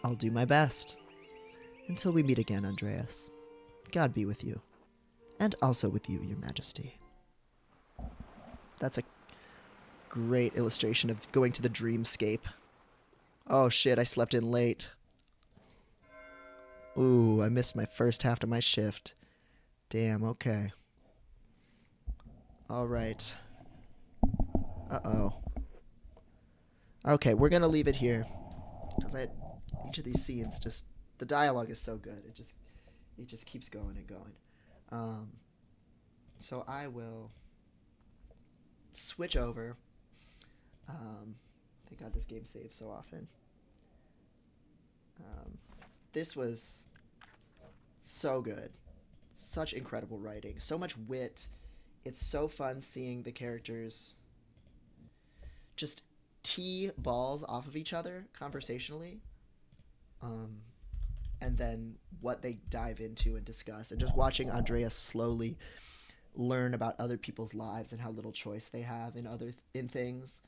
I'll do my best. Until we meet again, Andreas. God be with you. And also with you, Your Majesty. That's a great illustration of going to the dreamscape. Oh shit, I slept in late. Ooh, I missed my first half of my shift. Damn, okay. Alright. Uh-oh. Okay, we're gonna leave it here. Because each of these scenes just... The dialogue is so good. It just keeps going and going. So I will switch over. Thank God this game saves so often. This was so good. Such incredible writing. So much wit. It's so fun seeing the characters just tee balls off of each other conversationally. And then what they dive into and discuss. And just watching Andreas slowly learn about other people's lives and how little choice they have in things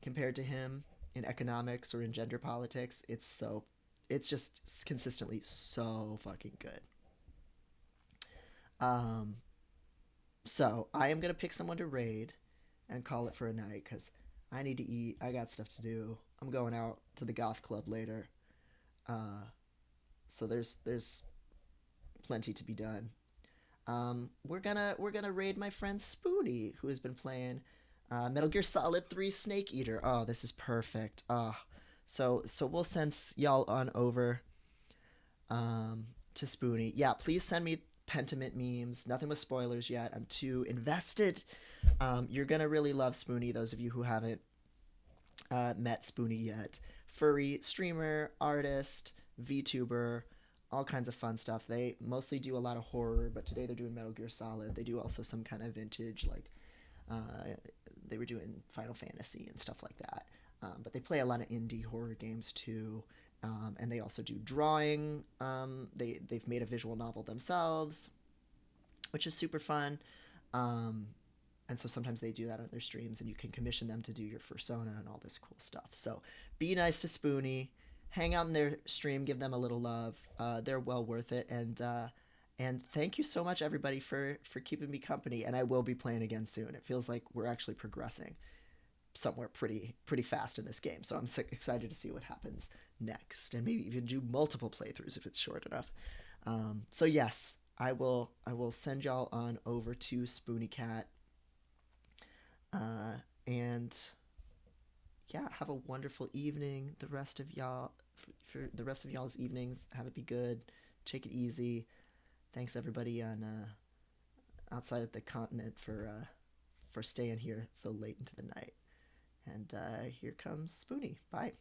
compared to him in economics or in gender politics. It's just consistently so fucking good. So I am going to pick someone to raid and call it for a night because I need to eat. I got stuff to do. I'm going out to the goth club later. So there's plenty to be done. We're gonna raid my friend Spoony, who has been playing Metal Gear Solid 3 Snake Eater. Oh, this is perfect. So we'll send y'all on over to Spoony. Yeah, please send me Pentiment memes. Nothing with spoilers yet. I'm too invested. You're gonna really love Spoony, those of you who haven't met Spoony yet. Furry streamer, artist, VTuber, all kinds of fun stuff. They mostly do a lot of horror, but today they're doing Metal Gear Solid. They do also some kind of vintage, like they were doing Final Fantasy and stuff like that. But they play a lot of indie horror games too. And they also do drawing. They've made a visual novel themselves, which is super fun. And so sometimes they do that on their streams, and you can commission them to do your persona and all this cool stuff. So be nice to Spoony. hang out in their stream, give them a little love. They're well worth it, and thank you so much everybody for keeping me company. And I will be playing again soon. It feels like we're actually progressing somewhere pretty fast in this game. So I'm so excited to see what happens next, and maybe even do multiple playthroughs if it's short enough. So yes, I will send y'all on over to Spoony Cat, and yeah, have a wonderful evening. The rest of y'all, for the rest of y'all's evenings, have it be good. Take it easy. Thanks everybody on outside of the continent for staying here so late into the night. And here comes Spoony. Bye.